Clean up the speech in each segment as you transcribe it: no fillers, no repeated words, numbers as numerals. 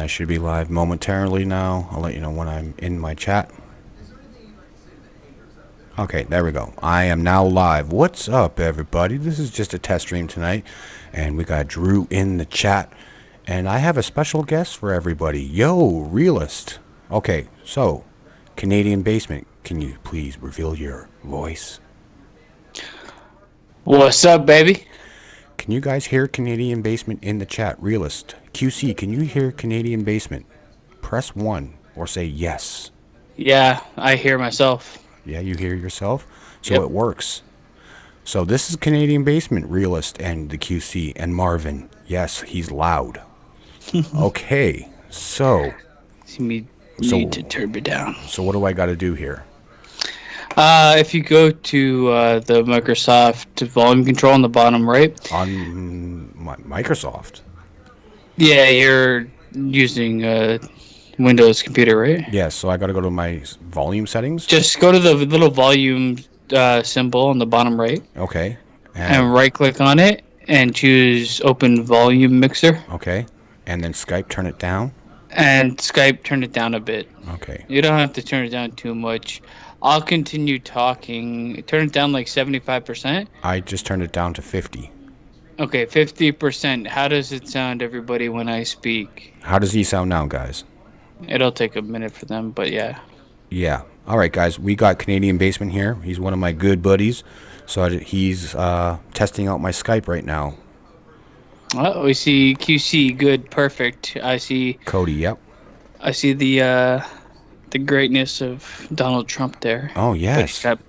I should be live momentarily now. I'll let you know when I'm in my chat. Okay, there we go. I am now live. What's up, everybody? This is just a test stream tonight, and we got Drew in the chat, and I have a special guest for everybody. Yo, Realist. Okay, so, Canadian Basement, can you please reveal your voice? What's up, baby? Can you guys hear Canadian Basement in the chat? Realist. QC, can you hear Canadian Basement? Press 1 or say yes. Yeah, I hear myself. Yeah, you hear yourself? So Yep. It works. So this is Canadian Basement, Realist, and the QC, and Marvin. Yes, he's loud. Okay, so... You need to turn it down. So what do I got to do here? If you go to the Microsoft volume control on the bottom right. On my Microsoft? Yeah, you're using Windows computer, right? Yes, so I got to go to my volume settings? Just go to the little volume symbol on the bottom right. Okay. And right-click on it and choose Open Volume Mixer. Okay. And then Skype, turn it down? And Skype, turn it down a bit. Okay. You don't have to turn it down too much. I'll continue talking. Turn it down like 75%. I just turned it down to 50. Okay, 50%. How does it sound, everybody, when I speak? How does he sound now, guys? It'll take a minute for them, but yeah. Yeah. All right, guys. We got Canadian Basement here. He's one of my good buddies. So he's testing out my Skype right now. Oh, we see QC. Good. Perfect. I see... Cody, yep. I see the greatness of Donald Trump there. Oh, yes. Perfect.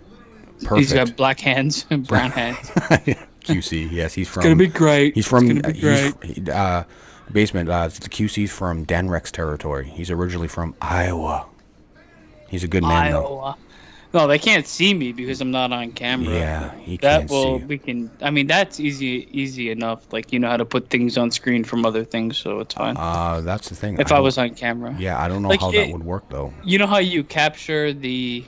He's got black hands and brown hands. QC, yes. He's from... It's going to be great. He's from... It's going to be great. Basement, the QC's from Danrex territory. He's originally from Iowa. He's a good man, though. No, they can't see me because I'm not on camera. Yeah, he can't see. We can. I mean, that's easy enough. Like, you know how to put things on screen from other things, so it's fine. That's the thing. If I was on camera. Yeah, I don't know how that would work though. You know how you capture the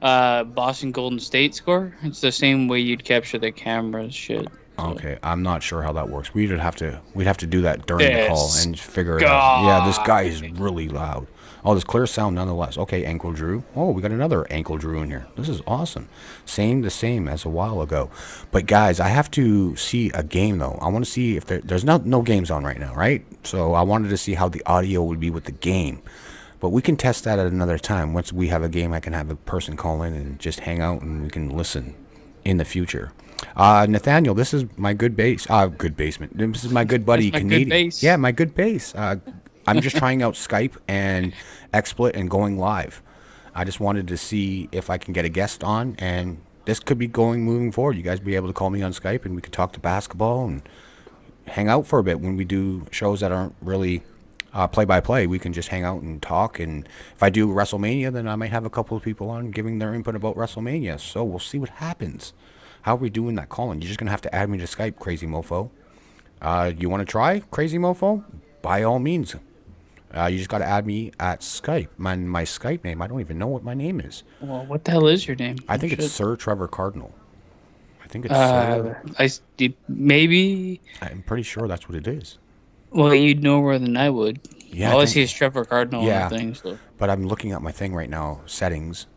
Boston Golden State score? It's the same way you'd capture the camera shit. So. Okay, I'm not sure how that works. We'd have to do that during the call and figure it out. Yeah, this guy is really loud. Oh, there's clear sound nonetheless. Okay, Ankle Drew. Oh, we got another Ankle Drew in here. This is awesome. The same as a while ago. But guys, I have to see a game though. I want to see if there's no games on right now, right? So I wanted to see how the audio would be with the game. But we can test that at another time. Once we have a game, I can have a person call in and just hang out and we can listen in the future. Nathaniel, this is my good basement. This is my good buddy Canadian. Good base. Yeah, my good base. I'm just trying out Skype and XSplit and going live. I just wanted to see if I can get a guest on, and this could be moving forward. You guys be able to call me on Skype, and we could talk to basketball and hang out for a bit. When we do shows that aren't really play-by-play, we can just hang out and talk. And if I do WrestleMania, then I might have a couple of people on giving their input about WrestleMania. So we'll see what happens. How are we doing that calling? You're just going to have to add me to Skype, Crazy Mofo. You want to try, Crazy Mofo? By all means. You just got to add me at Skype. My Skype name, I don't even know what my name is. Well, what the hell is your name? I think it's Sir Trevor Cardinal. I think it's Sir. Maybe. I'm pretty sure that's what it is. Well, you'd know more than I would. Yeah. All I see is Trevor Cardinal yeah, on the thing. So. But I'm looking at my thing right now, settings,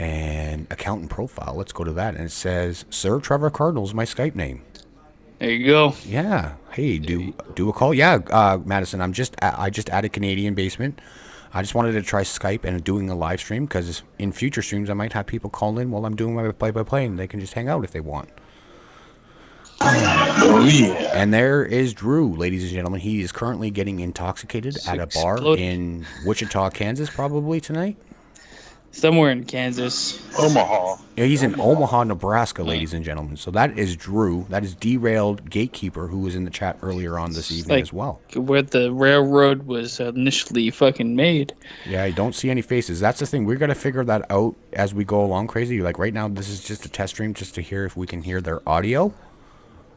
and account and profile. Let's go to that. And it says, Sir Trevor Cardinal is my Skype name. There you go. Yeah. Hey, do a call. Yeah, Madison, I just added Canadian Basement. I just wanted to try Skype and doing a live stream because in future streams I might have people call in while I'm doing my play-by-play and they can just hang out if they want. Oh, yeah. And there is Drew, ladies and gentlemen. He is currently getting intoxicated at a bar in Wichita, Kansas, probably tonight. Somewhere in Kansas. Omaha. Yeah, he's in Omaha, Nebraska, ladies and gentlemen. So that is Drew. That is Derailed Gatekeeper, who was in the chat earlier on this evening as well. Where the railroad was initially fucking made. Yeah, I don't see any faces. That's the thing. We're going to figure that out as we go along, Crazy. Like right now, this is just a test stream just to hear if we can hear their audio.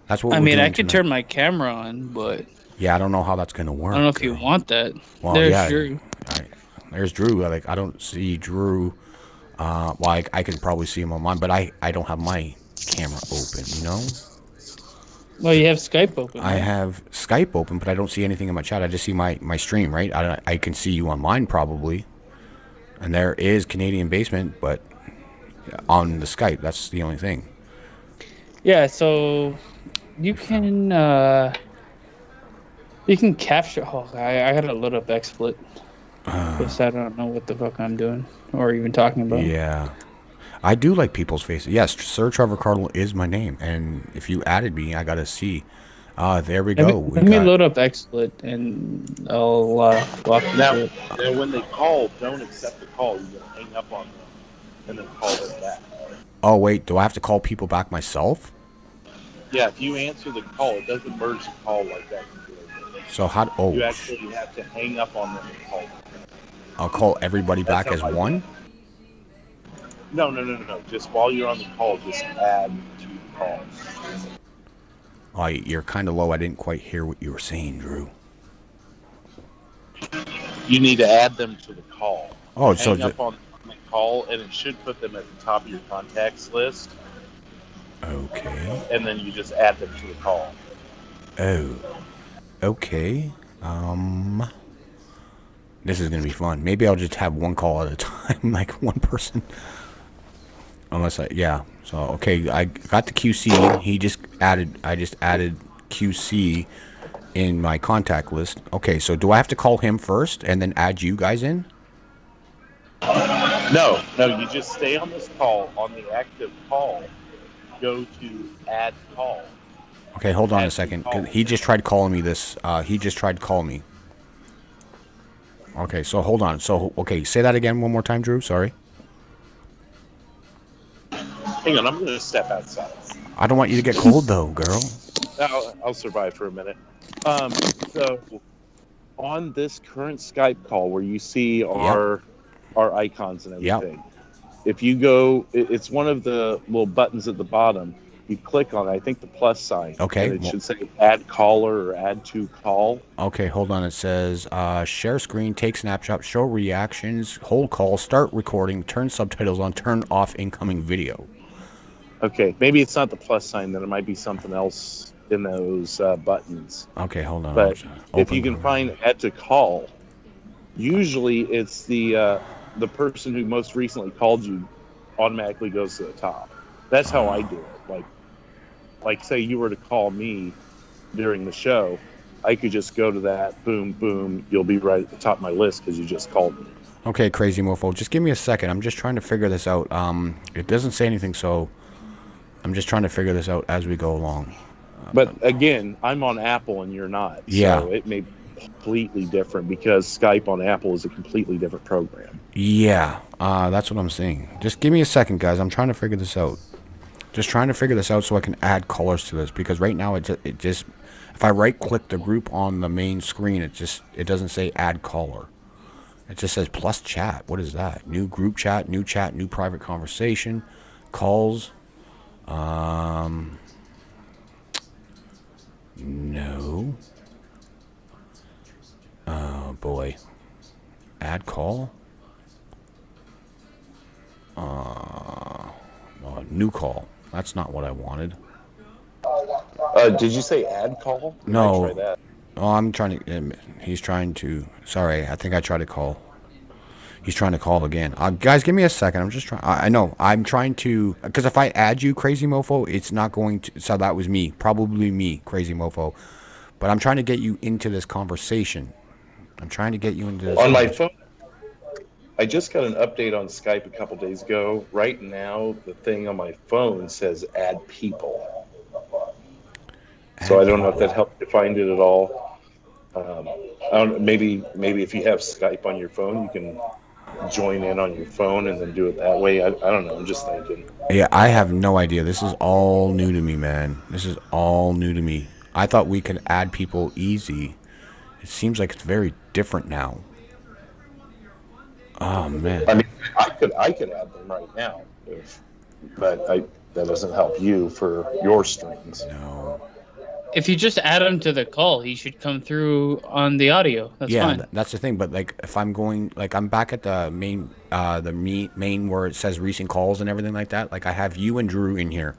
That's what we're doing I could tonight. turn my camera on, but... Yeah, I don't know how that's going to work. I don't know if you want that. Well, There's Drew. All right. There's Drew. Like I don't see Drew. Well, I can probably see him on mine, but I don't have my camera open, you know? Well, you have Skype open. I Right? have Skype open, but I don't see anything in my chat. I just see my stream, right? I can see you on mine probably. And there is Canadian Basement, but on the Skype, that's the only thing. Yeah, so you can capture. Oh, I gotta load up XSplit because I don't know what the fuck I'm doing or even talking about. Yeah. I do like people's faces. Yes, Sir Trevor Cardinal is my name. And if you added me, I got to see. There we go. Let me load up XSplit and I'll walk you Now, through it. now, when they call, don't accept the call. You gotta hang up on them and then call them back. Oh, wait. Do I have to call people back myself? Yeah, if you answer the call, it doesn't merge the call like that. So how... Oh, You actually have to hang up on them and call them. I'll call everybody That's back as how I do one? No. Just while you're on the call, just add to the call. Oh, you're kind of low. I didn't quite hear what you were saying, Drew. You need to add them to the call. Oh, so... Hang up on the call, and it should put them at the top of your contacts list. Okay. And then you just add them to the call. Oh. Okay. This is going to be fun. Maybe I'll just have one call at a time, like one person. Unless yeah. So, okay, I got the QC. I just added QC in my contact list. Okay, so do I have to call him first and then add you guys in? No, you just stay on this call, on the active call. Go to add call. Okay, hold on a second. 'Cause he just tried calling me this. He just tried calling me. Okay, so hold on. So, okay, say that again one more time, Drew. Sorry. Hang on, I'm going to step outside. I don't want you to get cold, though, girl. I'll survive for a minute. So, on this current Skype call where you see our icons and everything, if you go, it's one of the little buttons at the bottom. You click on it, I think the plus sign. Okay. And it should say add caller or add to call. Okay, hold on. It says share screen, take snapshot, show reactions, hold call, start recording, turn subtitles on, turn off incoming video. Okay, maybe it's not the plus sign, then it might be something else in those buttons. Okay, hold on. But if you can find add to call, usually it's the person who most recently called you automatically goes to the top. That's how I do it. Like say you were to call me during the show, I could just go to that, boom, boom, you'll be right at the top of my list because you just called me. Okay, Crazy Mofo, just give me a second. I'm just trying to figure this out. It doesn't say anything, so I'm just trying to figure this out as we go along. But again, I'm on Apple and you're not. Yeah. So it may be completely different because Skype on Apple is a completely different program. Yeah, that's what I'm saying. Just give me a second, guys. I'm trying to figure this out. Just trying to figure this out so I can add colors to this, because right now it just if I right click the group on the main screen, it doesn't say add caller. It just says plus chat. What is that? New group chat, new private conversation, calls. No. Oh boy. Add call. New call. That's not what I wanted. Did you say add call? No. Try that. Oh, I'm trying to. He's trying to. Sorry, I think I tried to call. He's trying to call again. Guys, give me a second. I'm just trying. I know. I'm trying to. Because if I add you, Crazy Mofo, it's not going to. So that was me. Probably me, Crazy Mofo. But I'm trying to get you into this conversation. I'm trying to get you into this. On my phone, I just got an update on Skype a couple days ago. Right now, the thing on my phone says add people. So I don't know if that helped you find it at all. Maybe if you have Skype on your phone, you can join in on your phone and then do it that way. I don't know. I'm just thinking. Yeah, I have no idea. This is all new to me, man. This is all new to me. I thought we could add people easy. It seems like it's very different now. Oh man. I mean, I could add them right now, but that doesn't help you for your streams. No. If you just add him to the call, he should come through on the audio. That's fine. That's the thing. But like, if I'm going, like, I'm back at the main where it says recent calls and everything like that. Like, I have you and Drew in here,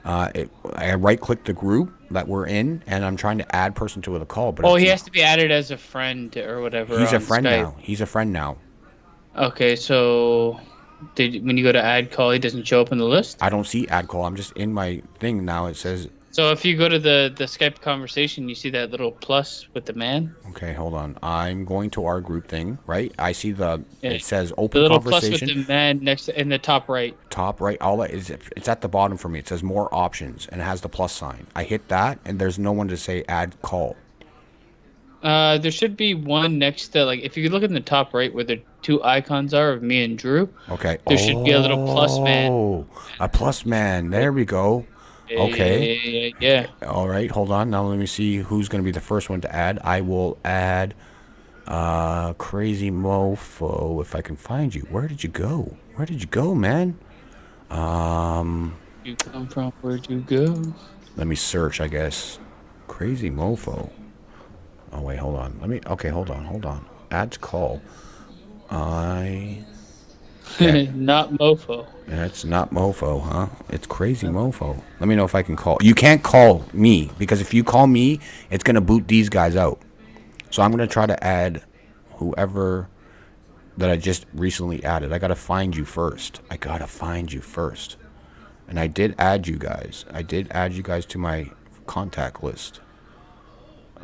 I right-click the group that we're in, and I'm trying to add person to the call, but Oh, it's he not. has to be added as a friend or whatever He's a on friend Skype. now. He's a friend now. Okay, so when you go to add call, he doesn't show up in the list? I don't see add call. I'm just in my thing now. It says, So if you go to the Skype conversation, you see that little plus with the man? okay, hold on. I'm going to our group thing, right? I see Yeah. it says The open little plus with conversation. the man next in the top right. Top right, all that is, it's at the bottom for me. It says more options, and it has the plus sign. I hit that, and there's no one to say add call. There should be one next to, like, if you look in the top right where the two icons are of me and Drew. Okay. There should be a little plus man. Oh, a plus man. There we go. Okay. Yeah. All right. Hold on. Now let me see who's going to be the first one to add. I will add Crazy Mofo if I can find you. Where did you go? Where did you go, man? You come from? Where'd you go? Let me search, I guess. Crazy Mofo. Oh, wait. Hold on. Okay, hold on. Add to call. Not Mofo. It's not Mofo, huh? It's Crazy Mofo. Let me know if I can call. You can't call me, because if you call me, it's going to boot these guys out. So I'm going to try to add whoever that I just recently added. I got to find you first. And I did add you guys. To my contact list.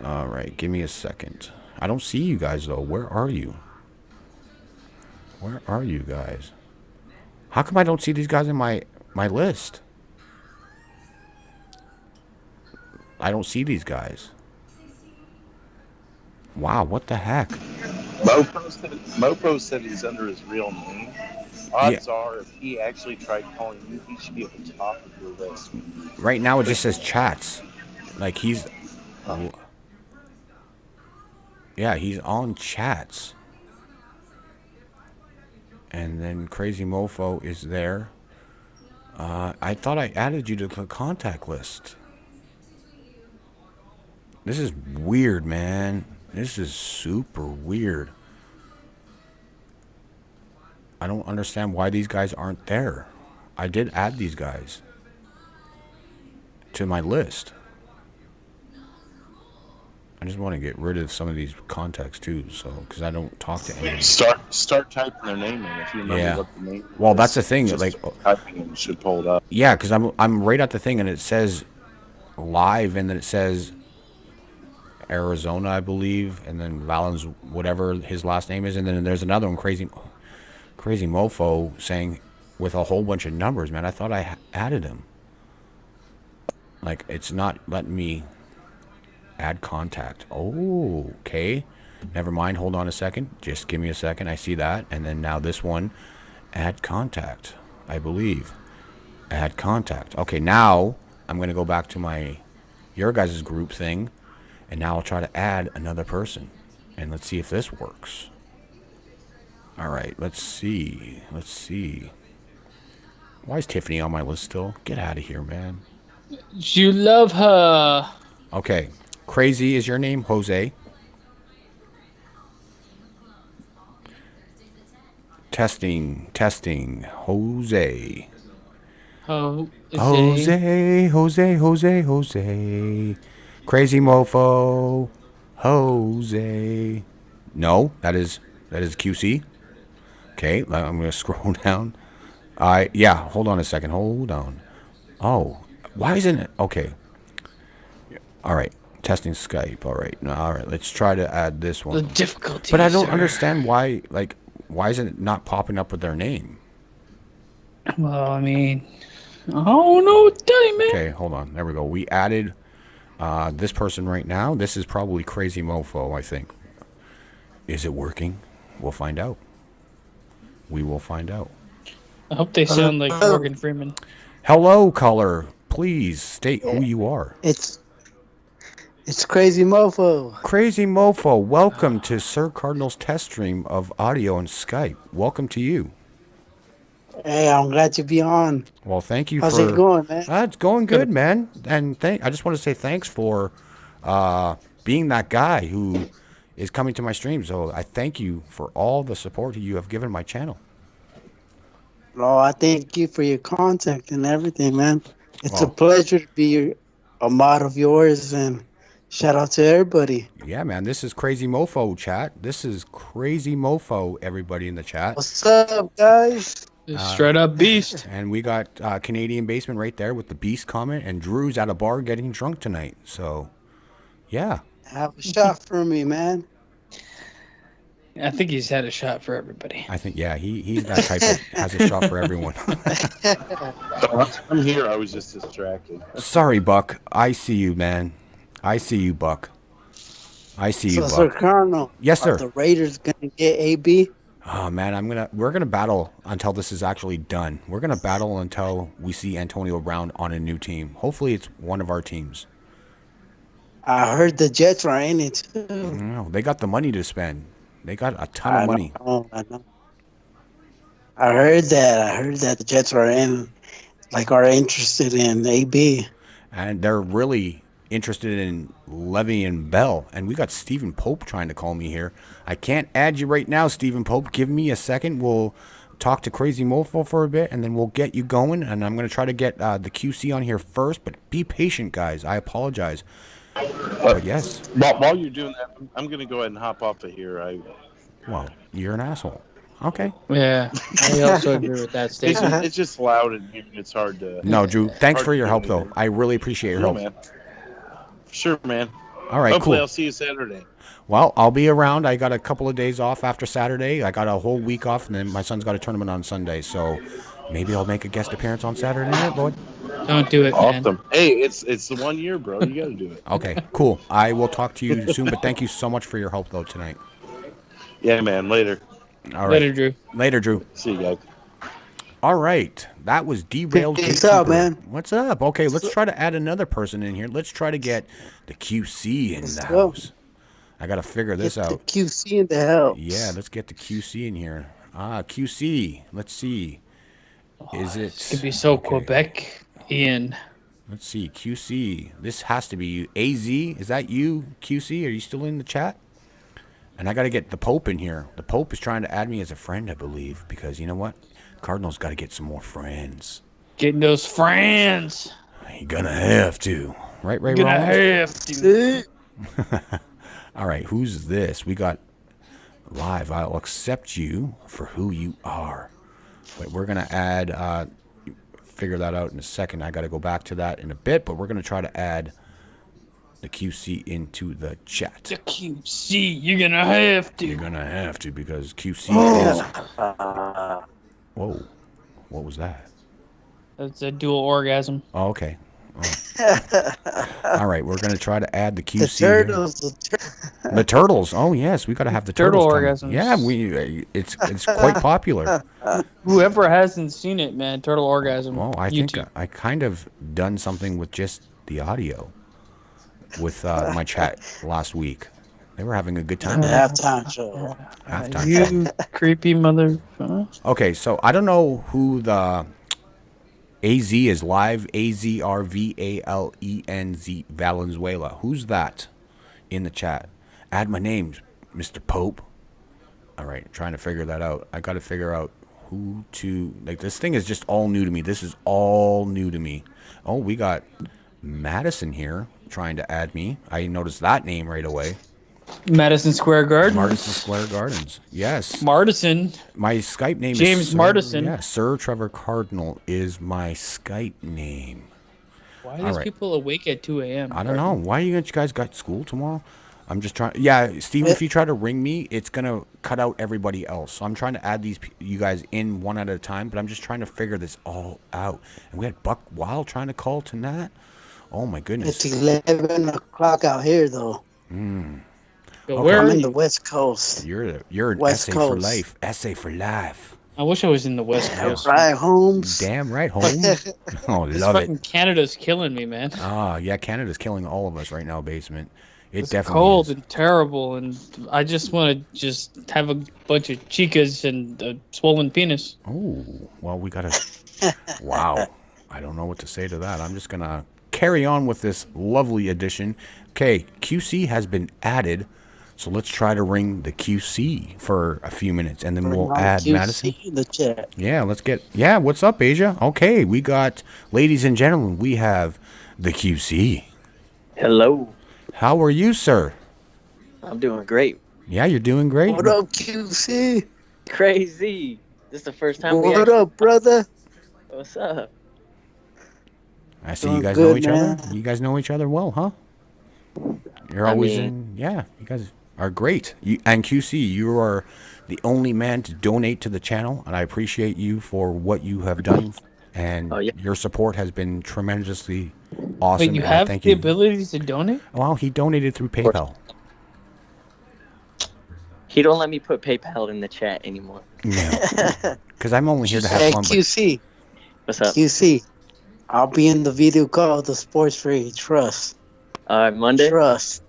All right, give me a second. I don't see you guys, though. Where are you? Where are you guys? How come I don't see these guys in my list? I don't see these guys. Wow, what the heck? Mofo said he's under his real name. Odds are, if he actually tried calling you, he should be at the top of your list. Right now it just says chats. Like he's... yeah, he's on chats. And then Crazy Mofo is there. I thought I added you to the contact list. This is weird, man. This is super weird. I don't understand why these guys aren't there. I did add these guys to my list. I just want to get rid of some of these contacts too, so because I don't talk to anyone. Start typing their name in if you remember what the name is. Well, that's the thing. Just like typing it should pull it up. Yeah, because I'm right at the thing, and it says live, and then it says Arizona, I believe, and then Valens, whatever his last name is, and then there's another one, Crazy Mofo, saying with a whole bunch of numbers. Man, I thought I added him. Like, it's not letting me add contact. Oh, okay. Never mind. Hold on a second. Just give me a second. I see that. And then now this one, add contact, I believe. Add contact. Okay, now I'm going to go back to your guys' group thing. And now I'll try to add another person. And let's see if this works. All right, let's see. Why is Tiffany on my list still? Get out of here, man. You love her. Okay. Crazy is your name, Jose. Testing. Jose. Jose. Crazy Mofo. Jose. No, that is QC. Okay, I'm going to scroll down. Yeah, hold on a second. Hold on. Oh, why isn't it? Okay. All right. Testing Skype. All right. No, all right. Let's try to add this one. The difficulty. But I don't understand why. Like, why isn't it not popping up with their name? Well, I mean, I don't know what to tell you, man. Okay, hold on. There we go. We added this person right now. This is probably Crazy Mofo, I think. Is it working? We'll find out. We will find out. I hope they sound like Morgan Freeman. Hello, caller. Please state who you are. It's Crazy Mofo. Crazy Mofo, welcome to SirCardinal's test stream of audio and Skype. Welcome to you. Hey, I'm glad to be on. Well, thank you How's it going, man? It's going good, man. And I just want to say thanks for being that guy who is coming to my stream. So I thank you for all the support you have given my channel. Oh, I thank you for your contact and everything, man. It's a pleasure to be a mod of yours, and shout out to everybody. Yeah, man. This is Crazy Mofo, chat. This is Crazy Mofo, everybody in the chat. What's up, guys? Straight up beast. And we got Canadian Basement right there with the Beast comment, and Drew's at a bar getting drunk tonight. So, yeah. Have a shot for me, man. I think he's had a shot for everybody. I think, yeah, he's that type that has a shot for everyone. I'm here. I was just distracted. Sorry, Buck. I see you, man. I see you, Buck. I see you, So, Buck. SirCardinal, Yes, sir. are the Raiders gonna get AB? Oh man, we're gonna battle until this is actually done. We're gonna battle until we see Antonio Brown on a new team. Hopefully, it's one of our teams. I heard the Jets are in it too. No, they got the money to spend. They got a ton of money. I know. I heard that the Jets are are interested in AB. And they're really interested in Le'Veon Bell. And we got Stephen Pope trying to call me here. I can't add you right now, Stephen Pope. Give me a second. We'll talk to Crazy Mofo for a bit, and then we'll get you going. And I'm going to try to get the QC on here first, but be patient, guys. I apologize. But yes. While you're doing that, I'm going to go ahead and hop off of here. Well, you're an asshole. Okay. Yeah, I also agree with that statement. It's just loud in here. It's hard to. No, Drew. Thanks for your help, anything. though. I really appreciate your No, help. man. Sure, man. All right, Hopefully cool. I'll see you Saturday. Well, I'll be around. I got a couple of days off after Saturday. I got a whole week off, and then my son's got a tournament on Sunday. So maybe I'll make a guest appearance on Saturday night, Lloyd. Don't do it, man. Awesome. Hey, it's the 1 year, bro. You got to do it. Okay, cool. I will talk to you soon, but thank you so much for your help, though, tonight. Yeah, man. Later. All right. Later, Drew. Later, Drew. See you guys. All right. That was Derailed What's Gatekeeper. up, man? What's up? Okay, let's try to add another person in here. Let's try to get the QC in the Let's go. house. I got to figure this Get the out. QC in the house. Yeah, let's get the QC in here. QC. Let's see. Is it? This could be so okay. Quebec, Ian. Let's see. QC. This has to be you. AZ. Is that you, QC? Are you still in the chat? And I got to get the Pope in here. The Pope is trying to add me as a friend, I believe, because you know what? Cardinals got to get some more friends. Getting those friends. You're gonna have to. Right, Gonna Rollins? have to. All right, who's this? We got live. I'll accept you for who you are. Wait, we're going to add, figure that out in a second. I got to go back to that in a bit, but we're going to try to add the QC into the chat. The QC, you're gonna have to. You're going to have to because QC is... Whoa, what was that? That's a dual orgasm. Oh, okay. Oh. All right, we're going to try to add the QC. The turtles. The turtles. Oh yes, we got to have the Turtle turtles. orgasms. Yeah, it's quite popular. Whoever hasn't seen it, man, turtle orgasm. Well, I think YouTube. I kind of done something with just the audio with my chat last week. They were having a good time. Halftime show. Halftime You show. creepy mother. Okay, so I don't know who the AZ is live. AZRVALENZ Valenzuela. Who's that in the chat? Add my name, Mr. Pope. All right, trying to figure that out. I got to figure out who to like. This thing is just all new to me. This is all new to me. Oh, we got Madison here trying to add me. I noticed that name right away. Madison Square Garden. Madison Square Gardens. Yes. Martison. My Skype name James is Sir, Martison. Yeah, Sir Trevor Cardinal is my Skype name. Why are these right. people awake at 2 a.m.? I don't know. Why you guys got school tomorrow? I'm just trying. Yeah, Steven, if you try to ring me, it's going to cut out everybody else. So I'm trying to add you guys in one at a time, but I'm just trying to figure this all out. And we had Buck Wild trying to call tonight. Oh, my goodness. It's 11 o'clock out here, though. But where I'm are in the you? West Coast. You're an West essay for Coast. life. Essay for life. I wish I was in the West Coast. Right, Holmes. Damn right, Holmes. Oh, This love fucking it. Canada's killing me, man. Yeah, Canada's killing all of us right now, basement. It It's definitely cold is. and terrible, and I just want to just have a bunch of chicas and a swollen penis. Oh, well, we gotta. Wow, I don't know what to say to that. I'm just gonna carry on with this lovely addition. Okay, QC has been added So let's try to ring the QC for a few minutes, and then we'll Bring on add QC Madison. in the chat. Yeah, let's get. Yeah, what's up, Asia? Okay, we got, ladies and gentlemen, we have the QC. Hello. How are you, sir? I'm doing great. Yeah, you're doing great. What up, QC? Crazy. This is the first time we What actually... up, brother? What's up? I see you Doing guys know good, each man. other. You guys know each other well, huh? You're I always mean- in. Yeah, you guys are great. And QC, you are the only man to donate to the channel, and I appreciate you for what you have done. And Oh, yeah. your support has been tremendously awesome. Wait, you and I have thank the you. ability to donate? Well, he donated through PayPal. He don't let me put PayPal in the chat anymore. No, because I'm only here to have Hey, fun. But QC. What's up? QC. I'll be in the video call of the sports free. Trust. Monday? Trust.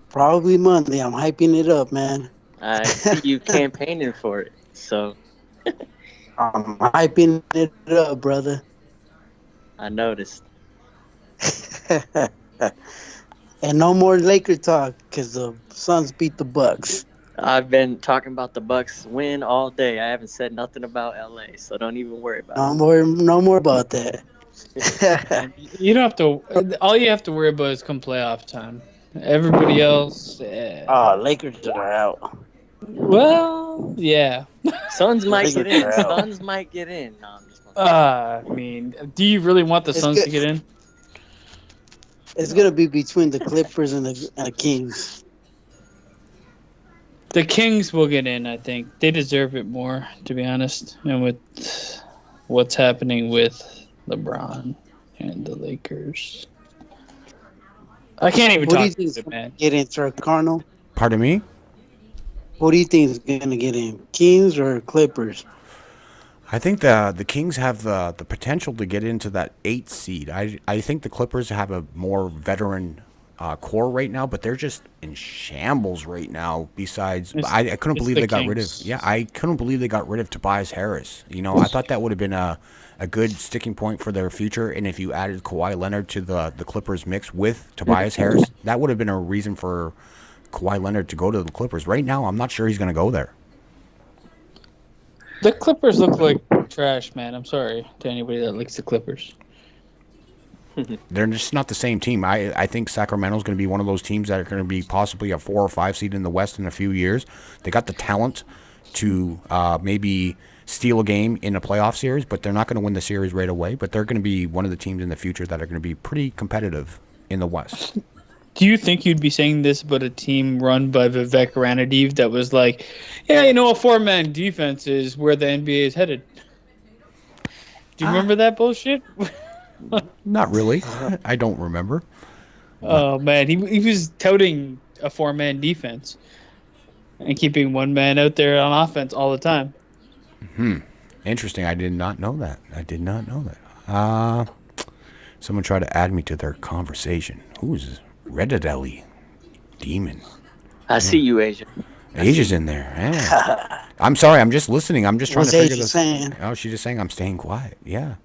Probably Monday. I'm hyping it up, man. I see you campaigning for it. So I'm hyping it up, brother. I noticed. And no more Laker talk because the Suns beat the Bucks. I've been talking about the Bucks win all day. I haven't said nothing about LA, so don't even worry about No more about that. You don't have to. All you have to worry about is come playoff time. Everybody else, Oh, Lakers are out. well, yeah. it. Suns might get in. Lakers are out. Suns might get in. No, I'm just I mean, do you really want the It's Suns good. to get in? It's gonna be between the Clippers and the Kings. The Kings will get in, I think. They deserve it more, to be honest. And with what's happening with LeBron and the Lakers. I can't even Who do you talk think is to it, gonna man. get in, SirCardinal? Pardon me? Who do you think is gonna get in, Kings or Clippers? I think the Kings have the potential to get into that 8th seed. I think the Clippers have a more veteran core right now, but they're just in shambles right now. Besides, I couldn't believe the they got rid of. Kings. Yeah, I couldn't believe they got rid of Tobias Harris. You know, I thought that would have been a good sticking point for their future. And if you added Kawhi Leonard to the Clippers mix with Tobias Harris, that would have been a reason for Kawhi Leonard to go to the Clippers. Right now, I'm not sure he's going to go there. The Clippers look like trash, man. I'm sorry to anybody that likes the Clippers. They're just not the same team. I think Sacramento's going to be one of those teams that are going to be possibly a 4 or 5 seed in the West in a few years. They got the talent to maybe steal a game in a playoff series, but they're not going to win the series right away. But they're going to be one of the teams in the future that are going to be pretty competitive in the West. Do you think you'd be saying this about a team run by Vivek Ranadiv that was like, yeah, you know, a 4-man defense is where the NBA is headed? Do you remember that bullshit? Not really. I don't remember. Oh, man. He was touting a 4-man defense and keeping one man out there on offense all the time. Interesting. I did not know that. Someone tried to add me to their conversation. Who's Reddit Demon? I see you, Asia. Asia's in there. Yeah. I'm sorry. I'm just listening. I'm just trying What's to figure Asia this. saying? Oh, she's just saying I'm staying quiet. Yeah.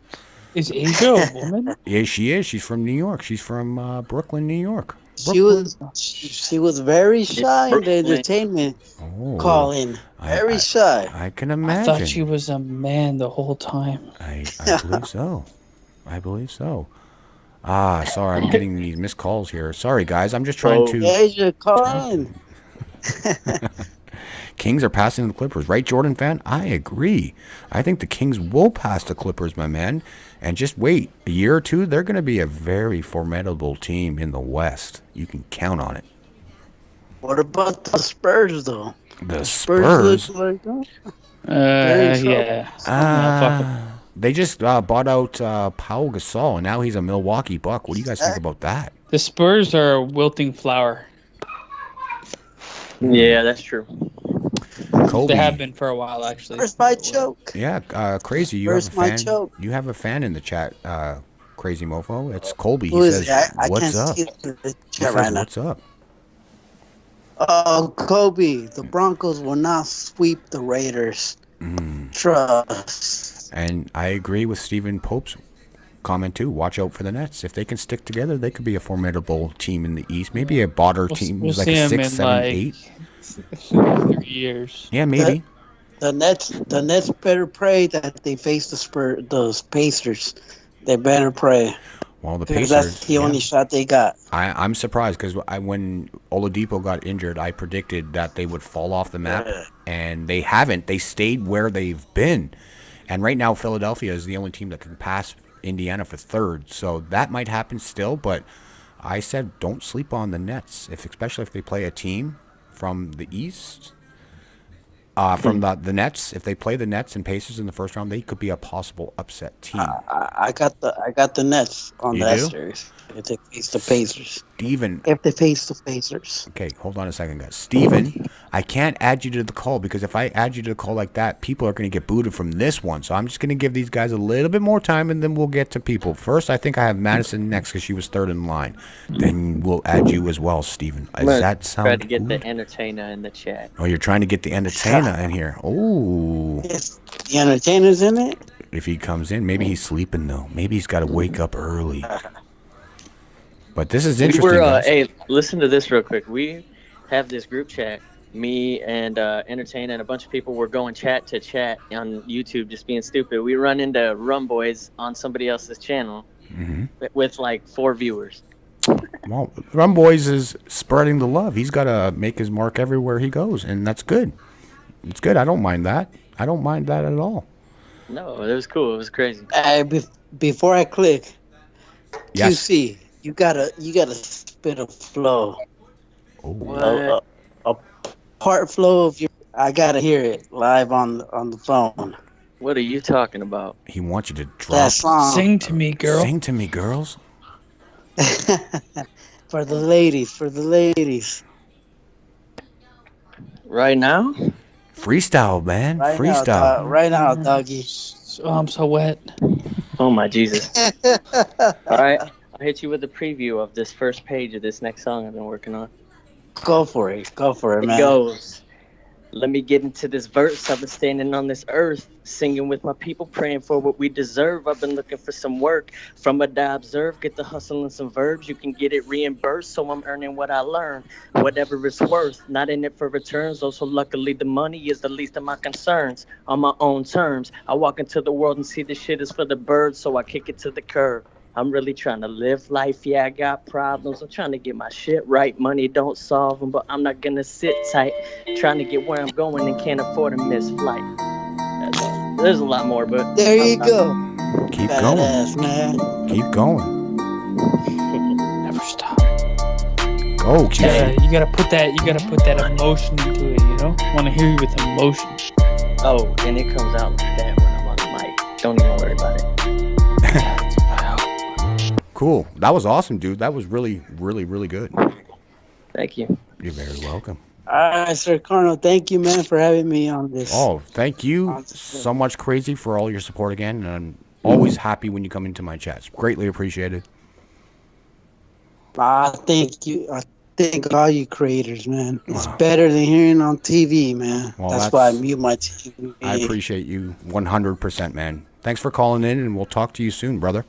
Is Asia a woman? Yeah, she is. She's from New York. She's from Brooklyn, New York. She was very shy in the entertainment Oh, calling. Very shy. I can I imagine. thought she was a man the whole time. I believe so. Sorry, I'm getting these missed calls here. Sorry, guys. I'm just trying to. Asia, call in. Kings are passing the Clippers, right, Jordan fan? I agree. I think the Kings will pass the Clippers, my man. And just wait a year or two, they're going to be a very formidable team in the West. You can count on it. What about the Spurs, though? The Spurs. look like, Very Yeah. They just bought out Paul Gasol, and now he's a Milwaukee Buck. What do you guys think about that? The Spurs are a wilting flower. Yeah, that's true. Colby. They have been for a while, actually. Where's my choke? Yeah, Crazy. You Where's have a my fan. choke? You have a fan in the chat, Crazy Mofo. It's Colby. Who He is says, that? I "What's can't up?" see the He chat says, right now. "What's up?" Oh, Kobe, the Broncos will not sweep the Raiders. Trust. And I agree with Stephen Pope's comment too. Watch out for the Nets. If they can stick together, they could be a formidable team in the East. Maybe a Botter team We'll who's like see a 'em 6, in 7, like 8. 3 years. Yeah, maybe. The Nets better pray that they face those Pacers. They better pray. Well, the Because Pacers. that's the only shot they got. I'm surprised because when Oladipo got injured, I predicted that they would fall off the map, and they haven't. They stayed where they've been, and right now Philadelphia is the only team that can pass Indiana for third. So that might happen still, but I said don't sleep on the Nets, especially if they play a team from the East. From the Nets, if they play the Nets and Pacers in the first round, they could be a possible upset team. I got the Nets on You that do? series. If they face the Pacers. Steven. If they face the Pacers. Okay, hold on a second, guys. Steven, I can't add you to the call because if I add you to the call like that, people are going to get booted from this one. So I'm just going to give these guys a little bit more time, and then we'll get to people. First, I think I have Madison next because she was third in line. Then we'll add you as well, Steven. Does that sound Try to get good? the entertainer in the chat. Oh, you're trying to get the entertainer in here. Oh. Yes, the entertainer's in it. If he comes in, maybe he's sleeping, though. Maybe he's got to wake up early. But this is interesting, guys. Hey, listen to this real quick. We have this group chat. Me and Entertainer and a bunch of people were going chat to chat on YouTube, just being stupid. We run into Rum Boys on somebody else's channel with like 4 viewers. Well, Rum Boys is spreading the love. He's got to make his mark everywhere he goes, and that's good. It's good. I don't mind that. I don't mind that at all. No, it was cool. It was crazy. Before I click, Yes. QC, you gotta spit a flow. Oh. A part flow of your. I gotta hear it live on the phone. What are you talking about? He wants you to drop. That song Sing to me, girl. Sing to me, girls. for the ladies. Right now? Freestyle, man. Freestyle. Right now, doggy. Oh, I'm so wet. Oh my Jesus. All right. I'll hit you with a preview of this first page of this next song I've been working on. Go for it, It man. goes. Let me get into this verse. I've been standing on this earth, singing with my people, praying for what we deserve. I've been looking for some work from what I observe. Get the hustle and some verbs. You can get it reimbursed, so I'm earning what I learn, whatever it's worth. Not in it for returns. Also, luckily, the money is the least of my concerns. On my own terms, I walk into the world and see this shit is for the birds, so I kick it to the curb. I'm really trying to live life. Yeah, I got problems. I'm trying to get my shit right. Money don't solve them, but I'm not going to sit tight. Trying to get where I'm going and can't afford to miss flight. There's a lot more, but... There you go. Keep Badass, going. man. Keep going. Never stop. Go, Yeah, Keith. you gotta put that emotion into it, you know? Want to hear you with emotion. Oh, and it comes out like that when I'm on the mic. Don't even worry about it. Cool. That was awesome, dude. That was really, really, really good. Thank you. You're very welcome. All right, SirCardinal, thank you, man, for having me on this. Oh, thank you so much, Crazy, for all your support again. And I'm always happy when you come into my chats. Greatly appreciated. Thank you. I thank all you creators, man. It's better than hearing on TV, man. Well, that's why I mute my TV. I appreciate you 100%, man. Thanks for calling in, and we'll talk to you soon, brother.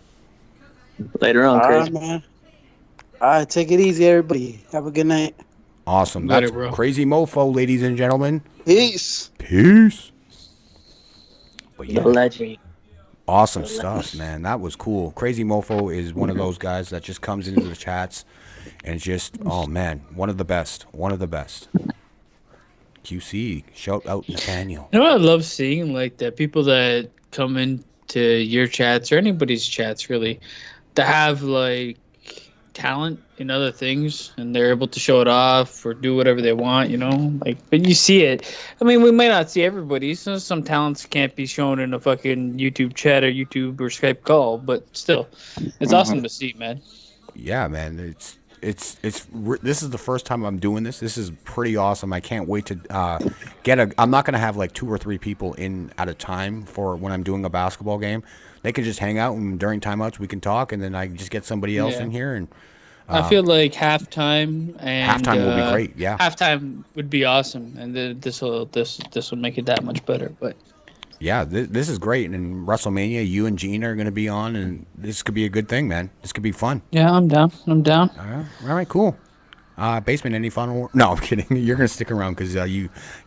Later on, All Crazy. right, man. All right, take it easy, everybody. Have a good night. Awesome. Later, That's bro. Crazy Mofo, ladies and gentlemen. Peace. Peace. But The yeah, legend. awesome stuff, man. That was cool. Crazy Mofo is one of those guys that just comes into the chats and just, oh man, one of the best. One of the best. QC, shout out Nathaniel. You know what I love seeing? Like the people that come into your chats or anybody's chats really to have like talent in other things and they're able to show it off or do whatever they want, you know? Like, but you see it. I mean, we might not see everybody. So some talents can't be shown in a fucking YouTube chat or YouTube or Skype call, but still, it's awesome to see, man. Yeah, man. This is the first time I'm doing this. This is pretty awesome. I can't wait to I'm not going to have like 2 or 3 people in at a time for when I'm doing a basketball game. They can just hang out and during timeouts we can talk and then I just get somebody else in here and I feel like halftime and halftime will be great. Yeah. halftime would be awesome, and this will make it that much better. But Yeah, this is great. And in WrestleMania, you and Gina are going to be on, and this could be a good thing, man. This could be fun. Yeah, I'm down. I'm down. All right, cool. Basement, any final word? No, I'm kidding. You're going to stick around because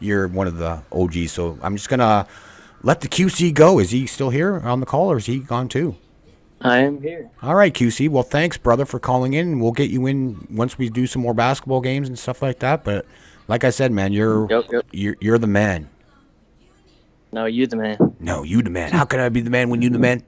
you're one of the OGs. So I'm just going to let the QC go. Is he still here on the call, or is he gone too? I am here. All right, QC. Well, thanks, brother, for calling in. We'll get you in once we do some more basketball games and stuff like that. But like I said, man, you're the man. No, you the man. No, you the man. How can I be the man when you the man?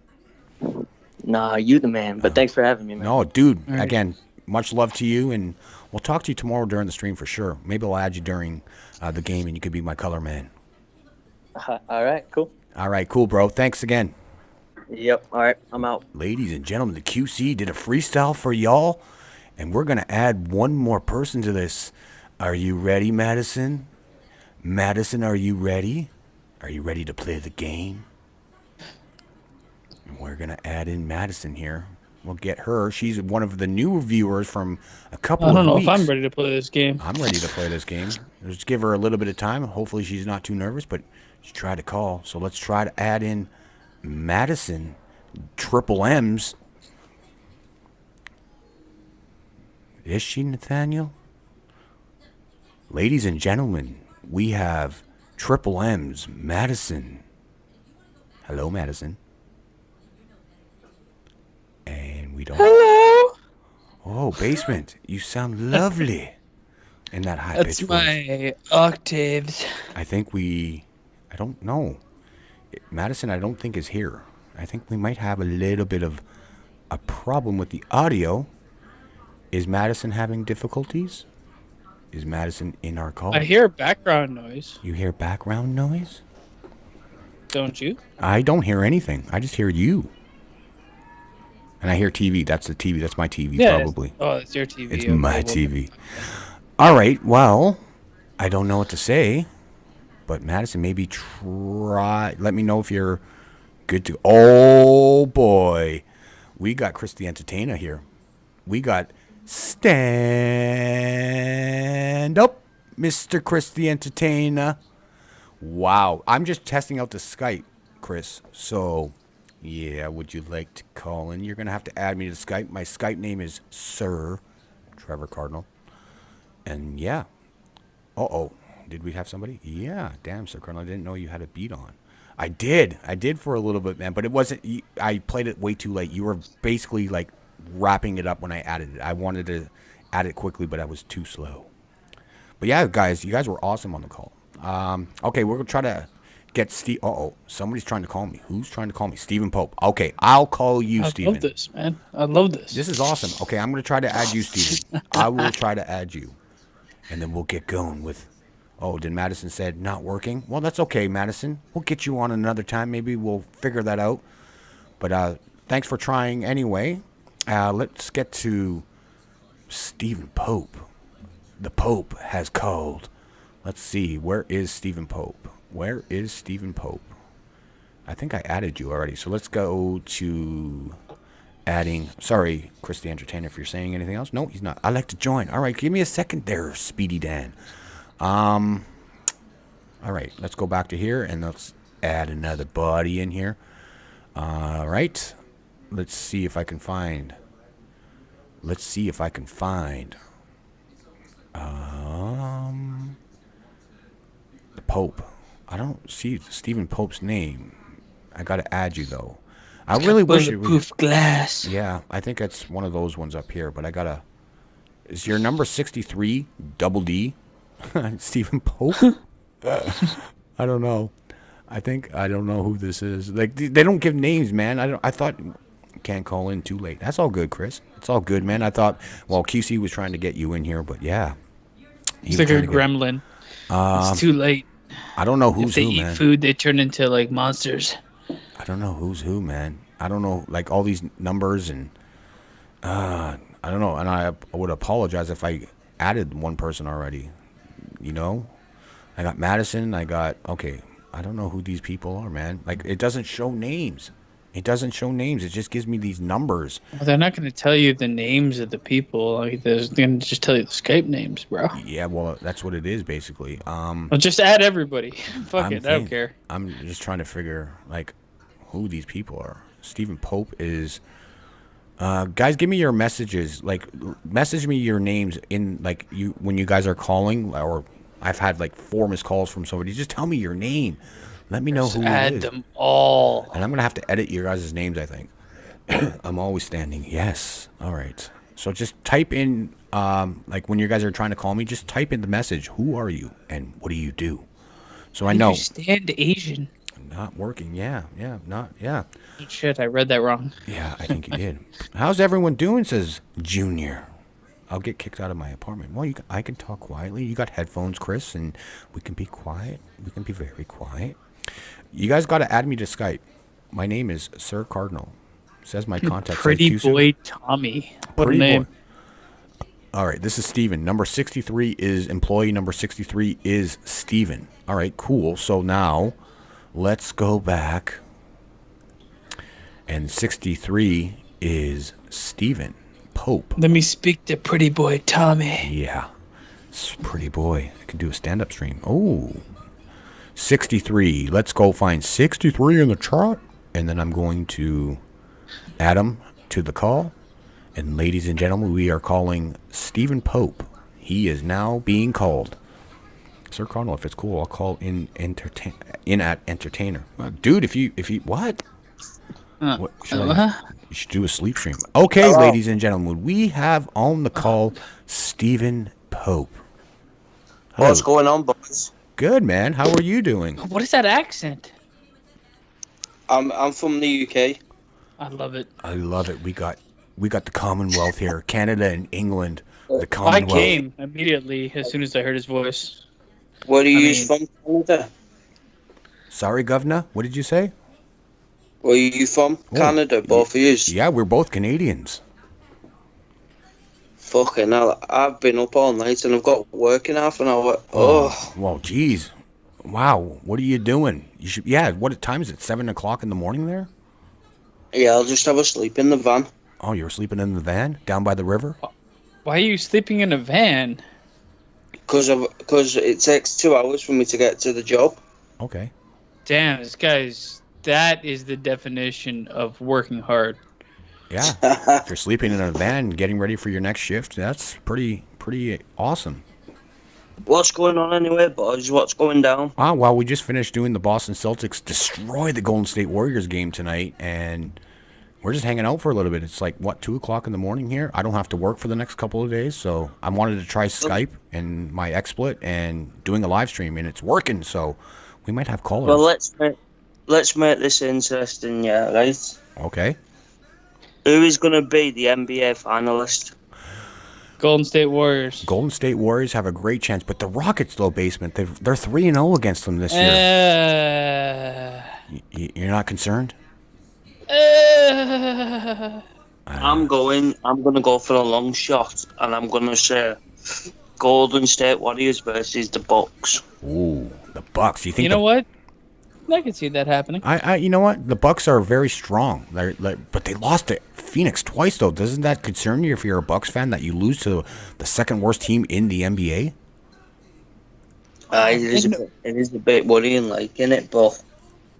Nah, you the man. But thanks for having me, man. No, dude. Right. Again, much love to you, and we'll talk to you tomorrow during the stream for sure. Maybe I'll add you during the game, and you could be my color man. All right, cool. All right, cool, bro. Thanks again. Yep. All right, I'm out. Ladies and gentlemen, the QC did a freestyle for y'all, and we're going to add one more person to this. Are you ready, Madison? Madison, are you ready? Are you ready to play the game? And we're going to add in Madison here. We'll get her. She's one of the new viewers from a couple of weeks. I don't know if I'm ready to play this game. I'm ready to play this game. Let's give her a little bit of time. Hopefully she's not too nervous, but she tried to call. So let's try to add in Madison, triple M's. Is she, Nathaniel? Ladies and gentlemen, we have triple M's, Madison. Hello, Madison. And we don't... Hello. Oh, Basement, you sound lovely in that high pitch That's voice. my octaves. I think I don't know. Madison, I don't think is here. I think we might have a little bit of a problem with the audio. Is Madison having difficulties? Is Madison in our call? I hear background noise. You hear background noise? Don't you? I don't hear anything. I just hear you. And I hear TV. That's the TV. That's my TV, Yeah. probably. Oh, it's your TV. It's Okay, my well, TV. All right. Well, I don't know what to say, but Madison, maybe try. Let me know if you're good to. Oh boy, we got Chris the Entertainer here. We got stand up, Mr. Chris the Entertainer. Wow, I'm just testing out the Skype, Chris. So, yeah, would you like to call in? You're gonna have to add me to Skype. My Skype name is Sir Trevor Cardinal. And yeah. Uh-oh. Did we have somebody? Yeah. Damn, SirCardinal. I didn't know you had a beat on. I did for a little bit, man. But it wasn't... I played it way too late. You were basically, like, wrapping it up when I added it. I wanted to add it quickly, but I was too slow. But yeah, guys. You guys were awesome on the call. Okay, we're going to try to get Steve... Uh-oh. Somebody's trying to call me. Who's trying to call me? Stephen Pope. Okay, I'll call you, Stephen. I love this, man. I love this. This is awesome. Okay, I'm going to try to add you, Stephen. I will try to add you. And then we'll get going with... Oh, did Madison said not working? Well, that's okay, Madison. We'll get you on another time. Maybe we'll figure that out. But thanks for trying anyway. Let's get to Stephen Pope. The Pope has called. Let's see. Where is Stephen Pope? Where is Stephen Pope? I think I added you already. So let's go to... adding, sorry, Chris the Entertainer, if you're saying anything else. No, he's not. I'd like to join. All right, give me a second there, Speedy Dan. All right, let's go back to here and let's add another body in here. All right, let's see if I can find. The Pope. I don't see Stephen Pope's name. I gotta add you though. I really wish it was bulletproof glass. Yeah, I think it's one of those ones up here, but I gotta... Is your number 63 double D? Stephen Pope? I don't know. I don't know who this is. Like, they don't give names, man. I thought... Can't call in too late. That's all good, Chris. It's all good, man. I thought, well, QC was trying to get you in here, but yeah. It's like a gremlin. It's too late. I don't know who's if they who, eat man. food, they turn into, like, monsters. I don't know who's who, man. I don't know, like, all these numbers and... I don't know. And I would apologize if I added one person already. You know? I got Madison. Okay. I don't know who these people are, man. Like, it doesn't show names It doesn't show names. It just gives me these numbers. Well, they're not going to tell you the names of the people. Like, they're going to just tell you the Skype names, bro. Yeah, well, that's what it is basically. Well, just add everybody. Fuck it, I don't care. I'm just trying to figure like who these people are. Stephen Pope is. Guys, give me your messages. Like, message me your names in like you when you guys are calling, or I've had like 4 missed calls from somebody. Just tell me your name. Let me know Just who it add is. them all. And I'm gonna have to edit your guys' names, I think. I'm always standing. Yes. All right. So just type in, like when you guys are trying to call me, just type in the message. Who are you and what do you do? So I know. You stand Asian. Not working. Yeah. Yeah. Shit, I read that wrong. Yeah, I think you did. How's everyone doing? Says Junior. I'll get kicked out of my apartment. Well, I can talk quietly. You got headphones, Chris, and we can be quiet. We can be very quiet. You guys got to add me to Skype. My name is SirCardinal. Says my contact. Pretty boy Tommy. What a name. Boy. All right, this is Steven. Number 63 is employee. Number 63 is Steven. All right, cool. So now let's go back. And 63 is Steven Pope. Let me speak to pretty boy Tommy. Yeah. Pretty boy. I can do a stand-up stream. Oh. 63. Let's go find 63 in the chart. And then I'm going to add him to the call. And ladies and gentlemen, we are calling Stephen Pope. He is now being called. SirCardinal, if it's cool, I'll call in at entertainer. Dude, if you what? What you should do a sleep stream. Okay, Hello. ladies and gentlemen, we have on the call Stephen Pope. Hello. What's going on, boys? Good, man. How are you doing? What is that accent? I'm from the UK. I love it. I love it. We got the Commonwealth here, Canada and England. The I Commonwealth. came immediately as soon as I heard his voice. Where are I you mean- from, Canada? Sorry, Governor. What did you say? Where are you from? Oh, Canada, both of you. Yeah, we're both Canadians. Fucking hell, I've been up all night and I've got work in half an hour. Oh, Well, geez. Wow. What are you doing? You should. Yeah. What time is it? 7 o'clock in the morning there? yeah, I'll just have a sleep in the van. Oh, you were sleeping in the van down by the river? Why are you sleeping in a van? Because it takes 2 hours for me to get to the job. Okay. Damn, that is the definition of working hard. Yeah. If you're sleeping in a van, getting ready for your next shift, that's pretty awesome. What's going on anyway, boys? What's going down? Well, we just finished doing the Boston Celtics destroy the Golden State Warriors game tonight, and we're just hanging out for a little bit. It's like, 2 o'clock in the morning here? I don't have to work for the next couple of days, so I wanted to try Skype and my XSplit and doing a live stream, and it's working, so we might have callers. Well, let's make this interesting, yeah, right? Okay. Who is going to be the NBA finalist? Golden State Warriors. Golden State Warriors have a great chance, but the Rockets, though, basement, they're 3-0 against them this year. You're not concerned? I'm going to go for a long shot, and I'm going to say Golden State Warriors versus the Bucks. Ooh, the Bucks. You think? You know what? I can see that happening. You know what? The Bucks are very strong. But they lost to Phoenix twice, though. Doesn't that concern you if you're a Bucks fan that you lose to the second worst team in the NBA? It is a bit worrying, like, innit? But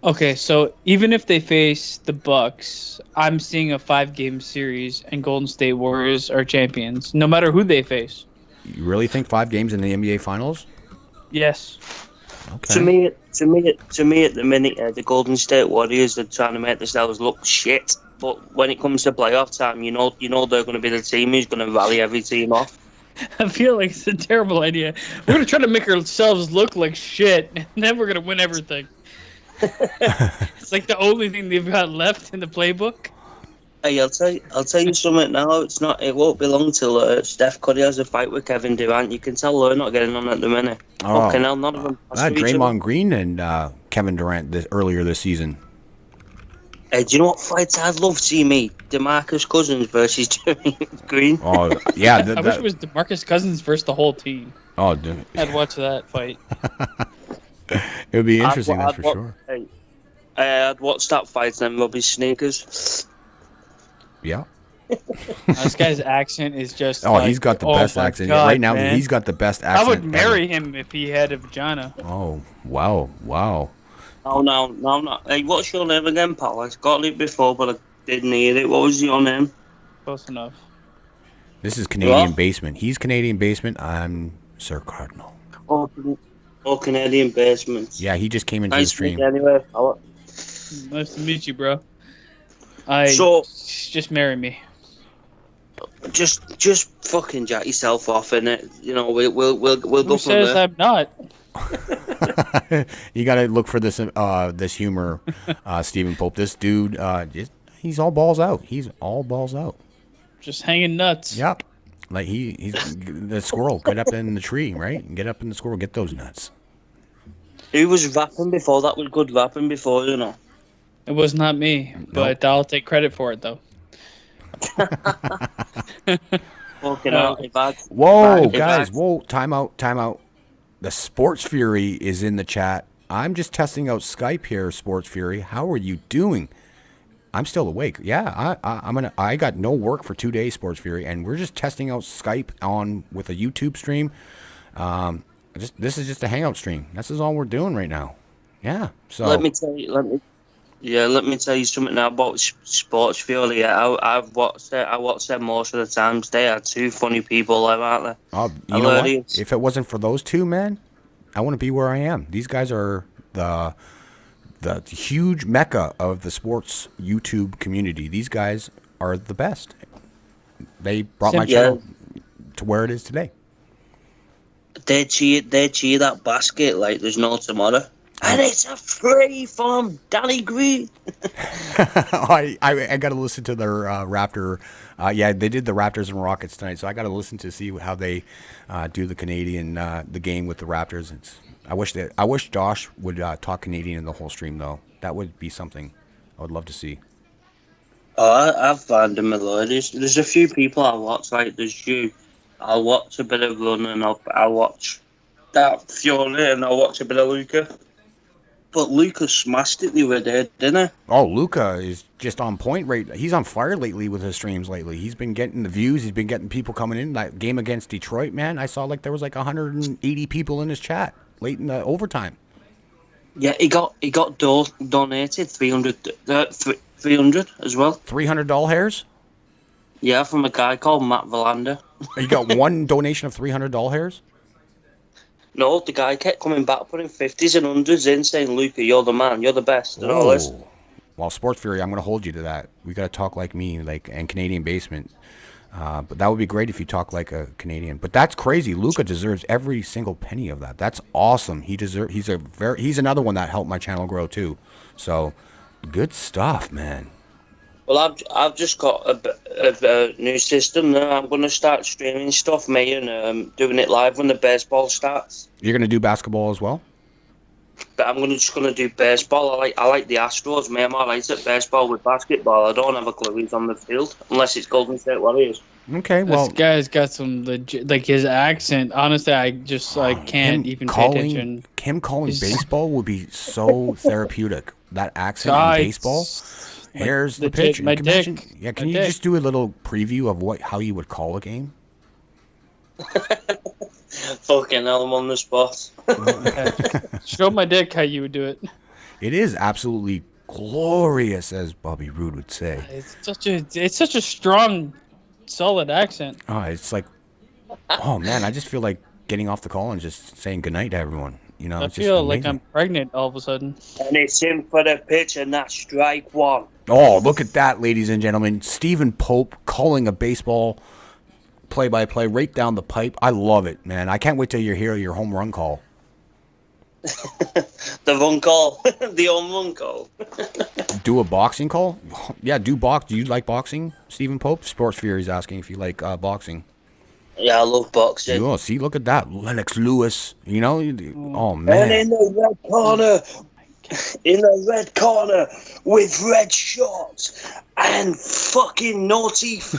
Okay, so even if they face the Bucks, I'm seeing a 5-game series, and Golden State Warriors are champions, no matter who they face. You really think 5 games in the NBA Finals? Yes. Okay. to me, at the minute, the Golden State Warriors are trying to make themselves look shit. But when it comes to playoff time, you know they're going to be the team who's going to rally every team off. I feel like it's a terrible idea. We're going to try to make ourselves look like shit, and then we're going to win everything. It's like the only thing they've got left in the playbook. Hey, I'll tell you something now. It won't be long till Steph Curry has a fight with Kevin Durant. You can tell they're not getting on at the minute. Oh. Fucking hell, none of them. Draymond Green and Kevin Durant earlier this season. Hey, do you know what fights I'd love to see me? DeMarcus Cousins versus Jeremy Green. Oh, yeah. I wish it was DeMarcus Cousins versus the whole team. Oh, I'd watch that fight. it would be interesting, that's for sure. Hey, I'd watch that fight and then rub his sneakers. Yeah. This guy's accent is just. Oh, he's got the best my accent God, right now. man. He's got the best I accent. would marry him if he had a vagina. Oh, wow. No. Hey, what's your name again, pal? I got it before, but I didn't hear it. What was your name? Close enough. This is Canadian What? Basement. He's Canadian Basement. I'm SirCardinal. Oh, Canadian Basement. Yeah, he just came into the Nice to meet stream. you anyway, fella. Nice to meet you, bro. So- Just marry me. Just fucking jack yourself off, innit? You know, we'll go Who from says there. I'm not? You gotta look for this this humor, Stephen Pope. This dude, he's all balls out. He's all balls out. Just hanging nuts. Yep. Like he's the squirrel. Get up in the tree, right? Get up in the squirrel. Get those nuts. Who was rapping before? That was good rapping before, you know. It was not me, but I'll take credit for it though. Fucking hell, bad. Whoa, Bad. guys! Whoa! Time out. The Sports Fury is in the chat. I'm just testing out Skype here, Sports Fury. How are you doing? I'm still awake. Yeah, I got no work for 2 days, Sports Fury, and we're just testing out Skype on with a YouTube stream. This is just a hangout stream. This is all we're doing right now. Yeah. So Let me tell you something now about Sports Fury. I've watched it. I watched them most of the times. They are two funny people, aren't they? oh, you know what? Hilarious. If it wasn't for those two, man, I wouldn't be where I am. These guys are the huge mecca of the sports YouTube community. These guys are the best. They brought my channel to where it is today. They cheer that basket like there's no tomorrow. And it's a free from Danny Green. I got to listen to their Raptor. Yeah, they did the Raptors and Rockets tonight, so I got to listen to see how they do the Canadian the game with the Raptors. I wish Josh would talk Canadian in the whole stream though. That would be something I would love to see. Oh, I find them hilarious. There's a few people I watch, like there's you. I'll watch a bit of running up. I'll watch that Fiona and I'll watch a bit of Luca. But Luca smashed it the other day, didn't he? Oh, Luca is just on point. Right, he's on fire lately with his streams. Lately, he's been getting the views. He's been getting people coming in. That game against Detroit, man, I saw like there was like 180 people in his chat late in the overtime. Yeah, he got donated 300 as well. $300 hairs. Yeah, from a guy called Matt Valander. You got one donation of $300 hairs. No, the guy kept coming back, putting 50s and 100s in, saying, Luca, you're the man, you're the best, and all this. Well, Sports Fury, I'm going to hold you to that. We got to talk like me, and Canadian Basement. But that would be great if you talk like a Canadian. But that's crazy. Luca deserves every single penny of that. That's awesome. He's another one that helped my channel grow too. So good stuff, man. Well, I've just got a new system now. I'm going to start streaming stuff, me, and doing it live when the baseball starts. You're going to do basketball as well? But I'm just going to do baseball. I like the Astros, mate. I'm alright at baseball with basketball. I don't have a clue who's on the field, unless it's Golden State Warriors. Okay, well... This guy's got some legit... Like, his accent, honestly, I can't even pay attention. Him calling baseball would be so therapeutic. That accent in baseball... Here's the pitch. My dick. Can you just do a little preview of how you would call a game? Fucking hell, I'm on the spot. Show my dick how you would do it. It is absolutely glorious, as Bobby Roode would say. It's such a strong, solid accent. Oh, it's like, oh man, I just feel like getting off the call and just saying goodnight to everyone. You know, I it's just feel like amazing. I'm pregnant all of a sudden. And it's in for the pitch, and that's strike one. Oh, look at that, ladies and gentlemen. Stephen Pope calling a baseball play-by-play right down the pipe. I love it, man. I can't wait till you hear your home run call. The run call. The home run call. Do a boxing call? Yeah, do you like boxing, Stephen Pope? Sports Fury's asking if you like boxing. Yeah, I love boxing. Oh, see, look at that. Lennox Lewis, you know? Oh, man. And in the red corner, with red shorts and fucking no teeth.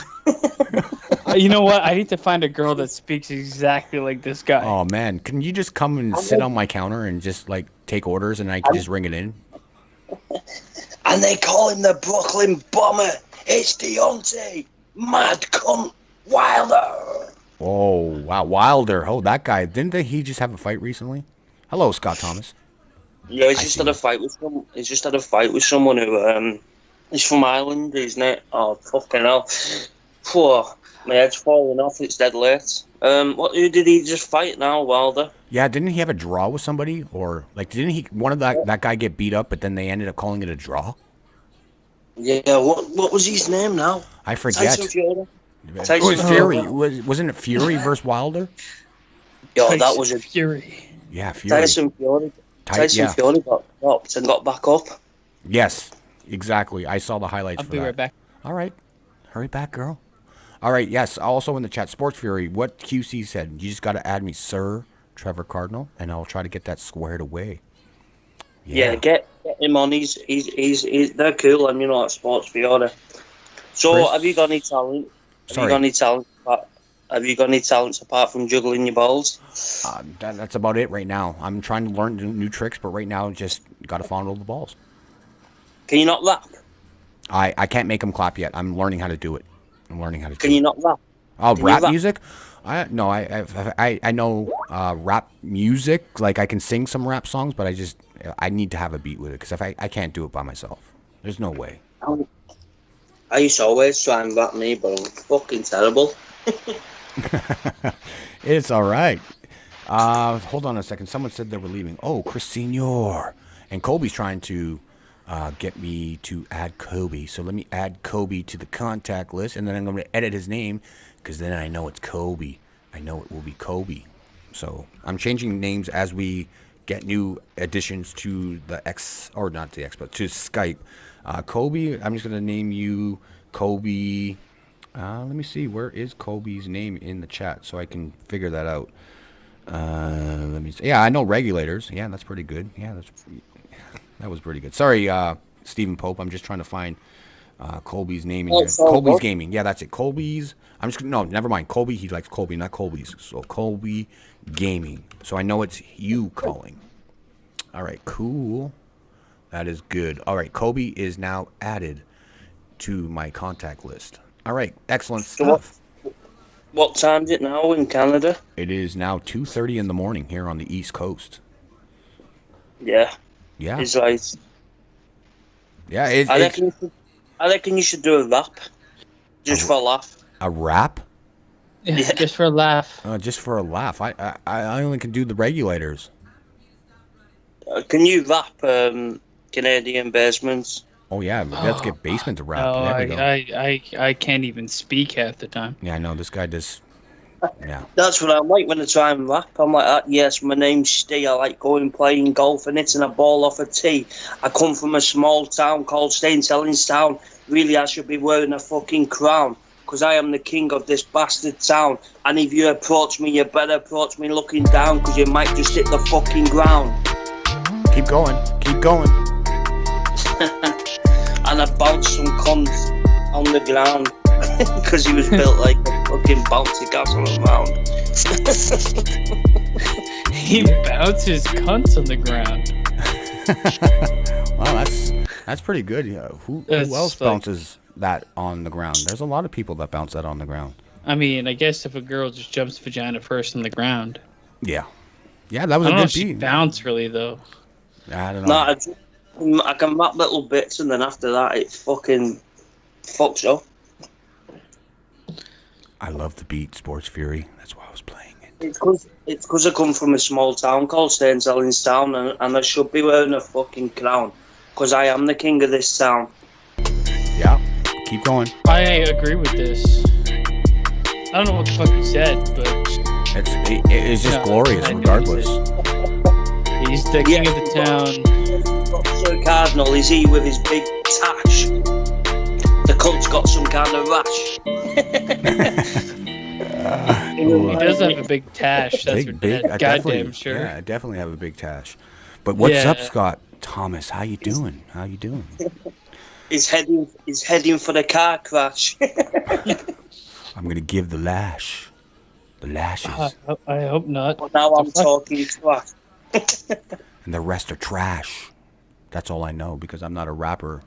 You know what? I need to find a girl that speaks exactly like this guy. Oh, man. Can you just come and sit on my counter and just, like, take orders and I can just ring it in? And they call him the Brooklyn Bomber. It's Deontay, mad cunt, Wilder. Oh, wow. Wilder. Oh, that guy. Didn't he just have a fight recently? Hello, Scott Thomas. Yeah, he's just had a fight with someone. He's just had a fight with someone who is from Ireland, isn't it? Oh, fucking hell. Poor, my head's falling off. It's dead late. Who did he just fight now, Wilder? Yeah, didn't he have a draw with somebody? Or, like, didn't he, one of that guy get beat up, but then they ended up calling it a draw? Yeah, what was his name now? I forget. Tyson Fury. It was Fury. Wasn't it Fury versus Wilder? Yeah, that was a Fury. Yeah, Fury. Tyson Fury. Tyson Fury got dropped and got back up. Yes, exactly. I saw the highlights I'll for be that. right back. All right. Hurry back, girl. All right, yes. Also in the chat, Sports Fury, what QC said, you just got to add me, Sir Trevor Cardinal, and I'll try to get that squared away. Yeah, get him on. He's they're cool, and like Sports Fury. So, Chris? have you got any talent? Have you got any talents apart from juggling your balls? That's about it right now. I'm trying to learn new tricks, but right now, just got to fondle the balls. Can you not rap? I can't make them clap yet. I'm learning how to do it. Can you not rap? Oh, Can rap you rap? music? I know rap music. Like I can sing some rap songs, but I need to have a beat with it because if I can't do it by myself, there's no way. I used to always try and rap me, but I'm fucking terrible. It's all right. Hold on a second. Someone said they were leaving. Oh, Chris Senior. And Colby's trying to get me to add Colby. So let me add Colby to the contact list, and then I'm going to edit his name because then I know it's Colby. I know it will be Colby. So I'm changing names as we get new additions to the not the X, but to Skype. Colby, I'm just going to name you Colby. Let me see. Where is Colby's name in the chat so I can figure that out? Let me see. Yeah, I know regulators. Yeah, that's pretty good. Yeah, that was pretty good. Sorry, Stephen Pope. I'm just trying to find Colby's name in here. Colby's Gaming. Yeah, that's it. Colby's. No, never mind. Colby. He likes Colby, not Colby's. So Colby Gaming. So I know it's you calling. All right, cool. That is good. All right, Colby is now added to my contact list. All right, excellent stuff. What time is it now in Canada? It is now 2:30 in the morning here on the East Coast. Yeah. Yeah. It's right. Yeah, I reckon you should do a rap. Just for a laugh. A rap? Yeah, just for a laugh. Just for a laugh. I only can do the regulators. Can you rap Canadian basements? Oh yeah, let's get Basement to rap. No, There we go. I can't even speak half the time. Yeah, I know this guy does. Yeah. That's what I'm like when I try and rap. I'm like, yes, my name's Steve. I like going playing golf and hitting a ball off a tee. I come from a small town called Town. Really, I should be wearing a fucking crown, because I am the king of this bastard town. And if you approach me, you better approach me looking down, because you might just hit the fucking ground. Keep going. Keep going. And I bounced some cunt on the ground, because he was built like a fucking bouncy castle around. He bounces cunts on the ground. Wow, that's pretty good. Yeah. Who else bounces that on the ground? There's a lot of people that bounce that on the ground. I mean, I guess if a girl just jumps vagina first on the ground. Yeah. Yeah, that was I a don't know good if she beat. bounce really though. I don't know. No, I can rap little bits, and then after that, it fucking fucks up. I love the beat, Sports Fury. That's why I was playing it. It's because I come from a small town called Town, and I should be wearing a fucking crown, because I am the king of this town. Yeah. Keep going. I agree with this. I don't know what the fuck you said, but It's just glorious, regardless. He's the king of the town. SirCardinal is he with his big tash. The cunt's got some kind of rash. He does have a big tash. That's for goddamn sure. Yeah, I definitely have a big tash. But what's up, Scott Thomas? How you doing? He's heading for the car crash. I'm gonna give the lash. The lashes. I hope not. But now I'm talking trash. And the rest are trash. That's all I know because I'm not a rapper.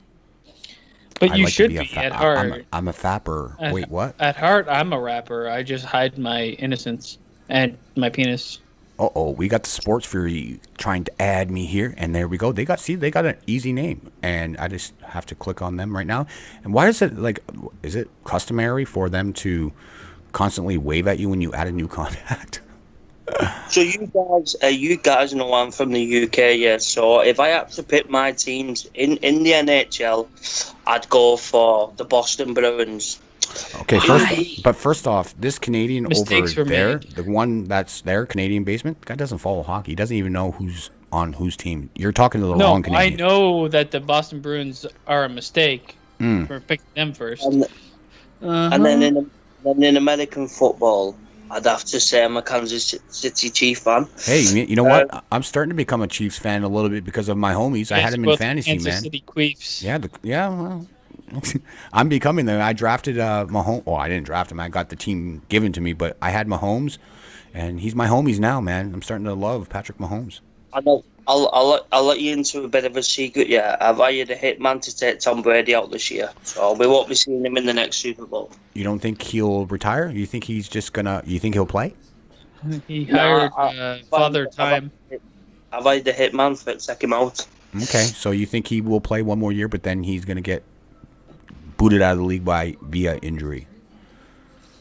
But I you like to should be a be at heart. I'm a fapper. At- Wait, what? At heart, I'm a rapper. I just hide my innocence and my penis. Uh-oh, we got the Sports Fury trying to add me here, and there we go. They got an easy name, and I just have to click on them right now. And why is it is it customary for them to constantly wave at you when you add a new contact? So you guys know I'm from the UK, yeah. So if I had to pick my teams in the NHL, I'd go for the Boston Bruins. Okay, first off, this Canadian Mistakes over were there, made. the one that's there, Canadian basement, guy doesn't follow hockey. He doesn't even know who's on whose team. You're talking to the No, wrong I Canadian. know that the Boston Bruins are a mistake for picking them first. And then in American football, I'd have to say I'm a Kansas City Chief fan. Hey, you know what? I'm starting to become a Chiefs fan a little bit because of my homies. I had them in fantasy, Kansas man. City Queefs. Yeah, well, I'm becoming them. I drafted Mahomes. Well, I didn't draft him. I got the team given to me, but I had Mahomes, and he's my homies now, man. I'm starting to love Patrick Mahomes. I know. I'll let you into a bit of a secret. Yeah, I've hired a hitman to take Tom Brady out this year, so we won't be seeing him in the next Super Bowl. You don't think he'll retire? You think he's just gonna? You think he'll play? He hired Father Time. I've hired a hitman to take him out. Okay, so you think he will play one more year, but then he's gonna get booted out of the league via injury?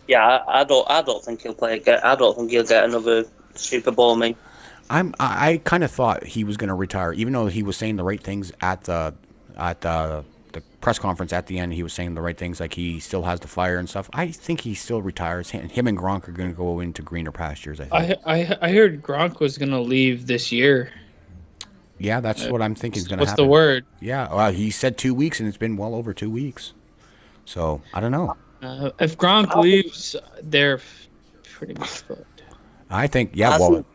Yeah, I don't think he'll play again. I don't think he'll get another Super Bowl. I kind of thought he was going to retire, even though he was saying the right things at the press conference at the end. He was saying the right things, like he still has the fire and stuff. I think he still retires. Him and Gronk are going to go into greener pastures. I think. I heard Gronk was going to leave this year. Yeah, that's what I'm thinking is going to happen. What's the word? Yeah, well, he said 2 weeks, and it's been well over 2 weeks. So I don't know. If Gronk leaves, they're pretty much fucked. I think go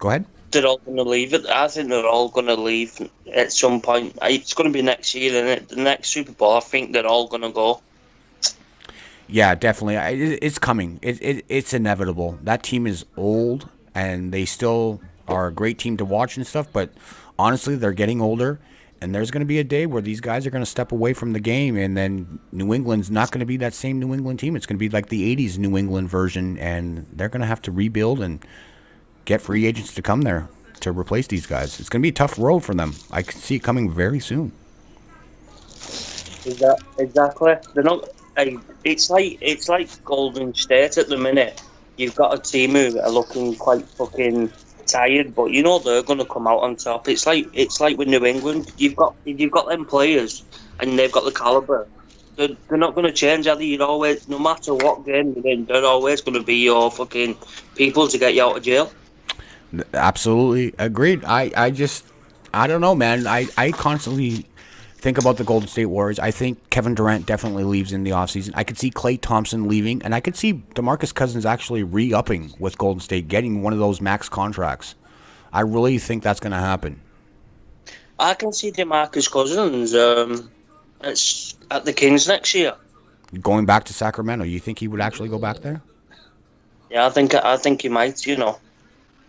ahead. They're all going to leave it. I think they're all going to leave at some point. It's going to be next year, and the next Super Bowl, I think they're all going to go. Yeah, definitely. It's coming. It's inevitable. That team is old, and they still are a great team to watch and stuff, but honestly, they're getting older, and there's going to be a day where these guys are going to step away from the game, and then New England's not going to be that same New England team. It's going to be like the 80s New England version, and they're going to have to rebuild and get free agents to come there to replace these guys. It's going to be a tough road for them. I can see it coming very soon. Exactly. They're not. It's like Golden State at the minute. You've got a team who are looking quite fucking tired, but you know they're going to come out on top. It's like with New England. You've got them players, and they've got the caliber. They're not going to change, are they? You're always, no matter what game you're in, they're always going to be your fucking people to get you out of jail. Absolutely agreed. I don't know, man. I constantly think about the Golden State Warriors. I think Kevin Durant definitely leaves in the offseason. I could see Klay Thompson leaving, and I could see DeMarcus Cousins actually re-upping with Golden State, getting one of those max contracts. I really think that's going to happen. I can see DeMarcus Cousins at the Kings next year. Going back to Sacramento, you think he would actually go back there? Yeah, I think he might, you know.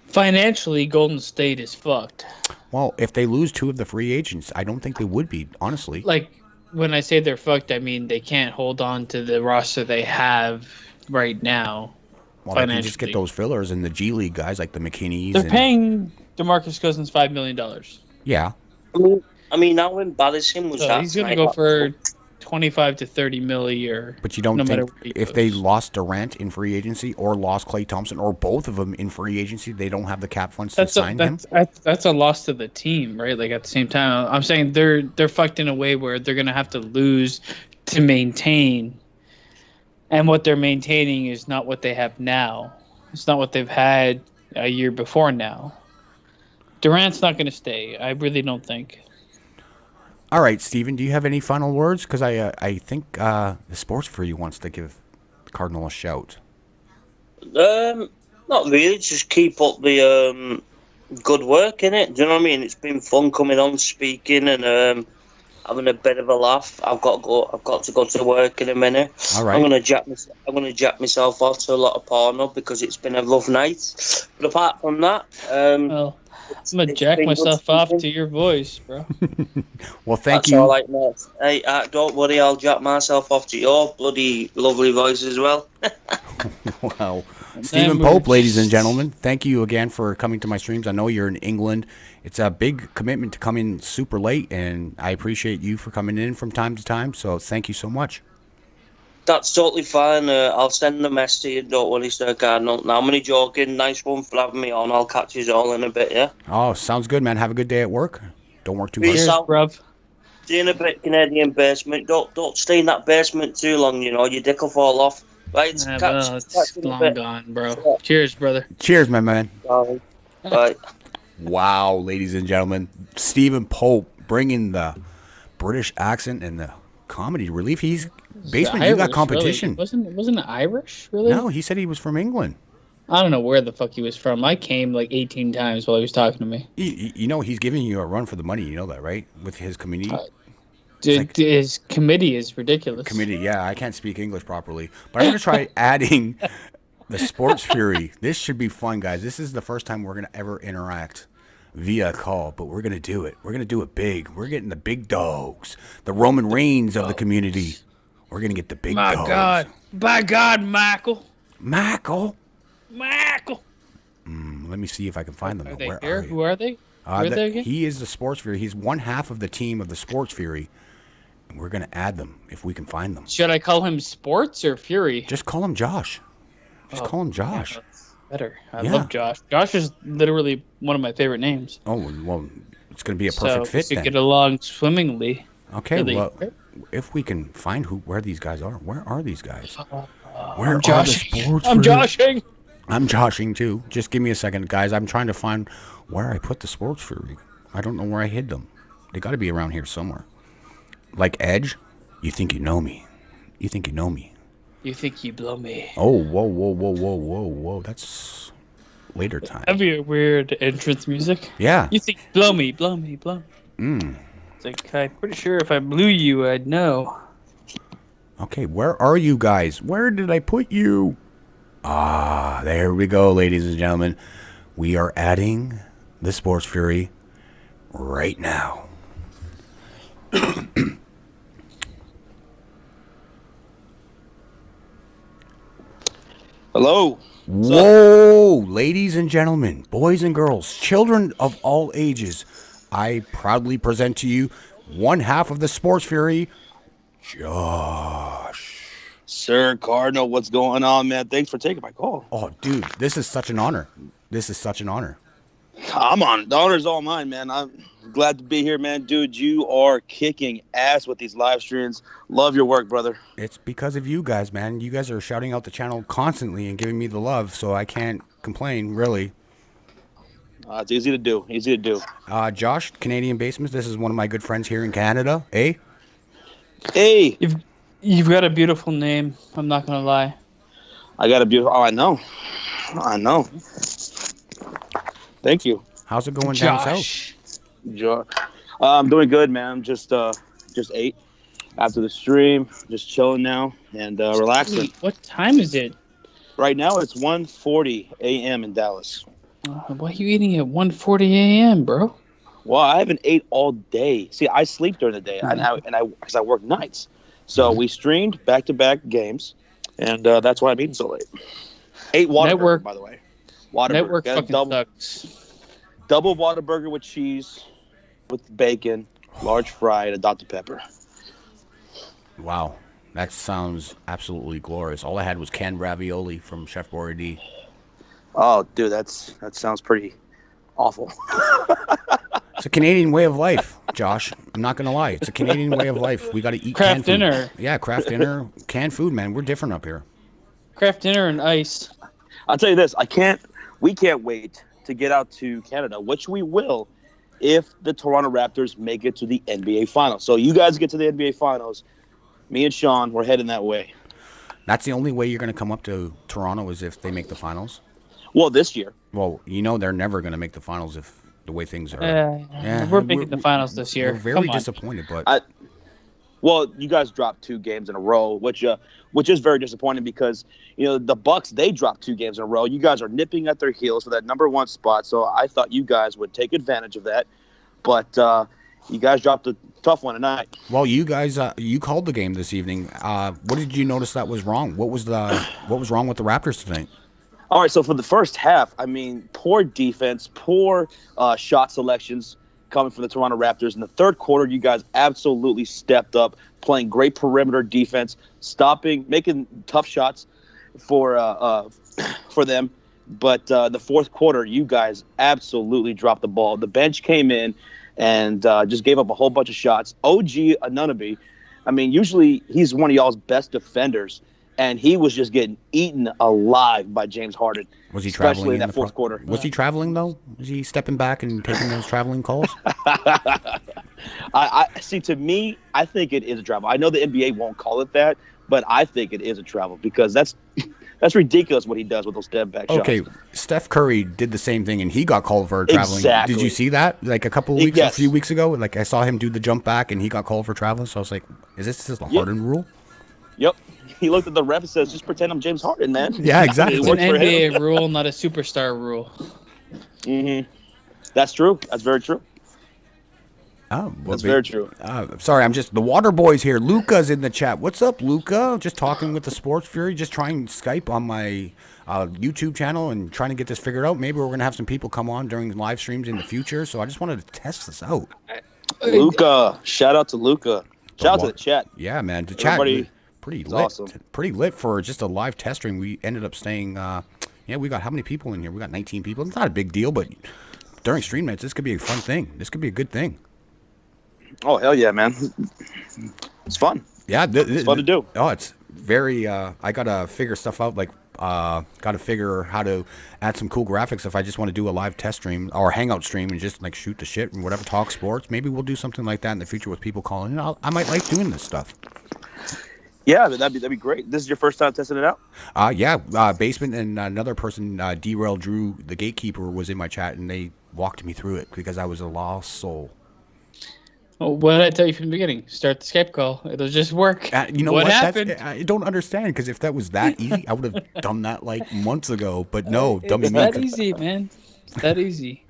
Financially, Golden State is fucked. Well, if they lose two of the free agents, I don't think they would be, honestly. Like, when I say they're fucked, I mean they can't hold on to the roster they have right now. Well, they can just get those fillers in the G League guys like the McKinneys. They're paying DeMarcus Cousins $5 million. Yeah. I mean, how embarrassing was that? He's going to go for 25 to 30 mil a year. But you don't think if they lost Durant in free agency or lost Klay Thompson or both of them in free agency, they don't have the cap funds to sign him? That's a loss to the team, right? Like at the same time, I'm saying they're fucked in a way where they're going to have to lose to maintain. And what they're maintaining is not what they have now. It's not what they've had a year before now. Durant's not going to stay. I really don't think. All right, Steven, do you have any final words? Because I think the Sports Free wants to give Cardinal a shout. Not really. Just keep up the good work, innit? Do you know what I mean? It's been fun coming on speaking, and having a bit of a laugh. I've got to go to work in a minute. All right. I'm gonna jack myself off to a lot of porno because it's been a rough night. But apart from that, Well, I'm gonna jack myself off to your voice, bro. Well, thank that's you. all right, mate. Hey, don't worry, I'll jack myself off to your bloody lovely voice as well. Wow. Stephen Pope, ladies and gentlemen, thank you again for coming to my streams. I know you're in England. It's a big commitment to come in super late, and I appreciate you for coming in from time to time, so thank you so much. That's totally fine. I'll send the mess to you. Don't worry, SirCardinal. Now, I'm only joking. Nice one for having me on. I'll catch you all in a bit, yeah? Oh, sounds good, man. Have a good day at work. Don't work too Peace much. out. Bruv. See you in a bit, Canadian basement. Don't stay in that basement too long, your dick will fall off. Right? Nah, catch well, it's you in a long bit. gone, bro. Cheers, brother. Cheers, my man. Bye. Wow, ladies and gentlemen. Stephen Pope bringing the British accent and the comedy relief. He's basement. You got Irish, competition. Really. Wasn't it Irish, really? No, he said he was from England. I don't know where the fuck he was from. I came like 18 times while he was talking to me. You know, he's giving you a run for the money. You know that, right? With his community. Dude, his committee is ridiculous. Committee, yeah. I can't speak English properly. But I'm going to try adding the Sports Fury. This should be fun, guys. This is the first time we're going to ever interact via call, but we're going to do it. We're going to do it big. We're getting the big dogs, the Roman Reigns of the community. We're going to get the big dogs. My God. By God, Michael. Michael. Michael. Let me see if I can find them. Are they Where here? are you? Who are they? Who are they again? He is the Sports Fury. He's one half of the team of the Sports Fury. And we're going to add them if we can find them. Should I call him Sports or Fury? Just call him Josh. Just call him Josh. Yeah, that's better. I Yeah. love Josh. Josh is literally one of my favorite names. Oh, well, it's going to be a perfect fit to then. get along swimmingly. Okay, Really? well, if we can find where these guys are. Where are these guys? Where I'm are the joshing. Sports I'm Fury? joshing. I'm joshing too. Just give me a second, guys. I'm trying to find where I put the Sports Fury. I don't know where I hid them. They got to be around here somewhere. Like Edge? You think you know me. You think you know me. You think you blow me. Oh, whoa. That's later time. That'd be a weird entrance music. Yeah. You think blow me. It's like, I'm pretty sure if I blew you, I'd know. Okay, where are you guys? Where did I put you? Ah, there we go, ladies and gentlemen. We are adding the Sports Fury right now. Hello. Whoa, ladies and gentlemen, boys and girls, children of all ages, I proudly present to you one half of the Sports Fury, Josh. SirCardinal, what's going on, man? Thanks for taking my call. Oh, dude, this is such an honor. This is such an honor. I'm on. The honor's all mine, man. I'm glad to be here, man. Dude, you are kicking ass with these live streams. Love your work, brother. It's because of you guys, man. You guys are shouting out the channel constantly and giving me the love, so I can't complain, really. It's easy to do. Easy to do. Josh, Canadian Basements, this is one of my good friends here in Canada, eh? Hey. You've got a beautiful name. I'm not gonna lie. I got a beautiful... Oh, I know. Thank you. How's it going down south? Josh. I'm doing good, man. I'm just ate after the stream. Just chilling now and relaxing. Wait, what time is it? Right now, it's 1:40 a.m. in Dallas. Why are you eating at 1:40 a.m., bro? Well, I haven't ate all day. See, I sleep during the day, because I work nights. So we streamed back-to-back games, and that's why I'm eating so late. 8 Whataburger, by the way. Whataburger. Network Got a fucking sucks. double Whataburger with cheese, with bacon, large fry, and a Dr. Pepper. Wow, that sounds absolutely glorious. All I had was canned ravioli from Chef Boyardee. Oh, dude, that sounds pretty awful. It's a Canadian way of life, Josh. I'm not going to lie. It's a Canadian way of life. We got to eat Craft canned food. dinner. Yeah, craft dinner, canned food, man. We're different up here. Craft dinner and ice. I'll tell you this, we can't wait to get out to Canada, which we will if the Toronto Raptors make it to the NBA Finals. So you guys get to the NBA Finals. Me and Sean, we're heading that way. That's the only way you're going to come up to Toronto is if they make the finals? Well, this year. Well, you know they're never going to make the finals if the way things are. We're making the finals this year. We're very Come on. disappointed, but Well, you guys dropped 2 games in a row, which is very disappointing because the Bucks, they dropped 2 games in a row. You guys are nipping at their heels for that number 1 spot, so I thought you guys would take advantage of that, but you guys dropped a tough one tonight. Well, you guys, you called the game this evening. What did you notice that was wrong? What was wrong with the Raptors tonight? All right, so for the first half, I mean, poor defense, poor shot selections coming from the Toronto Raptors. In the third quarter, you guys absolutely stepped up, playing great perimeter defense, making tough shots for them. But the fourth quarter, you guys absolutely dropped the ball. The bench came in and just gave up a whole bunch of shots. OG Anunoby, I mean, usually he's one of y'all's best defenders, and he was just getting eaten alive by James Harden. Was he traveling especially in that fourth quarter? Was he traveling though? Was he stepping back and taking those traveling calls? I see. To me, I think it is a travel. I know the NBA won't call it that, but I think it is a travel because that's ridiculous what he does with those step back shots. Okay, Steph Curry did the same thing, and he got called for traveling. Exactly. Did you see that? Like a few weeks ago, like I saw him do the jump back, and he got called for traveling. So I was like, is this just a Harden rule? Yep. He looked at the ref and says, just pretend I'm James Harden, man. Yeah, exactly. It's an NBA rule, not a superstar rule. Mm-hmm. That's true. That's very true. Oh, that's very true. Sorry, the Water Boy's here. Luca's in the chat. What's up, Luca? Just talking with the Sports Fury. Just trying Skype on my YouTube channel and trying to get this figured out. Maybe we're going to have some people come on during live streams in the future. So I just wanted to test this out. Luca. Shout out to Luca. Shout out to the chat. Yeah, man. The chat. Pretty lit. Awesome. Pretty lit for just a live test stream. We ended up staying, we got how many people in here? We got 19 people. It's not a big deal, but during stream nights, this could be a fun thing. This could be a good thing. Oh, hell yeah, man. It's fun. Yeah. It's fun to do. Oh, it's very, I got to figure stuff out, like, got to figure how to add some cool graphics if I just want to do a live test stream or hangout stream and just, like, shoot the shit and whatever, talk sports. Maybe we'll do something like that in the future with people calling in. I might like doing this stuff. Yeah, that'd be great. This is your first time testing it out? Yeah. Basement and another person, Artur Drew, the Gatekeeper, was in my chat, and they walked me through it because I was a lost soul. Well, what did I tell you from the beginning? Start the Skype call. It'll just work. You know what happened? I don't understand, because if that was that easy, I would have done that like months ago. But no, dummy me. It's that easy, man. It's that easy.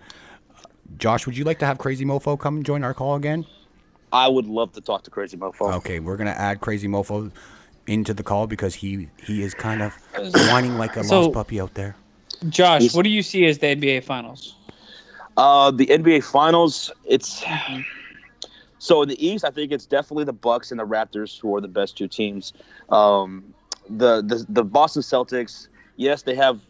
Josh, would you like to have Crazy Mofo come and join our call again? I would love to talk to Crazy Mofo. Okay, we're going to add Crazy Mofo into the call because he is kind of whining like a lost puppy out there. Josh, what do you see as the NBA Finals? The NBA Finals, it's... So in the East, I think it's definitely the Bucks and the Raptors who are the best 2 teams. The Boston Celtics, yes, they have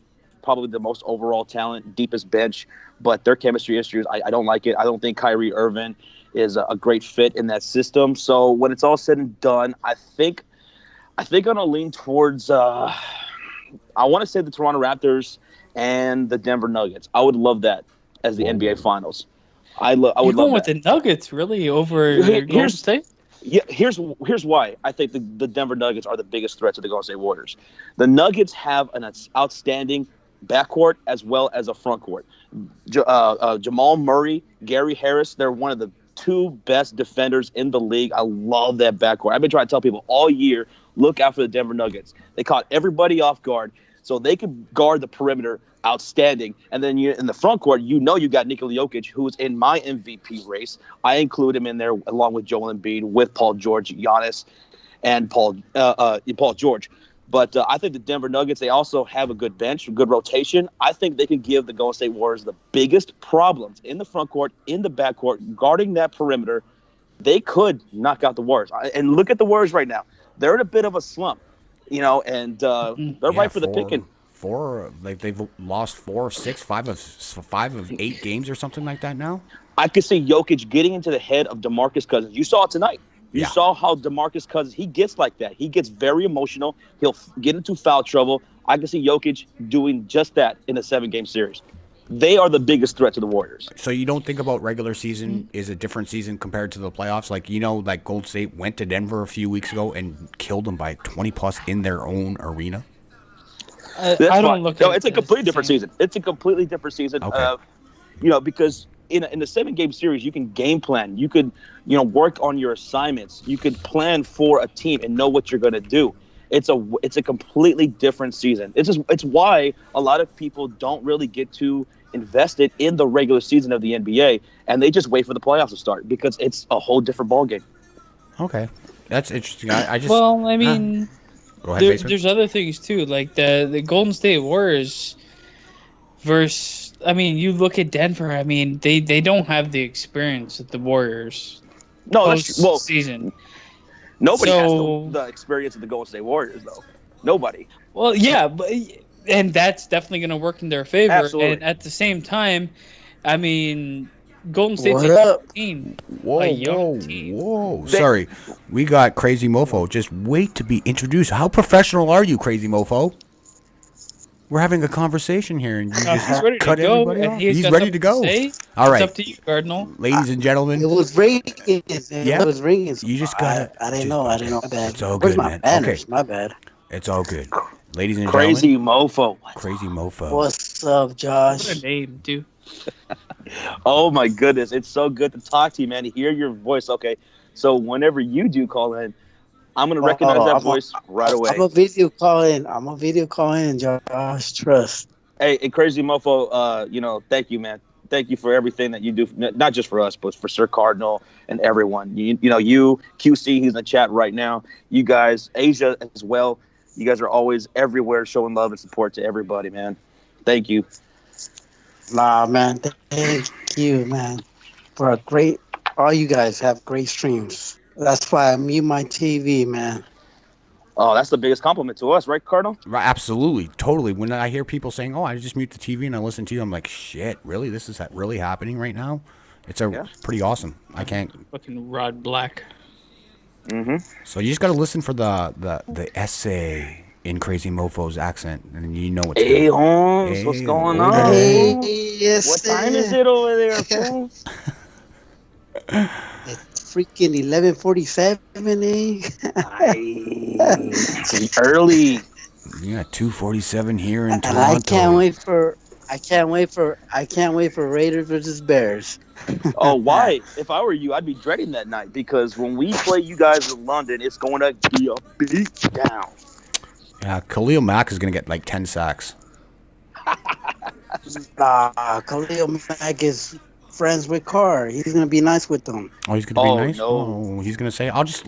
probably the most overall talent, deepest bench, but their chemistry issues, I don't like it. I don't think Kyrie Irving is a great fit in that system. So when it's all said and done, I think I'm gonna lean towards I want to say the Toronto Raptors and the Denver Nuggets. I would love that as the NBA Finals. I would love going with that. the Nuggets really over Golden State? Yeah, here's why I think the Denver Nuggets are the biggest threat to the Golden State Warriors. The Nuggets have an outstanding backcourt as well as a frontcourt. Jamal Murray, Gary Harris, they're one of the 2 best defenders in the league. I love that backcourt. I've been trying to tell people all year, look out for the Denver Nuggets. They caught everybody off guard, so they could guard the perimeter outstanding. And then in the front court, you got Nikola Jokic, who's in my MVP race. I include him in there along with Joel Embiid, with Paul George, Giannis, and Paul George. But I think the Denver Nuggets, they also have a good bench, a good rotation. I think they can give the Golden State Warriors the biggest problems in the front court, in the back court, guarding that perimeter. They could knock out the Warriors. And look at the Warriors right now. They're in a bit of a slump, and they're right for the picking. They've lost 4 of 6, 5 of 8 games or something like that now. I could see Jokic getting into the head of DeMarcus Cousins. You saw it tonight. You saw how DeMarcus Cousins, he gets like that. He gets very emotional. He'll get into foul trouble. I can see Jokic doing just that in a 7-game series. They are the biggest threat to the Warriors. So you don't think about regular season is a different season compared to the playoffs? Like, like Golden State went to Denver a few weeks ago and killed them by 20-plus in their own arena? I don't look at it's a completely different season. It's a completely different season. Okay. Because in a 7-game series, you can game plan. You could, work on your assignments. You could plan for a team and know what you're going to do. It's a completely different season. It's why a lot of people don't really get too invested in the regular season of the NBA, and they just wait for the playoffs to start because it's a whole different ballgame. Okay, that's interesting. I just Well, I mean, Go ahead, Baseman. there's other things too, like the Golden State Warriors versus. I mean, you look at Denver. I mean, they don't have the experience of the Warriors. No, that's true. Well, season. Nobody has the experience of the Golden State Warriors, though. Nobody. Well, yeah, and that's definitely going to work in their favor. Absolutely. And at the same time, I mean, Golden State's What a young up? team. Whoa. Sorry. We got Crazy Mofo. Just wait to be introduced. How professional are you, Crazy Mofo? We're having a conversation here, and you just He's ready cut to go, everybody and off. he's He's got ready something to go. say. All right. It's up to you, Cardinal. Ladies and gentlemen. It was ringing. Yeah. It was ringing. You just gotta- I didn't know. My bad. It's all Where's good, my man. banners? Okay. My bad. It's all good. Ladies and Crazy gentlemen. Mofo. Crazy Mofo. What's up, Josh? What a name, dude. Oh, my goodness. It's so good to talk to you, man, to hear your voice. Okay, so whenever you do call in, I'm going to recognize that voice right away. I'm a video call in, Josh. Trust. Hey, Crazy Mofo, thank you, man. Thank you for everything that you do, not just for us, but for SirCardinal and everyone. You, QC, he's in the chat right now. You guys, Asia as well. You guys are always everywhere showing love and support to everybody, man. Thank you. Nah, man. Thank you, man. All you guys have great streams. That's why I mute my TV, man. Oh, that's the biggest compliment to us, right, Cardinal? Right, absolutely, totally. When I hear people saying, "Oh, I just mute the TV and I listen to you," I'm like, "Shit, really? This is really happening right now?" It's pretty awesome. I can't. Fucking Rod Black. Mm-hmm. So you just got to listen for the essay in Crazy Mofo's accent, and you know what's Hey, good. Holmes, what's going on? Hey, fool? yes, What time is it over there, fool? It's freaking 11:47, It's early. Yeah, 2:47 here in And Toronto. I can't wait for Raiders versus Bears. Oh, why? If I were you, I'd be dreading that night because when we play you guys in London, it's going to be a beat down. Yeah, Khalil Mack is gonna get like 10 sacks. Khalil Mack is friends with Carr. He's gonna be nice with them. Oh, he's gonna be nice. No. Oh, he's gonna say, "I'll just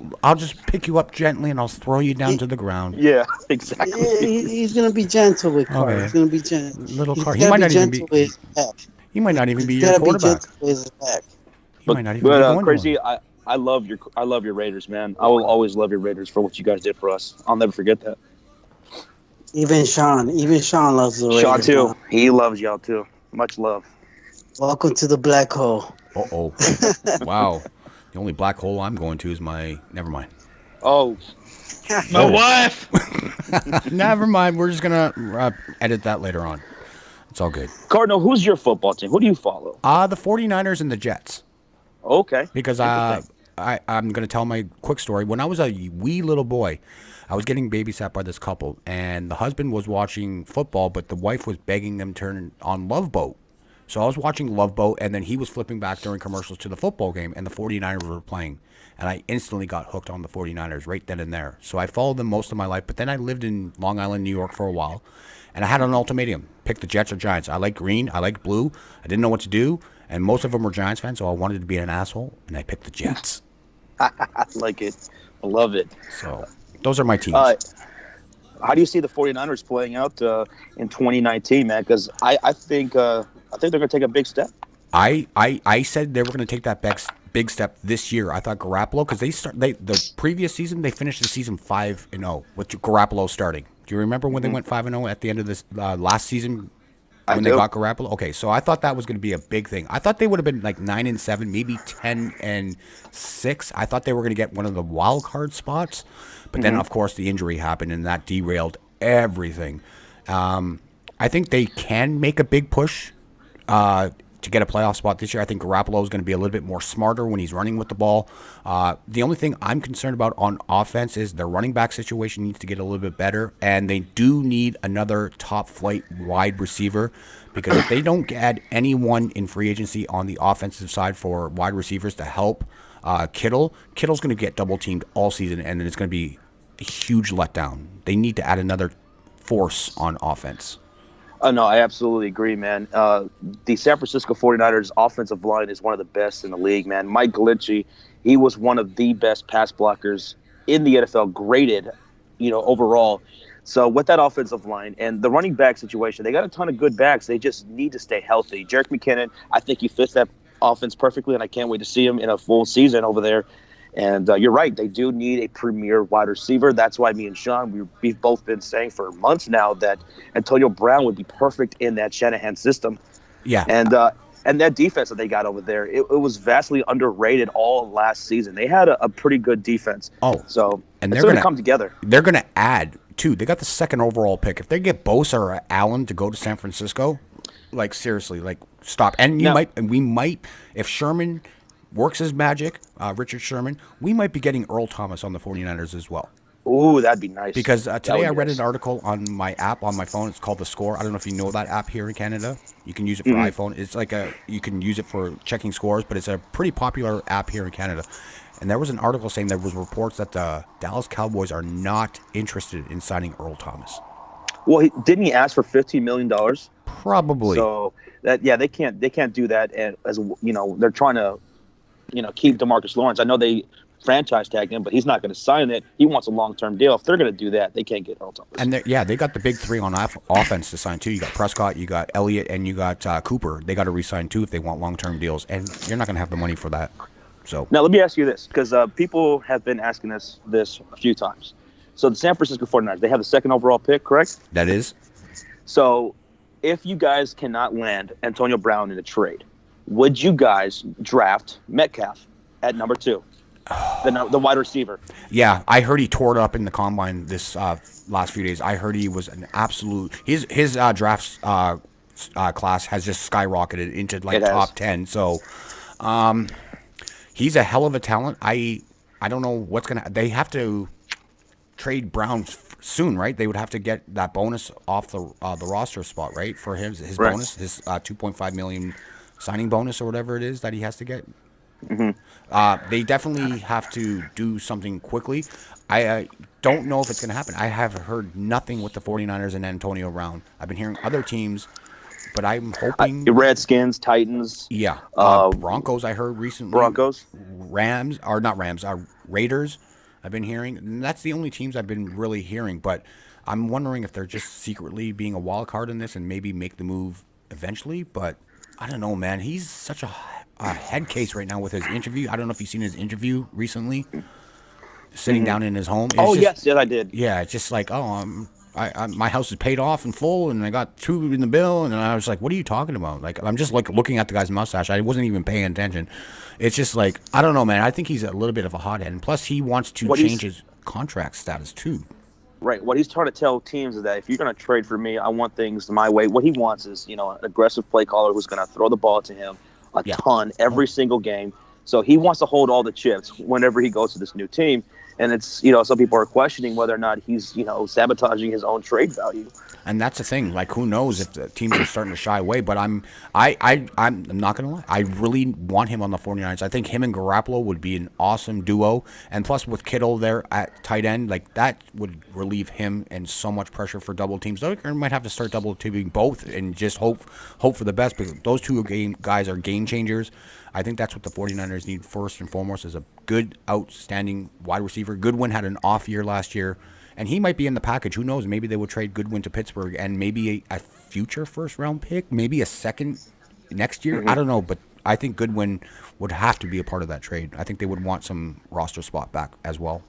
pick you up gently and I'll throw you down to the ground." Yeah, exactly. Yeah, he's gonna be gentle with Carr. Okay. He's gonna be gentle. Little He's Carr. He gotta might not even be. gentle with his back. He might not even be He's your gotta be quarterback. gentle with his back. He might not even be going to Crazy, one. I love your Raiders, man. I will always love your Raiders for what you guys did for us. I'll never forget that. Even Sean loves the Raiders. Sean too. man. He loves y'all too. Much love. Welcome to the black hole. Uh-oh. Wow. The only black hole I'm going to is my... Never mind. Oh, My wife. Never mind. We're just going to edit that later on. It's all good. Cardinal, who's your football team? Who do you follow? The 49ers and the Jets. Okay. Because I'm going to tell my quick story. When I was a wee little boy, I was getting babysat by this couple, and the husband was watching football, but the wife was begging them to turn on Love Boat. So I was watching Love Boat, and then he was flipping back during commercials to the football game, and the 49ers were playing. And I instantly got hooked on the 49ers right then and there. So I followed them most of my life, but then I lived in Long Island, New York for a while, and I had an ultimatum. Pick the Jets or Giants. I like green. I like blue. I didn't know what to do, and most of them were Giants fans, so I wanted to be an asshole, and I picked the Jets. I like it. I love it. So those are my teams. How do you see the 49ers playing out in 2019, man? Because I think they're going to take a big step. I said they were going to take that big step this year. I thought Garoppolo, because the previous season they finished the season 5-0 with Garoppolo starting. Do you remember when they went 5-0 at the end of this last season when they got Garoppolo? Okay, so I thought that was going to be a big thing. I thought they would have been like 9-7, maybe 10-6. I thought they were going to get one of the wild card spots, but then of course the injury happened and that derailed everything. I think they can make a big push to to get a playoff spot this year. I think Garoppolo is going to be a little bit more smarter when he's running with the ball. The only thing I'm concerned about on offense is their running back situation needs to get a little bit better, and they do need another top flight wide receiver, because if they don't add anyone in free agency on the offensive side for wide receivers to help Kittle's going to get double teamed all season, and then it's going to be a huge letdown. They need to add another force on offense. Oh, no, I absolutely agree, man. The San Francisco 49ers offensive line is one of the best in the league, man. Mike Glinchey, he was one of the best pass blockers in the NFL, graded, overall. So with that offensive line and the running back situation, they got a ton of good backs. They just need to stay healthy. Jerick McKinnon, I think he fits that offense perfectly, and I can't wait to see him in a full season over there. And you're right, they do need a premier wide receiver. That's why me and Sean, we've both been saying for months now that Antonio Brown would be perfect in that Shanahan system. Yeah. And that defense that they got over there, it was vastly underrated all last season. They had a pretty good defense. Oh, so and it's they're going to come together. They're going to add, too. They got the second overall pick. If they get Bosa or Allen to go to San Francisco, seriously, stop. And we might, if Sherman works his magic, Richard Sherman, we might be getting Earl Thomas on the 49ers as well. Ooh, that'd be nice. Because today I read an article on my app on my phone. It's called The Score. I don't know if you know that app here in Canada. You can use it for iPhone. It's you can use it for checking scores, but it's a pretty popular app here in Canada. And there was an article saying there was reports that the Dallas Cowboys are not interested in signing Earl Thomas. Well, didn't he ask for $15 million? Probably. So they can't do that. And as they're trying to keep DeMarcus Lawrence. I know they franchise tagged him, but he's not going to sign it. He wants a long-term deal. If they're going to do that, they can't get Earl Thomas. And they got the big three on offense to sign too. You got Prescott, you got Elliott, and you got Cooper. They got to re-sign too if they want long-term deals, and you're not going to have the money for that. So now let me ask you this, because people have been asking us this a few times. So the San Francisco 49ers, they have the second overall pick, correct? That is. So if you guys cannot land Antonio Brown in a trade, would you guys draft Metcalf at number 2, the wide receiver? Yeah, I heard he tore it up in the combine this last few days. I heard he was an absolute. His draft class has just skyrocketed into top 10. So, he's a hell of a talent. I don't know what's gonna. They have to trade Brown soon, right? They would have to get that bonus off the roster spot, right? For his bonus, his $2.5 million signing bonus or whatever it is that he has to get. Mm-hmm. They definitely have to do something quickly. I don't know if it's going to happen. I have heard nothing with the 49ers and Antonio Brown. I've been hearing other teams, but I'm hoping... Redskins, Titans. Yeah. Broncos, I heard recently. Broncos. Raiders, I've been hearing. And that's the only teams I've been really hearing, but I'm wondering if they're just secretly being a wild card in this and maybe make the move eventually, but... I don't know, man. He's such a head case right now with his interview. I don't know if you've seen his interview recently, sitting down in his home. Yes, I did. Yeah, it's just like, my house is paid off in full, and I got 2 in the bill, and I was like, what are you talking about? I'm just looking at the guy's mustache. I wasn't even paying attention. It's just like, I don't know, man. I think he's a little bit of a hothead, and plus he wants to change his contract status too. Right. What he's trying to tell teams is that if you're going to trade for me, I want things my way. What he wants is, an aggressive play caller who's going to throw the ball to him a ton every single game. So he wants to hold all the chips whenever he goes to this new team. And it's, some people are questioning whether or not he's, sabotaging his own trade value. And that's the thing. Who knows if the teams are starting to shy away? But I'm not gonna lie. I really want him on the 49ers. I think him and Garoppolo would be an awesome duo. And plus, with Kittle there at tight end, that would relieve him and so much pressure for double teams. They might have to start double teaming both and just hope for the best. Because those two guys are game changers. I think that's what the 49ers need first and foremost is a good, outstanding wide receiver. Goodwin had an off year last year. And he might be in the package. Who knows? Maybe they would trade Goodwin to Pittsburgh and maybe a future first-round pick, maybe a second next year. Mm-hmm. I don't know, but I think Goodwin would have to be a part of that trade. I think they would want some roster spot back as well.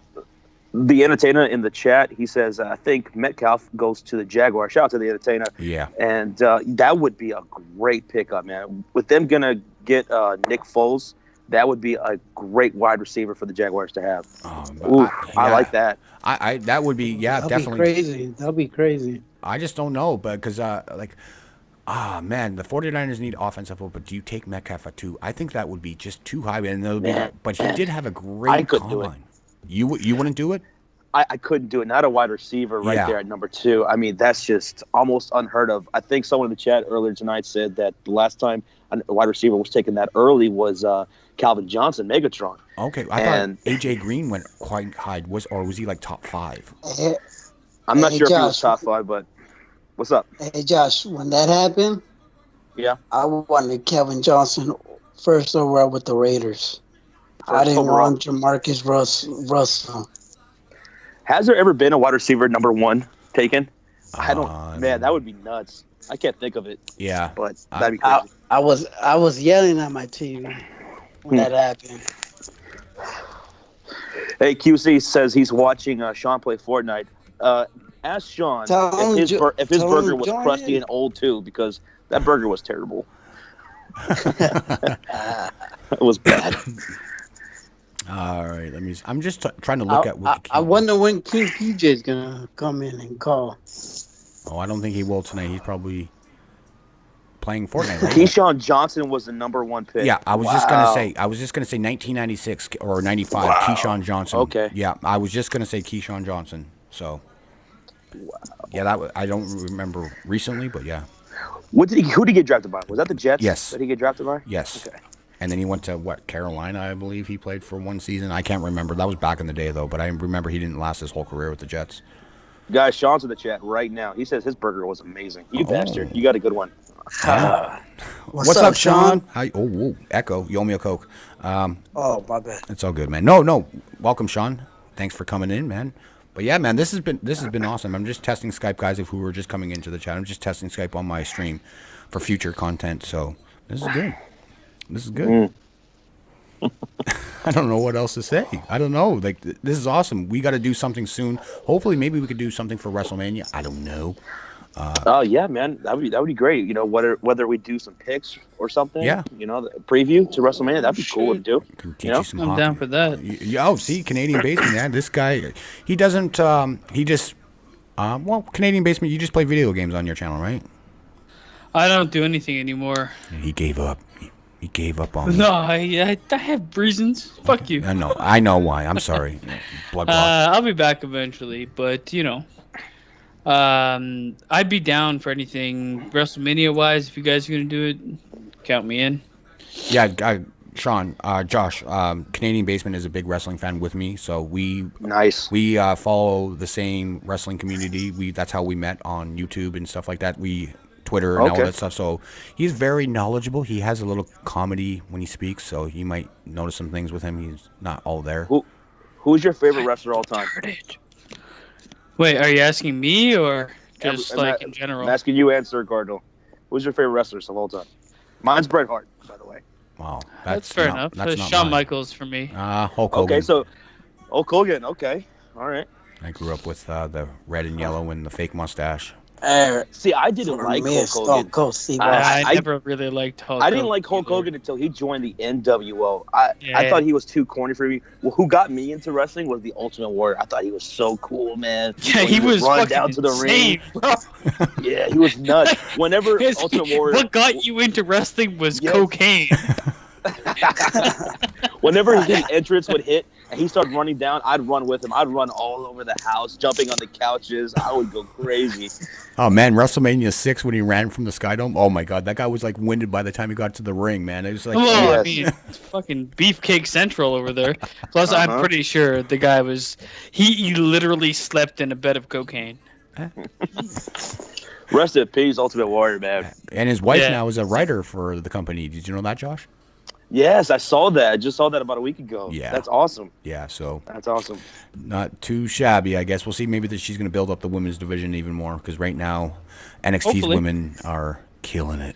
The entertainer in the chat, he says, I think Metcalf goes to the Jaguars. Shout out to the entertainer. Yeah. And that would be a great pickup, man. With them going to get Nick Foles, that would be a great wide receiver for the Jaguars to have. I like that. That would be, That'll definitely. Be crazy. That'll be crazy. I just don't know, but because Man, the 49ers need offensive help, but do you take Metcalf at 2? I think that would be just too high. And but he did have a I great couldn't do it. combine. You wouldn't do it? I couldn't do it. Not a wide receiver right there at number 2. I mean, that's just almost unheard of. I think someone in the chat earlier tonight said that the last time a wide receiver was taken that early was Calvin Johnson, Megatron. Okay, I thought AJ Green went quite high. Was he like top 5? I'm not sure Josh, if he was top 5, but what's up? Hey, Josh, when that happened, I wanted Kevin Johnson first overall with the Raiders. I didn't want Jamarcus Russell. Has there ever been a wide receiver number 1 taken? I don't. Man, that would be nuts. I can't think of it. Yeah, but that'd be crazy. I was yelling at my TV when that happened. Hey, QC says he's watching Sean play Fortnite. Ask Sean if his burger was crusty and old too, because that burger was terrible. It was bad. All right, I'm just trying to look at Wikipedia. I wonder when King PJ is gonna come in and call. Oh, I don't think he will tonight. He's probably playing Fortnite. Right? Keyshawn Johnson was the number 1 pick. Yeah, I was just gonna say 1996 or 95. Keyshawn Johnson. Okay. Yeah, I was just gonna say Keyshawn Johnson. So. Wow. Yeah, I don't remember recently, but yeah. Who did he get drafted by? Was that the Jets? Yes. Did he get drafted by? Yes. Okay. And then he went to Carolina, I believe he played for 1 season. I can't remember. That was back in the day though, but I remember he didn't last his whole career with the Jets. Guys, Sean's in the chat right now. He says his burger was amazing. You bastard. You got a good one. What's up, Sean? Hi. Oh, whoa. Echo. You owe me a Coke. Oh, my bad. It's all good, man. No. Welcome, Sean. Thanks for coming in, man. But yeah, man, this has been awesome. I'm just testing Skype, guys, who are just coming into the chat. I'm just testing Skype on my stream for future content. So this is good. This is good. I don't know what else to say. I don't know. Like, this is awesome. We got to do something soon. Hopefully, maybe we could do something for WrestleMania. I don't know. Oh yeah, man, that would be great. You know, whether we do some picks or something. Yeah. You know, the preview to WrestleMania. That'd be cool to do. Can teach you some I'm hockey. down for that. Oh, see, Canadian Basement. Yeah, this guy, he doesn't. He just. Well, Canadian Basement. You just play video games on your channel, right? I don't do anything anymore. He gave up. He gave up on me. No, I have reasons. Fuck you. I know why. I'm sorry. Blood block. I'll be back eventually, but I'd be down for anything WrestleMania wise. If you guys are gonna do it, count me in. Yeah, Sean, Josh, Canadian Basement is a big wrestling fan with me, so we follow the same wrestling community. That's how we met on YouTube and stuff like that. Twitter and all that stuff. So he's very knowledgeable. He has a little comedy when he speaks, so you might notice some things with him. He's not all there. Who's your favorite wrestler all time? Wait, are you asking me or just in general? I'm asking you and SirCardinal. Who's your favorite wrestlers of all time? Mine's Bret Hart, by the way. Wow, that's fair enough. That's Shawn Michaels for me. Hulk Hogan. Okay, so Hulk Hogan. Okay, all right. I grew up with the red and yellow and the fake mustache. See, I didn't like Hulk Hogan. I never really liked Hulk Hogan. I didn't like Hulk Hogan until he joined the NWO. I thought he was too corny for me. Well, who got me into wrestling was the Ultimate Warrior. I thought he was so cool, man. Yeah, he was run down to the ring, bro. Yeah, he was nuts. Whenever Ultimate Warrior, what got you into wrestling was cocaine. Whenever his entrance would hit and he started running down, I'd run with him. I'd run all over the house, jumping on the couches. I would go crazy. Oh man, WrestleMania 6 when he ran from the Skydome. Oh my God, that guy was like winded by the time he got to the ring, man. It was like, I mean, it's fucking Beefcake Central over there. Plus, I'm pretty sure the guy was he literally slept in a bed of cocaine. Rest in peace, Ultimate Warrior, man. And his wife now is a writer for the company. Did you know that, Josh? Yes, I saw that. I just saw that about a week ago. Yeah. That's awesome. Yeah, so. That's awesome. Not too shabby, I guess. We'll see maybe that she's going to build up the women's division even more because right now NXT's women are killing it.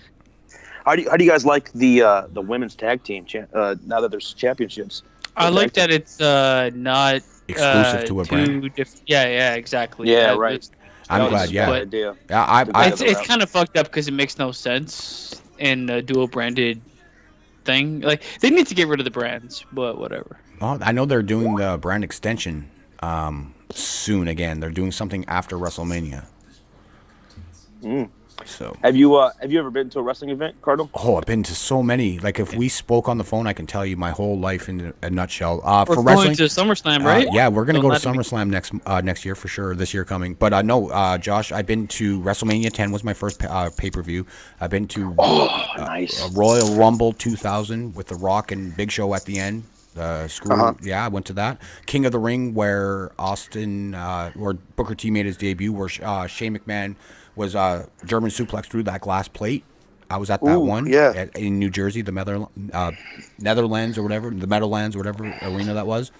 How do you guys like the women's tag team now that there's championships? I like that it's not exclusive to a brand. Yeah, exactly. Yeah, right. I'm glad. Yeah, idea. It's kind of fucked up because it makes no sense in a dual branded thing. Like they need to get rid of the brands, but whatever. Well, I know they're doing the brand extension soon again. They're doing something after WrestleMania. So. Have you ever been to a wrestling event, Cardinal? Oh, I've been to so many. Like, if we spoke on the phone, I can tell you my whole life in a nutshell. We're For going wrestling, to SummerSlam, right? yeah, we're gonna Don't go to lie to me. SummerSlam next year for sure. This year coming, but no, Josh, I've been to WrestleMania 10 was my first pay per view. I've been to Nice. Royal Rumble 2000 with The Rock and Big Show at the end. Yeah, I went to that. King of the Ring, where where Booker T made his debut, where Shane McMahon was German suplex through that glass plate. I was at that one in New Jersey, the Netherlands or whatever, the Meadowlands or whatever arena that was.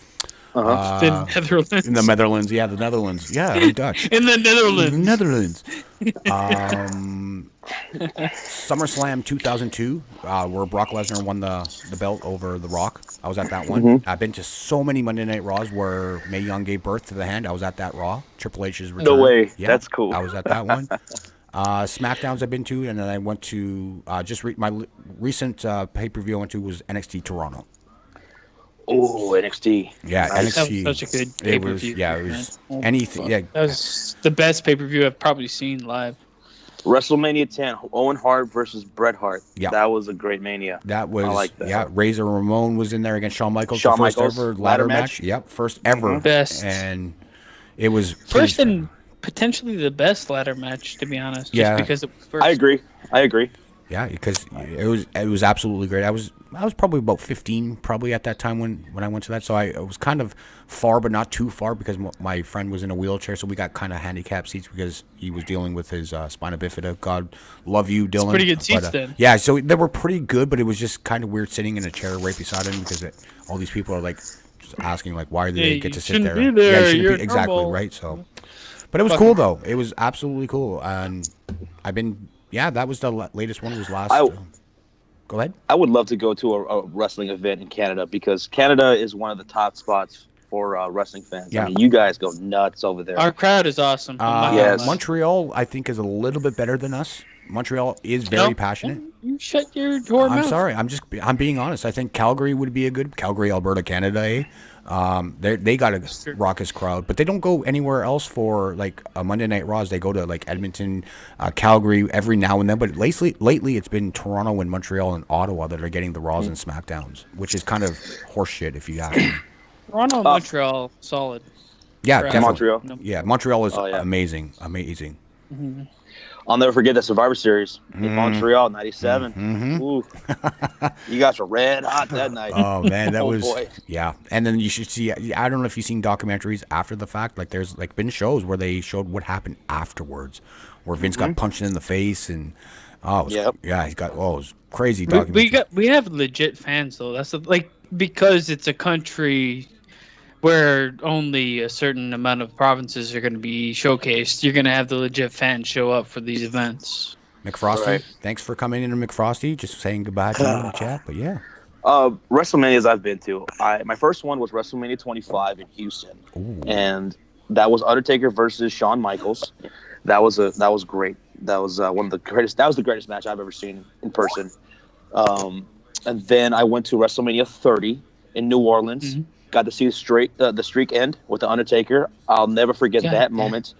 The Netherlands. In the Netherlands, yeah, the Netherlands. Yeah, I'm Dutch. In the Netherlands. The Netherlands. SummerSlam 2002, where Brock Lesnar won the belt over The Rock. I was at that one. I've been to so many Monday Night Raws where Mae Young gave birth to the Hand. I was at that Raw. Triple H's return. No way. Yeah, That's cool. I was at that one. SmackDowns I've been to, and then I went to my recent pay-per-view I went to was NXT Toronto. Oh, NXT. Yeah, Nice. NXT. That was such a good It was, pay-per-view. yeah, it was man. anything. Yeah, That was the best pay-per-view I've probably seen live. WrestleMania 10, Owen Hart versus Bret Hart. Yeah. That was a great Mania. that was. I like that. Yeah, Razor Ramon was in there against Shawn Michaels. Shawn the first Michaels, ever ladder ladder match. match. Yep, first ever. Best. And it was First pretty- and potentially the best ladder match, to be honest. Yeah. Just because it was first. I agree. Yeah, because it was absolutely great. I was probably about 15 probably at that time when I went to that. So I was kind of far, but not too far because my friend was in a wheelchair. So we got kind of handicapped seats because he was dealing with his spina bifida. God love you, Dylan. pretty good seats But, then. Yeah, so they were pretty good, but it was just kind of weird sitting in a chair right beside him because all these people are like just asking like why do Yeah, they you get to sit shouldn't there? be there, Yeah, you shouldn't you're be exactly normal. right. So, but it was cool though. It was absolutely cool, and I've been. Yeah, that was the latest one. Was last. Go ahead. I would love to go to a wrestling event in Canada because Canada is one of the top spots for wrestling fans. Yeah. I mean, you guys go nuts over there. Our crowd is awesome. I'm not gonna Yes. lie. Montreal, I think, is a little bit better than us. Montreal is very No, passionate. You shut your door mouth. I'm sorry. I'm being honest. I think Calgary would be a good Calgary, Alberta, Canada. They got a raucous crowd, but they don't go anywhere else for like a Monday Night Raws. They go to like Edmonton, Calgary every now and then. But lately it's been Toronto and Montreal and Ottawa that are getting the Raws and SmackDowns, which is kind of horseshit if you ask me. Toronto and Montreal, solid. Yeah, Crowd. definitely. Montreal. Yeah, Montreal is Oh, yeah. amazing. I'll never forget the Survivor Series in Montreal, '97. Ooh, you guys were red hot that night. Oh man, that was boy. yeah. And then you should see. I don't know if you've seen documentaries after the fact. Like there's like been shows where they showed what happened afterwards, where Vince got punched in the face and it was, Yep. yeah, it was crazy documentary. We have legit fans though. That's because it's a country where only a certain amount of provinces are going to be showcased. You're going to have the legit fans show up for these events. McFrosty, Right. thanks for coming in, McFrosty. Just saying goodbye to you in the chat, but yeah. WrestleManias I've been to. My first one was WrestleMania 25 in Houston, and that was Undertaker versus Shawn Michaels. That was great. That was one of the greatest. That was the greatest match I've ever seen in person. And then I went to WrestleMania 30 in New Orleans. Mm-hmm. Got to see the streak end with the Undertaker. I'll never forget that moment.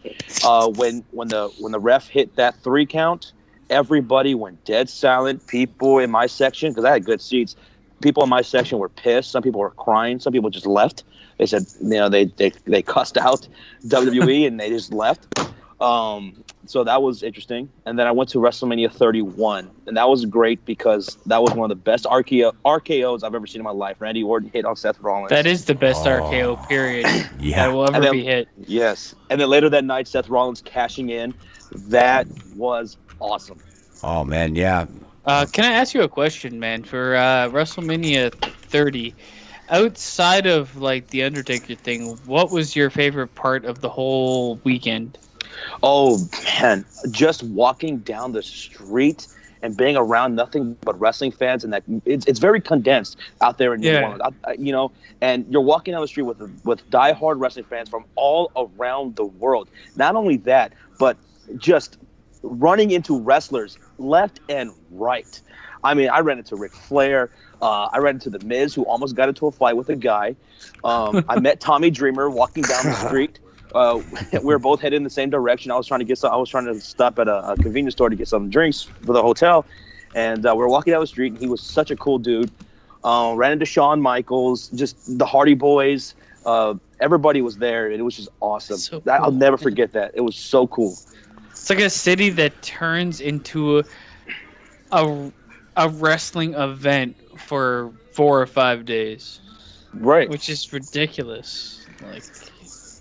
When the ref hit that 3 count, everybody went dead silent. People in my section, because I had good seats, people in my section were pissed. Some people were crying. Some people just left. They said, they cussed out WWE and they just left. So that was interesting. And then I went to WrestleMania 31, and that was great because that was one of the best RKOs I've ever seen in my life. Randy Orton hit on Seth Rollins. That is the best RKO period that will ever be hit. Yes. And then later that night, Seth Rollins cashing in. That was awesome. Oh man, yeah. Can I ask you a question, man? For WrestleMania 30, outside of like the Undertaker thing, what was your favorite part of the whole weekend? Oh man, just walking down the street and being around nothing but wrestling fans, and that it's very condensed out there in New Orleans. And you're walking down the street with diehard wrestling fans from all around the world. Not only that, but just running into wrestlers left and right. I mean, I ran into Ric Flair. I ran into The Miz, who almost got into a fight with a guy. I met Tommy Dreamer walking down the street. we were both headed in the same direction. I was trying to stop at a convenience store to get some drinks for the hotel, and we were walking down the street. And he was such a cool dude. Ran into Shawn Michaels, just the Hardy Boys. Everybody was there, and it was just awesome. So cool. I'll never forget that. It was so cool. It's like a city that turns into a wrestling event for 4 or 5 days. Right. Which is ridiculous. Like,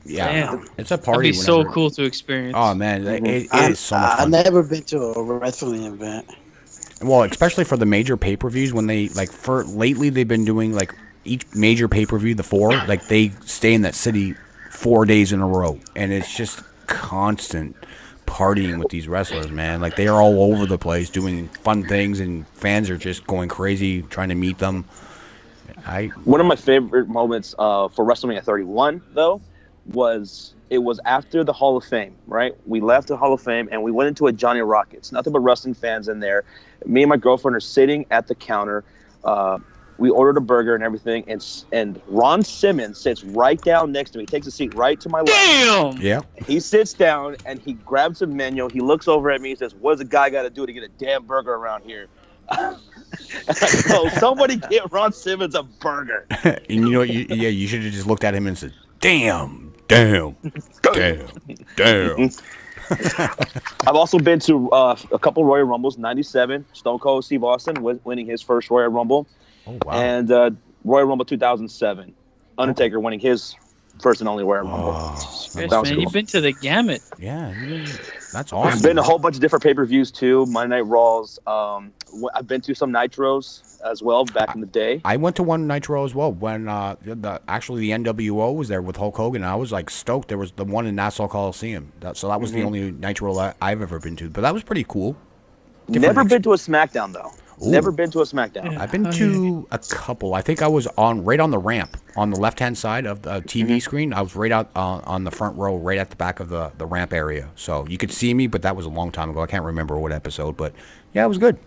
Yeah, damn. it's a party. It'd be so whenever- cool to experience. Oh man, it is so much I've fun. never been to a wrestling event. Well, especially for the major pay-per-views, when they for lately they've been doing like each major pay-per-view, the 4, like they stay in that city 4 days in a row, and it's just constant partying with these wrestlers, man. Like they are all over the place doing fun things, and fans are just going crazy trying to meet them. One of my favorite moments for WrestleMania 31 though was after the Hall of Fame, right? We left the Hall of Fame and we went into a Johnny Rockets. Nothing but wrestling fans in there. Me and my girlfriend are sitting at the counter. We ordered a burger and everything, and Ron Simmons sits right down next to me. He takes a seat right to my left. Damn! Yeah. He sits down and he grabs a menu. He looks over at me and says, "What does a guy got to do to get a damn burger around here?" So somebody get Ron Simmons a burger. And you know what? You should have just looked at him and said, "Damn, damn, damn, damn." I've also been to a couple Royal Rumbles. 97, Stone Cold Steve Austin winning his first Royal Rumble. Oh wow! And Royal Rumble 2007, Undertaker winning his first and only Royal Rumble. Yes, That was man, cool. you've been to the gamut. Yeah, that's I've awesome. been to a whole bunch of different pay-per-views too. Monday Night Raws. I've been to some Nitros as well back in the day. I went to one Nitro as well when actually the NWO was there with Hulk Hogan. I was like stoked. There was the one in Nassau Coliseum. So that was the only Nitro I've ever been to. But that was pretty cool. Never been to a SmackDown though. Ooh. Never been to a SmackDown. Yeah. I've been to a couple. I think I was right on the ramp on the left-hand side of the TV screen. I was right out on the front row, right at the back of the ramp area. So you could see me, but that was a long time ago. I can't remember what episode, but yeah, it was good.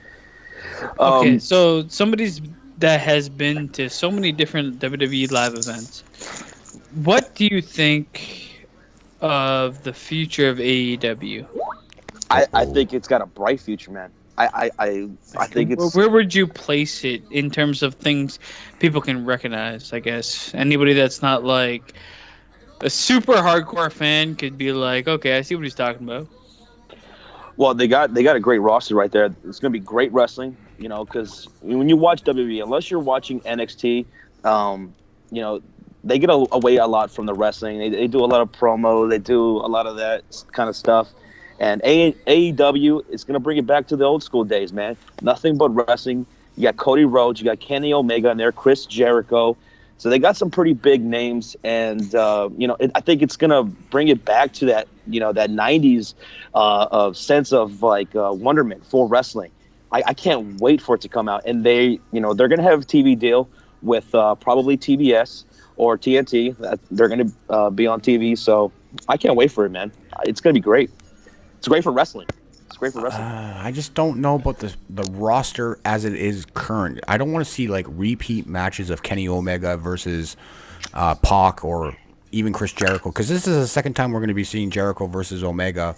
Okay, so that has been to so many different WWE live events. What do you think of the future of AEW? I think it's got a bright future, man. I think it's. Where would you place it in terms of things people can recognize? I guess anybody that's not like a super hardcore fan could be like, okay, I see what he's talking about. Well, they got a great roster right there. It's going to be great wrestling, you know, because when you watch WWE, unless you're watching NXT, you know, they get away a lot from the wrestling. They do a lot of promo. They do a lot of that kind of stuff. And AEW is going to bring it back to the old school days, man. Nothing but wrestling. You got Cody Rhodes. You got Kenny Omega in there, Chris Jericho. So they got some pretty big names. And, you know, I think it's going to bring it back to that, you know, that 90s sense of, like, wonderment for wrestling. I can't wait for it to come out. And they're going to have a TV deal with probably TBS or TNT. They're going to be on TV. So I can't wait for it, man. It's going to be great. It's great for wrestling. It's great for wrestling. I just don't know about the roster as it is current. I don't want to see like repeat matches of Kenny Omega versus Pac or even Chris Jericho, because this is the second time we're going to be seeing Jericho versus Omega.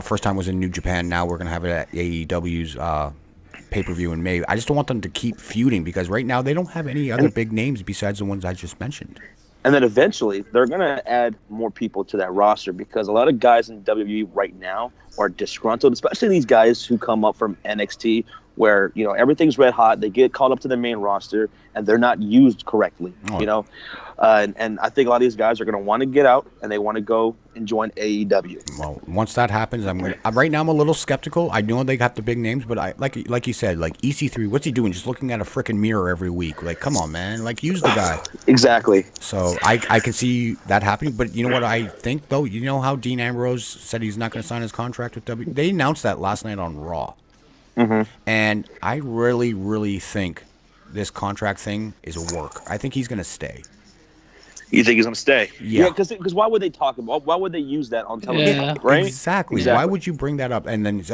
First time was in New Japan. Now we're going to have it at AEW's pay-per-view in May. I just don't want them to keep feuding, because right now they don't have any other big names besides the ones I just mentioned. And then eventually they're going to add more people to that roster, because a lot of guys in WWE right now are disgruntled, especially these guys who come up from NXT where, you know, everything's red hot. They get called up to the main roster and they're not used correctly, you know. And I think a lot of these guys are going to want to get out and they want to go and join AEW. Well, once that happens, right now I'm a little skeptical. I know they got the big names, but I like you said, like EC3, what's he doing? Just looking at a freaking mirror every week. Like, come on, man. Like, use the guy. Exactly. So I can see that happening. But you know what I think, though? You know how Dean Ambrose said he's not going to sign his contract with WWE? They announced that last night on Raw. And I really, really think this contract thing is a work. I think he's going to stay. You think he's going to stay? Yeah. Because why would they talk about? Why would they use that on television? Yeah. Right? Exactly. Why would you bring that up? And then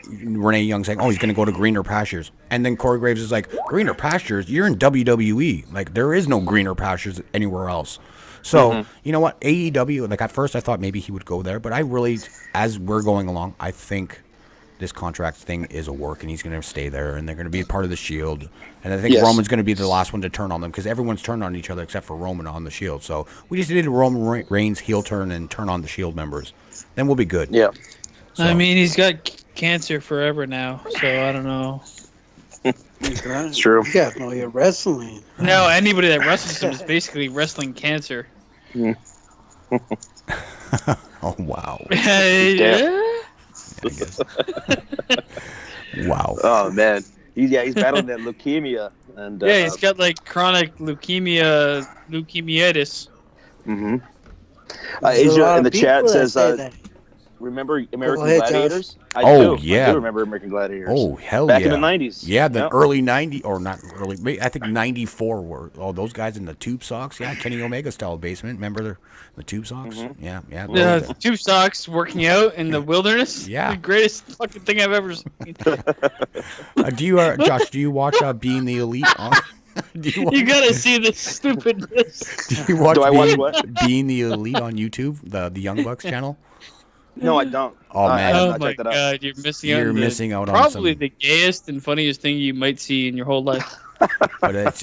Renee Young saying, "Oh, he's going to go to greener pastures," and then Corey Graves is like, "Greener pastures? You're in WWE. Like, there is no greener pastures anywhere else." So, you know what? AEW, like at first I thought maybe he would go there, but I really, as we're going along, I think this contract thing is a work and he's going to stay there and they're going to be part of the Shield. And I think Roman's going to be the last one to turn on them because everyone's turned on each other except for Roman on the Shield. So we just did a Roman Reigns heel turn and turn on the Shield members. Then we'll be good. Yeah. So. I mean, he's got cancer forever now, so I don't know. It's true. You guys know you're wrestling. No, anybody that wrestles him is basically wrestling cancer. Oh, wow. Yeah. I guess. Wow. Oh man, he's battling that leukemia, and yeah, he's got like chronic leukemitis. Mm-hmm. Asia in the chat says, that. "Remember American ahead, Gladiators?" Josh. I Oh, do. yeah. I do remember American Gladiators. Oh, hell Back yeah. in the 90s. Yeah, the Yep. early 90s, or not early, I think 94 were, those guys in the tube socks. Yeah, Kenny Omega style basement. Remember the tube socks? Yeah. Yeah, tube socks working out in the wilderness. Yeah. The greatest fucking thing I've ever seen. Do you, Josh, do you watch Being the Elite? You gotta see this stupidness. Do you watch Do I watch what? Being the Elite on YouTube, the Young Bucks channel? No, I don't. Oh, man. Oh my god, you're missing out. You're missing out on probably some... the gayest and funniest thing you might see in your whole life. But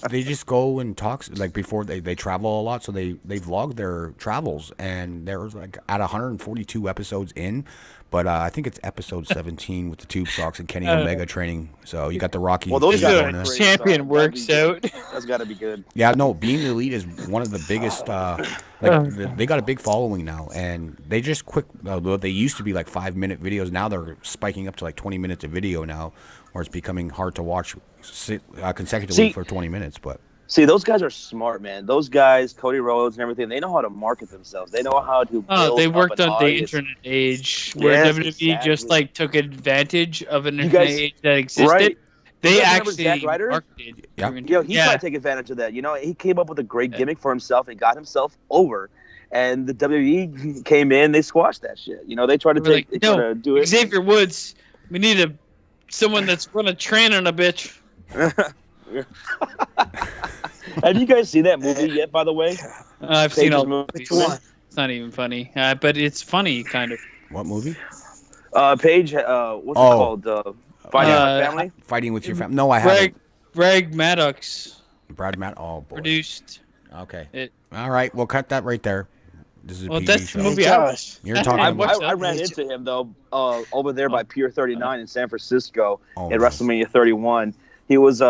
they just go and talk like before they travel a lot, so they vlog their travels, and they're like at 142 episodes in, but I think it's episode 17 with the tube socks and Kenny Omega training. So you got the Rocky. Well, those guys are The great, champion works out. That's got to be good. Yeah, no, Being the Elite is one of the biggest. They got a big following now, and they just they used to be like 5-minute videos. Now they're spiking up to like 20 minutes of video now, where it's becoming hard to watch consecutively for 20 minutes. But see, those guys are smart, man. Those guys, Cody Rhodes and everything, they know how to market themselves. They know how to. They worked on the audience. internet age, where Yes, WWE just exactly. like took advantage of an You internet guys- age that existed. Right. They You guys remember actually Zack Ryder? marketed. Yeah. Yo, he tried to take advantage of that. You know, he came up with a great gimmick for himself and got himself over. And the WWE came in, they squashed that shit. You know, they tried to They were take, like, they tried no, to do it. Xavier Woods, we need someone that's run a train on a bitch. Have you guys seen that movie yet? By the way, I've seen all the movie. movies. Which one? It's not even funny, but it's funny, kind of. what movie? Paige, what's it called? Fighting with My Family. Fighting with Your Family. No, I haven't. Greg Maddox Brad Matt. Oh boy. produced Okay. it. All right, we'll cut that right there. This is a Well, PG that's show. the movie. Josh. You're talking about. I ran into him though over there by Pier 39 in San Francisco Oh, at no. WrestleMania 31. He was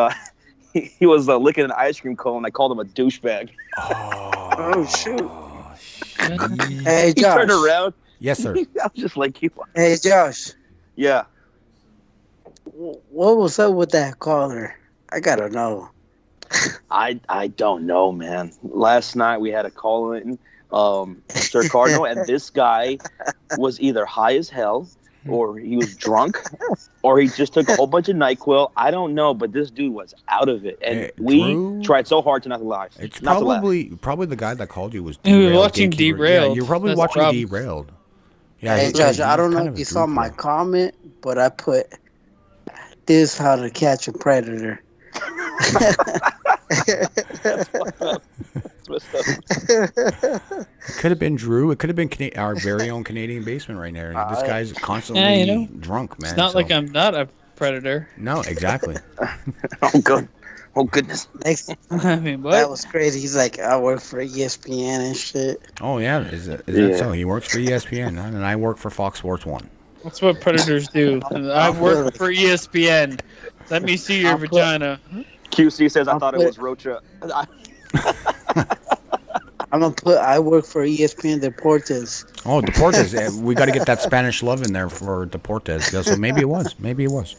he was licking an ice cream cone. I called him a douchebag. Oh shoot! Shit. Hey He Josh. turned around. Yes, sir. I was just like, you. Hey Josh. Yeah. What was up with that caller? I gotta know. I don't know, man. Last night we had a call in, SirCardinal, and this guy was either high as hell, or he was drunk, or he just took a whole bunch of NyQuil. I don't know, but this dude was out of it, and Hey, we Drew? tried so hard to not laugh. It's not to laugh. probably the guy that called you was He was Derailed, watching Gatekeeper. Derailed. Yeah, you're probably That's the watching problem. Derailed. Yeah. Hey Josh, I don't know kind if of you a saw my goofball. comment, but I put this how to catch a predator. It could have been Drew. It could have been our very own Canadian basement right there. This guy's constantly drunk, man. It's not like I'm not a predator. No, exactly. Oh, good. Oh, goodness. Next, I mean, what? that was crazy. He's like, I work for ESPN and shit. Oh yeah, is that Yeah. so? He works for ESPN, and I work for Fox Sports 1. That's what predators do. I work for ESPN. Let me see your I'll put- vagina. QC says I thought it put- was Rocha. I'm gonna put. I work for ESPN Deportes. Oh, Deportes. We got to get that Spanish love in there for Deportes. Yeah, so maybe it was. Maybe it was.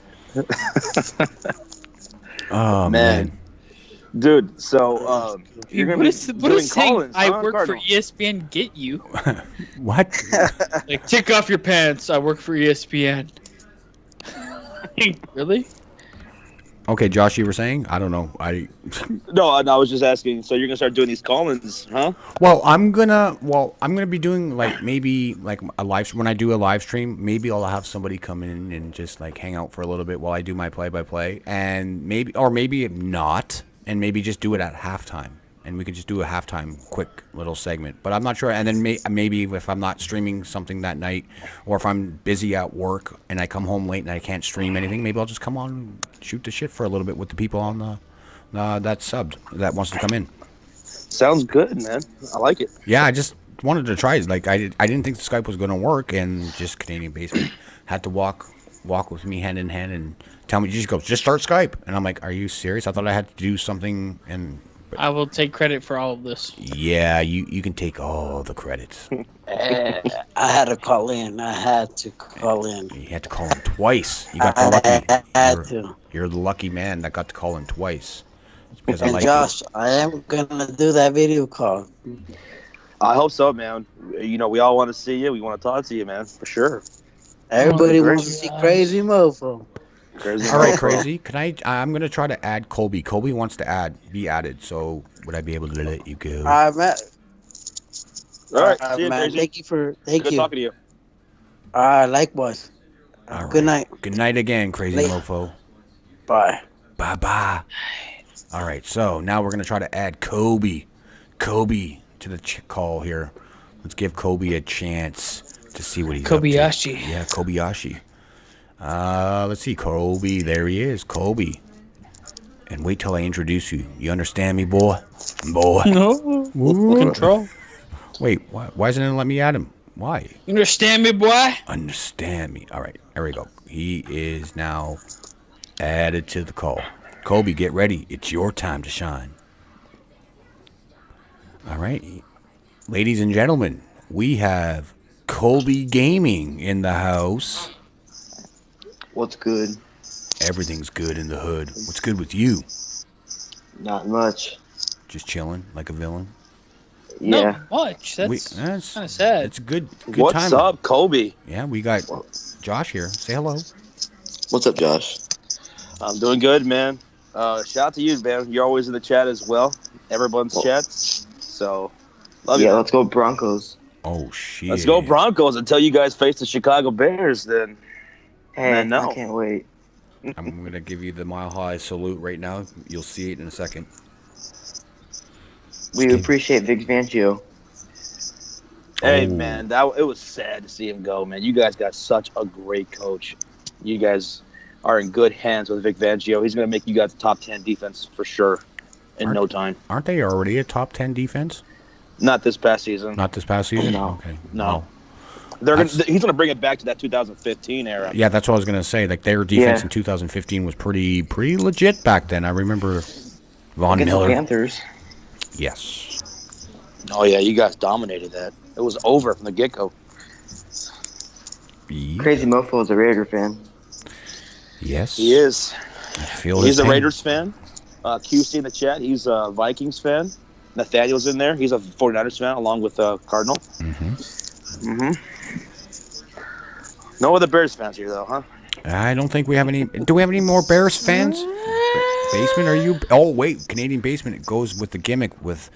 Oh man. Dude, so you're gonna What be is doing saying call-ins, I huh, work Cardinal? for ESPN get you? What? Like, take off your pants. I work for ESPN. Really? Okay, Josh, you were saying? I don't know. No, I was just asking. So you're gonna start doing these call-ins, huh? Well, I'm gonna be doing maybe a live when I do a live stream. Maybe I'll have somebody come in and just hang out for a little bit while I do my play-by-play, and maybe not, and maybe just do it at halftime. and we could just do a halftime quick little segment. But I'm not sure. And then maybe if I'm not streaming something that night, or if I'm busy at work and I come home late and I can't stream anything, maybe I'll just come on and shoot the shit for a little bit with the people on the that subbed that wants to come in. Sounds good, man. I like it. Yeah, I just wanted to try it. Like I didn't think the Skype was going to work, and just Canadian Basement had to walk with me hand in hand and tell me, just start Skype. And I'm like, are you serious? I thought I had to do something. And I will take credit for all of this. yeah, you can take all the credits. I had to call in. I had to call in. You had to call him twice. You got the lucky. I had to. You're the lucky man that got to call him twice. It's because I And like Josh, I am gonna do that video call. I hope so, man. You know, we all want to see you. We want to talk to you, man, for sure. Everybody Oh, wants to see Crazy Mofo. Crazy. All right, Crazy. I'm gonna try to add Colby. Colby wants to be added. So would I be able to let you go? All right, man. All right, see you, man. Crazy. Thank Good you. talking to you. All right, likewise. All Good right. night. Good night again, Crazy Late. Mofo. Bye. Bye. All right, so now we're going to try to add Colby to the call here. Let's give Colby a chance to see what he's Kobayashi. up to. Yeah, Kobayashi. Let's see, Colby. There he is, Colby. And wait till I introduce you. You understand me, boy? Boy. No. Control. Wait, why isn't it let me add him? Why? You understand me, boy? Understand me. All right, there we go. He is now added to the call. Colby, get ready. It's your time to shine. All right. Ladies and gentlemen, we have Colby Gaming in the house. What's good? Everything's good in the hood. What's good with you? Not much. Just chilling like a villain? Yeah. Not much. That's kind of sad. It's good What's time. up, Colby? Yeah, we got Josh here. Say hello. What's up, Josh? I'm doing good, man. Shout out to you, man. You're always in the chat as well. Everyone's chats. So, love you. Yeah, let's go Broncos. Oh, shit. Let's go Broncos until you guys face the Chicago Bears. Then, Hey, Man, no. I can't wait. I'm going to give you the Mile High salute right now. You'll see it in a second. We appreciate Vic Fangio. hey, Oh. man, it was sad to see him go, man. You guys got such a great coach. You guys are in good hands with Vic Fangio. He's going to make you guys a top 10 defense for sure in no time. Aren't they already a top 10 defense? Not this past season. Not this past season? No. Okay. No. Well, He's going to bring it back to that 2015 era. yeah, that's what I was going to say. Like, their defense Yeah. in 2015 was pretty legit back then. I remember Von Against the Miller. Panthers. Yes. Oh, yeah, you guys dominated that. It was over from the get-go. Crazy Mofo is a Raider fan. Yes. He is. I feel He's his a pain. Raiders fan. QC in the chat, he's a Vikings fan. Nathaniel's in there. He's a 49ers fan along with Cardinal. Mm-hmm. No other Bears fans here, though, huh? I don't think we have any. Do we have any more Bears fans? Basement, are you? Oh, wait. Canadian Basement, it goes with the gimmick with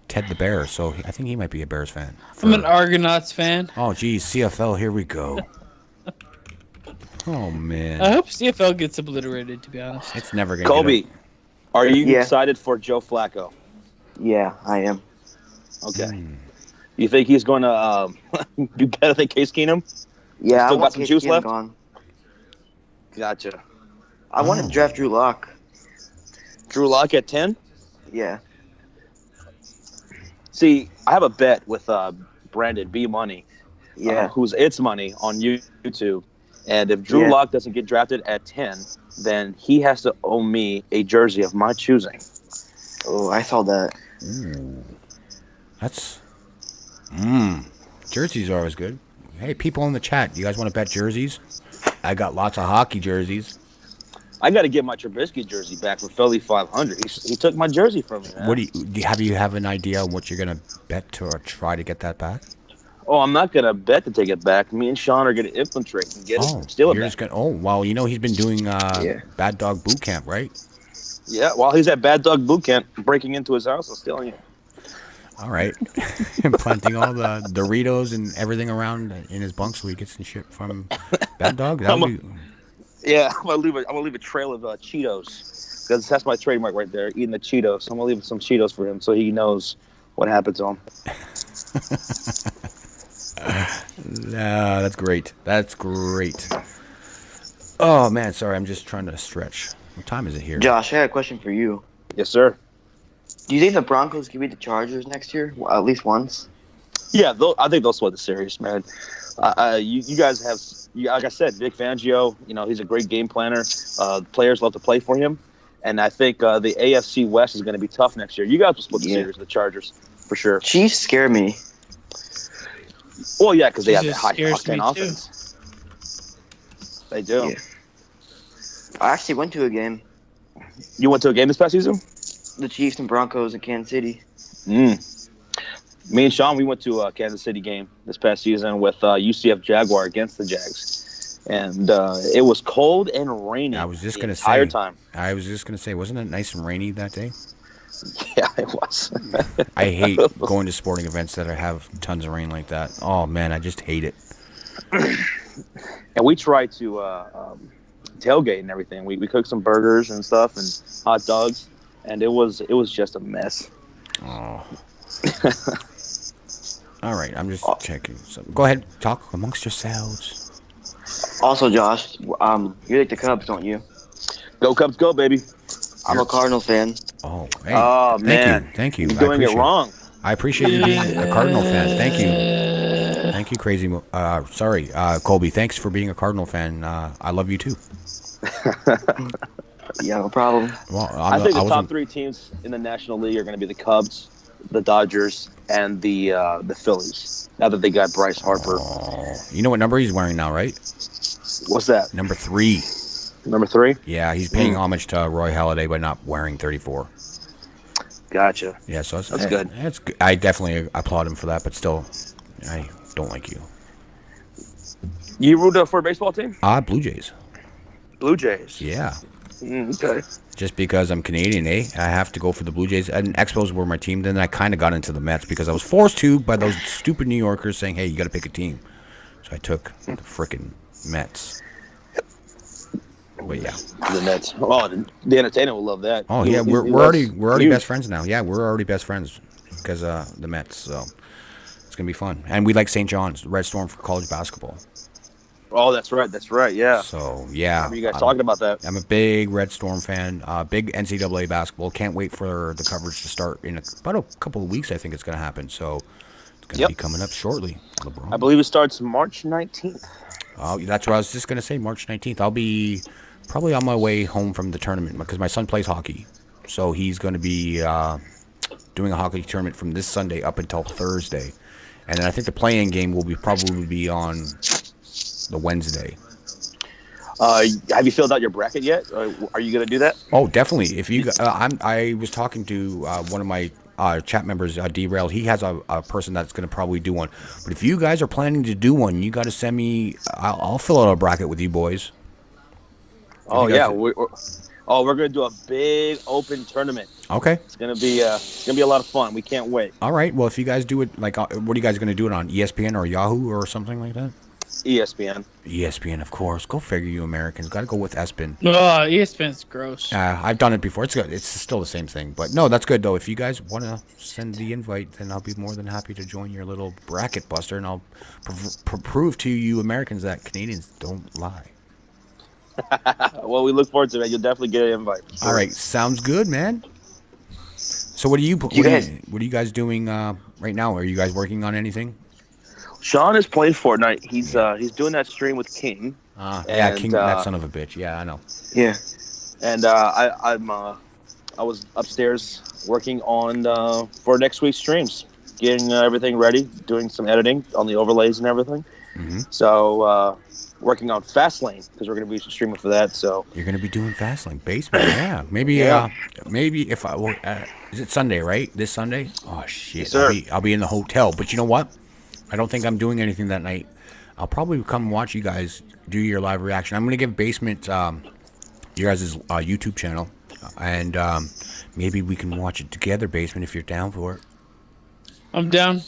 Ted the Bear. So I think he might be a Bears fan. I'm an Argonauts fan. Oh, geez. CFL, here we go. Oh, man. I hope CFL gets obliterated, to be honest. It's never going to Colby, are you Yeah. excited for Joe Flacco? Yeah, I am. Okay. You think he's going to be better than Case Keenum? Yeah, Still I got want some Case juice Keenum left? gone. Gotcha. I want to draft Drew Lock. Drew Lock at 10? Yeah. See, I have a bet with Brandon B Money, Yeah. who's It's Money on YouTube. And if Drew Yeah. Lock doesn't get drafted at 10, then he has to owe me a jersey of my choosing. Oh, I saw that. Ooh. That's. Jerseys are always good. Hey, people in the chat, you guys want to bet jerseys? I got lots of hockey jerseys. I got to get my Trubisky jersey back for Philly 500. He took my jersey from me, man. What do you have an idea on what you're gonna bet to or try to get that back? Oh, I'm not going to bet to take it back. Me and Sean are going to infiltrate and get it, steal it you're back. just gonna. Oh, well, he's been doing Bad Dog Boot Camp, right? Yeah, while he's at Bad Dog Boot Camp, breaking into his house and stealing it. All right, and planting all the Doritos and everything around in his bunk so he gets some shit from Bad Dog. That would be. Yeah, I'm gonna leave a trail of Cheetos because that's my trademark right there, eating the Cheetos. I'm gonna leave some Cheetos for him so he knows what happened to him. No, that's great. That's great. Oh man, sorry, I'm just trying to stretch. What time is it here? Josh, I had a question for you. Yes, sir. Do you think the Broncos can beat the Chargers next year? Well, at least once? Yeah, I think they'll split the series, man. You guys have, like I said, Vic Fangio. He's a great game planner. Players love to play for him, and I think the AFC West is going to be tough next year. You guys will split the series with the Chargers for sure. Chiefs scare me. Well, yeah, because they have that high scares octane me offense. They do. Yeah. I actually went to a game. You went to a game this past season? The Chiefs and Broncos in Kansas City. Me and Sean, we went to a Kansas City game this past season with UCF Jaguar against the Jags, and it was cold and rainy. I was just gonna say. Entire time. I was just gonna say, wasn't it nice and rainy that day? Yeah, it was. I hate going to sporting events that have tons of rain like that. Oh man, I just hate it. And we tried to tailgate and everything. We cooked some burgers and stuff and hot dogs, and it was just a mess. Oh. All right, I'm just checking. Go ahead, talk amongst yourselves. Also, Josh, you like the Cubs, don't you? Go Cubs, go, baby. I'm a Cardinal fan. Oh, hey. Oh, man. Thank you. You're doing it wrong. I appreciate you being a Cardinal fan. Thank you. Thank you, Crazy. Colby. Thanks for being a Cardinal fan. I love you too. Yeah, no problem. Well, I think the top three teams in the National League are going to be the Cubs, the Dodgers, and the Phillies. Now that they got Bryce Harper. Oh, you know what number he's wearing now, right? What's that? Number 3. Number 3? Yeah, he's paying homage to Roy Halladay by not wearing 34. Gotcha. Yeah, so that's good. That's good. I definitely applaud him for that, but still, I don't like you. You root for a baseball team? Blue Jays. Blue Jays. Yeah. Okay. Just because I'm Canadian, I have to go for the Blue Jays. And Expos were my team. Then I kind of got into the Mets because I was forced to by those stupid New Yorkers saying, hey, you got to pick a team. So I took the frickin' Mets. But yeah. The Mets. Oh, the entertainer will love that. Oh, yeah. We're already best friends now. Yeah, we're already best friends because the Mets. So it's going to be fun. And we like St. John's, Red Storm for college basketball. Oh, that's right. That's right. Yeah. So, yeah. What are you guys talking about that? I'm a big Red Storm fan, big NCAA basketball. Can't wait for the coverage to start in about a couple of weeks. I think it's going to happen. So, it's going to be coming up shortly. LeBron. I believe it starts March 19th. Oh, that's what I was just going to say, March 19th. I'll be probably on my way home from the tournament because my son plays hockey. So, he's going to be doing a hockey tournament from this Sunday up until Thursday. And then I think the play-in game will probably be on the Wednesday. Have you filled out your bracket yet? Are you going to do that? Oh, definitely. If you, I was talking to one of my chat members, Derail. He has a person that's going to probably do one. But if you guys are planning to do one, you got to send me. I'll fill out a bracket with you boys. Oh yeah, we're going to do a big open tournament. Okay. It's going to be a lot of fun. We can't wait. All right. Well, if you guys do it, like, what are you guys going to do it on? ESPN or Yahoo or something like that? ESPN. ESPN, of course. Go figure, you Americans. Got to go with ESPN. Oh, ESPN's gross. I've done it before. It's good. It's still the same thing. But no, that's good, though. If you guys want to send the invite, then I'll be more than happy to join your little bracket buster, and I'll prove to you Americans that Canadians don't lie. Well, we look forward to that. You'll definitely get an invite. All right. Sounds good, man. So what are you guys doing right now? Are you guys working on anything? Sean is playing Fortnite. He's doing that stream with King. Yeah, King, that son of a bitch. Yeah, I know. Yeah. And I was upstairs working on for next week's streams, getting everything ready, doing some editing on the overlays and everything. Mm-hmm. So working on Fastlane because we're going to be streaming for that. So you're going to be doing Fastlane basement. Yeah, maybe. Maybe if I is it Sunday, right? This Sunday? Oh shit! Yes, I'll be in the hotel. But you know what? I don't think I'm doing anything that night. I'll probably come watch you guys do your live reaction. I'm going to give Basement your guys' YouTube channel, and maybe we can watch it together, Basement, if you're down for it. I'm down.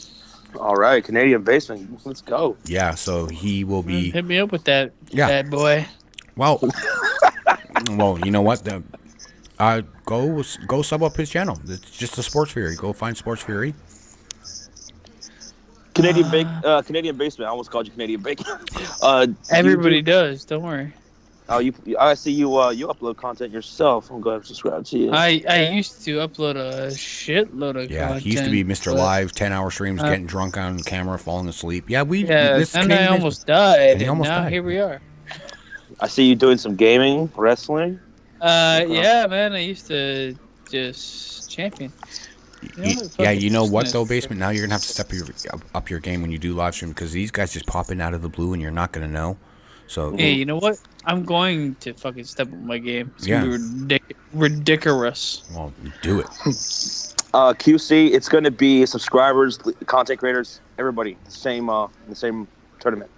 All right, Canadian Basement. Let's go. Yeah, so he will be... Hit me up with that bad boy. Well, you know what? Go sub up his channel. It's just a Sports Fury. Go find Sports Fury. Canadian Basement. I almost called you Canadian Bacon. Everybody does. Don't worry. Oh, I see you upload content yourself. I'm going to subscribe to you. I used to upload a shitload of content. He used to be Mr. Live, 10-hour streams, getting drunk on camera, falling asleep. Yeah, and I almost died. And now here we are. I see you doing some gaming, wrestling. Yeah, man. I used to just champion. You know what though, Basement? Now you're gonna have to step up your game when you do live stream because these guys just pop in out of the blue and you're not gonna know. So hey, you know what? I'm going to fucking step up my game. It's gonna be ridiculous. Well, do it. QC, it's gonna be subscribers, content creators, everybody, the same tournament.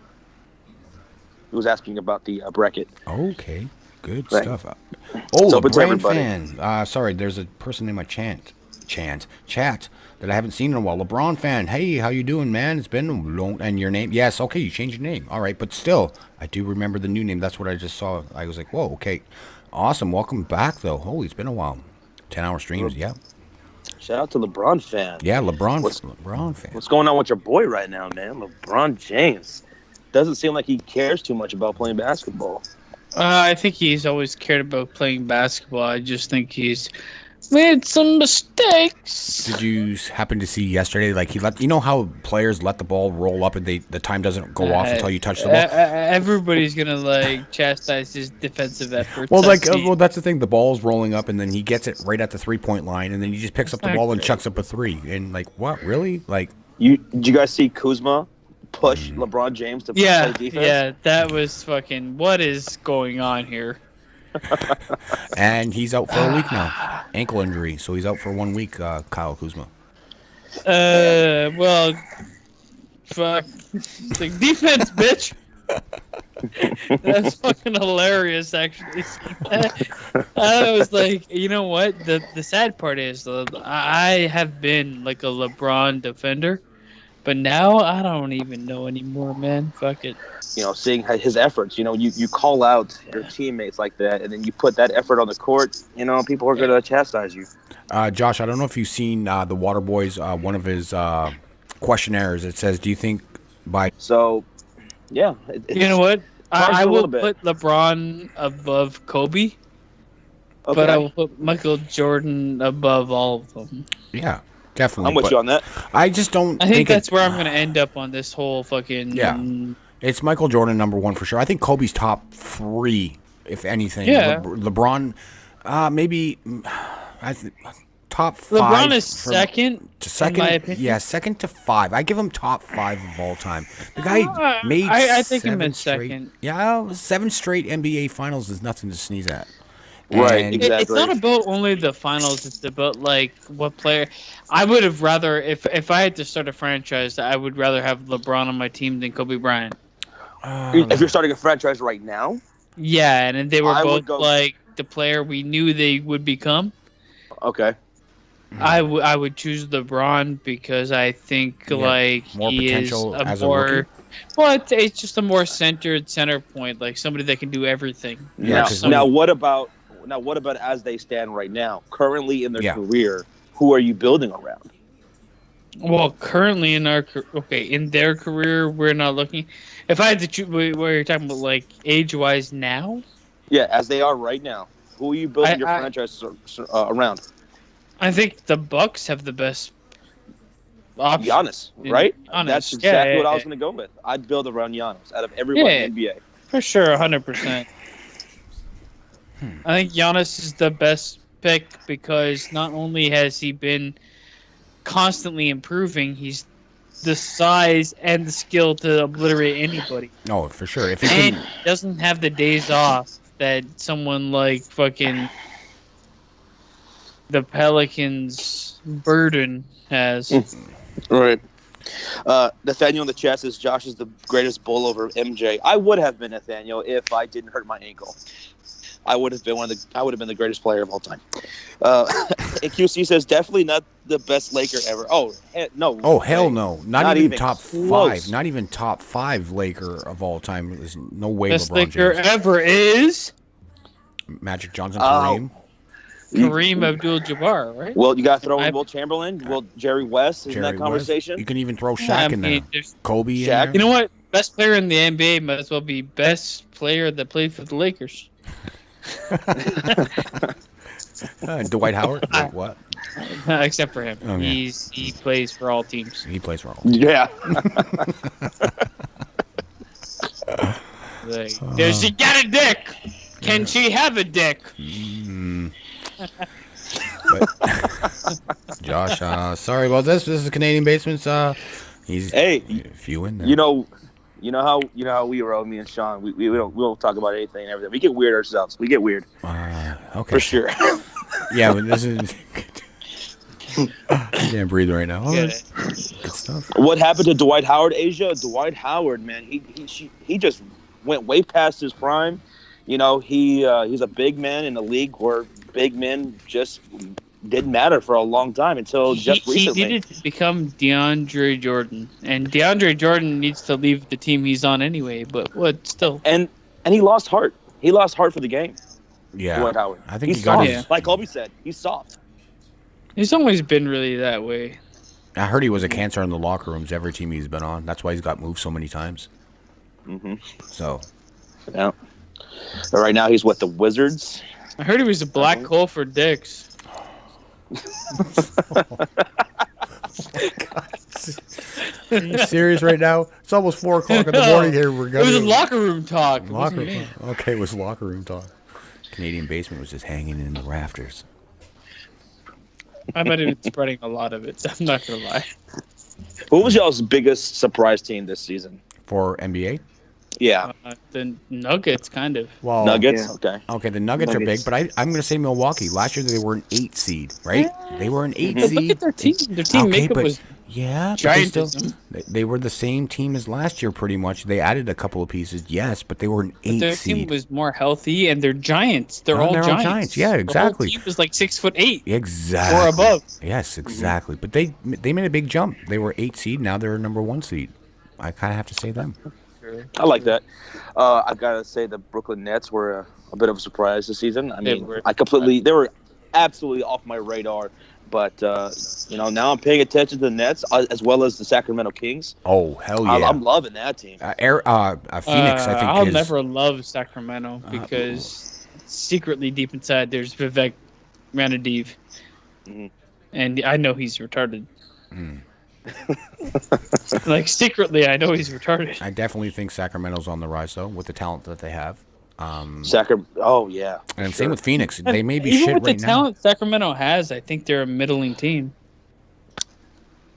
He was asking about the bracket. Okay, good stuff. LeBron fan. Sorry, there's a person in my chat that I haven't seen in a while. LeBron fan. Hey, how you doing, man? It's been long. And your name? Yes. Okay, you changed your name. All right, but still, I do remember the new name. That's what I just saw. I was like, whoa, okay, awesome. Welcome back, though. Holy, it's been a while. 10-hour streams. Yeah. Shout out to LeBron fan. Yeah, LeBron fan. What's going on with your boy right now, man? LeBron James. Doesn't seem like he cares too much about playing basketball. I think he's always cared about playing basketball. I just think he's made some mistakes. Did you happen to see yesterday? Like you know how players let the ball roll up and the time doesn't go off until you touch the ball. Everybody's gonna chastise his defensive efforts. Well, that's the thing. The ball's rolling up and then he gets it right at the 3-point line and then he just picks up the ball and chucks up a three. And what? Really? Did you guys see Kuzma push LeBron James to play defense? Yeah, that was fucking. What is going on here? And he's out for a week now, ankle injury. So he's out for 1 week. Kyle Kuzma. Well, fuck. It's like defense, bitch. That's fucking hilarious, actually. I was like, you know what? The sad part is, I have been like a LeBron defender. But now I don't even know anymore, man. Fuck it. Seeing his efforts, you call out your teammates like that, and then you put that effort on the court, people are going to chastise you. Josh, I don't know if you've seen the Water Boys, one of his questionnaires. It says, do you think by... So, yeah. You know what? I will put LeBron above Kobe, but I will put Michael Jordan above all of them. Yeah. Definitely. I'm with you on that. I just don't. I think that's where I'm going to end up on this whole fucking. Yeah, it's Michael Jordan #1 for sure. I think Kobe's top 3, if anything. Yeah. LeBron, maybe. I think top 5. LeBron is second. In my opinion. Yeah, second to 5. I give him top 5 of all time. The guy made. I think him in second. Yeah, 7 straight NBA Finals is nothing to sneeze at. Right, exactly. It's not about only the finals. It's about what player. I would have rather, if I had to start a franchise, I would rather have LeBron on my team than Kobe Bryant. If you're starting a franchise right now? Yeah, and they were both the player we knew they would become. Okay. I would choose LeBron because I think more he potential is as a more. A rookie? Well, it's just a more centered center point, like somebody that can do everything. Yeah. Now what about as they stand right now, currently in their career? Who are you building around? Well, currently in their career, we're not looking. If I had to choose, where you're talking about age-wise now? Yeah, as they are right now. Who are you building your franchise around? I think the Bucks have the best option. Giannis, right? Giannis. That's exactly what I was going to go with. I'd build around Giannis out of everyone in the NBA. For sure, 100%. I think Giannis is the best pick because not only has he been constantly improving, he's the size and the skill to obliterate anybody. No, for sure. If he doesn't have the days off that someone like fucking the Pelicans Burden has. Right. Nathaniel in the chat says Josh is the greatest bull over MJ. I would have been Nathaniel if I didn't hurt my ankle. I would have been the greatest player of all time. And QC says definitely not the best Laker ever. No. Oh hell no! Not even top close. 5. Not even top 5 Laker of all time. There's no way. Best LeBron Laker James. ever is Magic Johnson, Kareem. Kareem Abdul-Jabbar, right? Well, you got to throw in Will Chamberlain. Will Jerry West is in Jerry that conversation? West. You can even throw Shaq Yeah, I in there. mean, there's- Colby Shaq. in there. You know what? Best player in the NBA might as well be best player that played for the Lakers. Dwight Howard? Wait, what? Except for him. Oh, yeah. He plays for all teams. He plays for all. Yeah. Like, does she get a dick? Can she have a dick? But, Josh, sorry about this. This is Canadian Basements. He's Hey, few in there. you know how we roll, me and Sean. We don't talk about anything and everything. We get weird ourselves. We get weird Okay. for sure. Yeah, but this is. I can't breathe right now. Oh, Yeah. good stuff. What happened to Dwight Howard, Asia? Dwight Howard, man, he just went way past his prime. You know, he's a big man in a league where big men just didn't matter for a long time until just recently. He needed to become DeAndre Jordan, and DeAndre Jordan needs to leave the team he's on anyway. But what? Still, And he lost heart. He lost heart for the game. Yeah, Dwight Howard. I think he's he got soft. his. Like Colby said, he's soft. he's always been really that way. I heard he was a cancer in the locker rooms. Every team he's been on. That's why he's got moved so many times. Mm-hmm. So. Yeah. But right now he's with the Wizards. I heard he was a black hole for dicks. Are you serious right now? It's almost 4 o'clock in the morning here. We're It going. was a locker room talk. It Locker wasn't me. Okay, it was locker room talk. Canadian Basement was just hanging in the rafters. I might have been spreading a lot of it. I'm not gonna lie. Who was y'all's biggest surprise team this season? For NBA? Yeah. The Nuggets, kind of. Well, Nuggets? yeah. Okay. Okay, the Nuggets are Nuggets. big, but I'm going to say Milwaukee. Last year they were an 8 seed, right? They were an 8 But seed. look at their team. Their team Okay, makeup but was yeah, but they still giantism. they were the same team as last year pretty much. They added a couple of pieces, yes, but they were an 8 Their team seed. was more healthy, and they're giants. They're Oh, all they're all giants. giants. Yeah, exactly. The whole team was like 6'8". Exactly. Or above. Yes, exactly. But they made a big jump. They were 8 seed, now they're a number 1 seed. I kind of have to say them. I like that. I gotta say the Brooklyn Nets were a bit of a surprise this season. I mean, they were absolutely off my radar. But now I'm paying attention to the Nets as well as the Sacramento Kings. Oh, hell yeah. I'm loving that team. Phoenix, I think I'll is... never love Sacramento because secretly deep inside there's Vivek Ranadiv, and I know he's retarded. Like secretly, I know he's retarded. I definitely think Sacramento's on the rise, though, with the talent that they have. Oh, yeah. And same with Phoenix. They may be Even shit with right the now. talent Sacramento has, I think they're a middling team.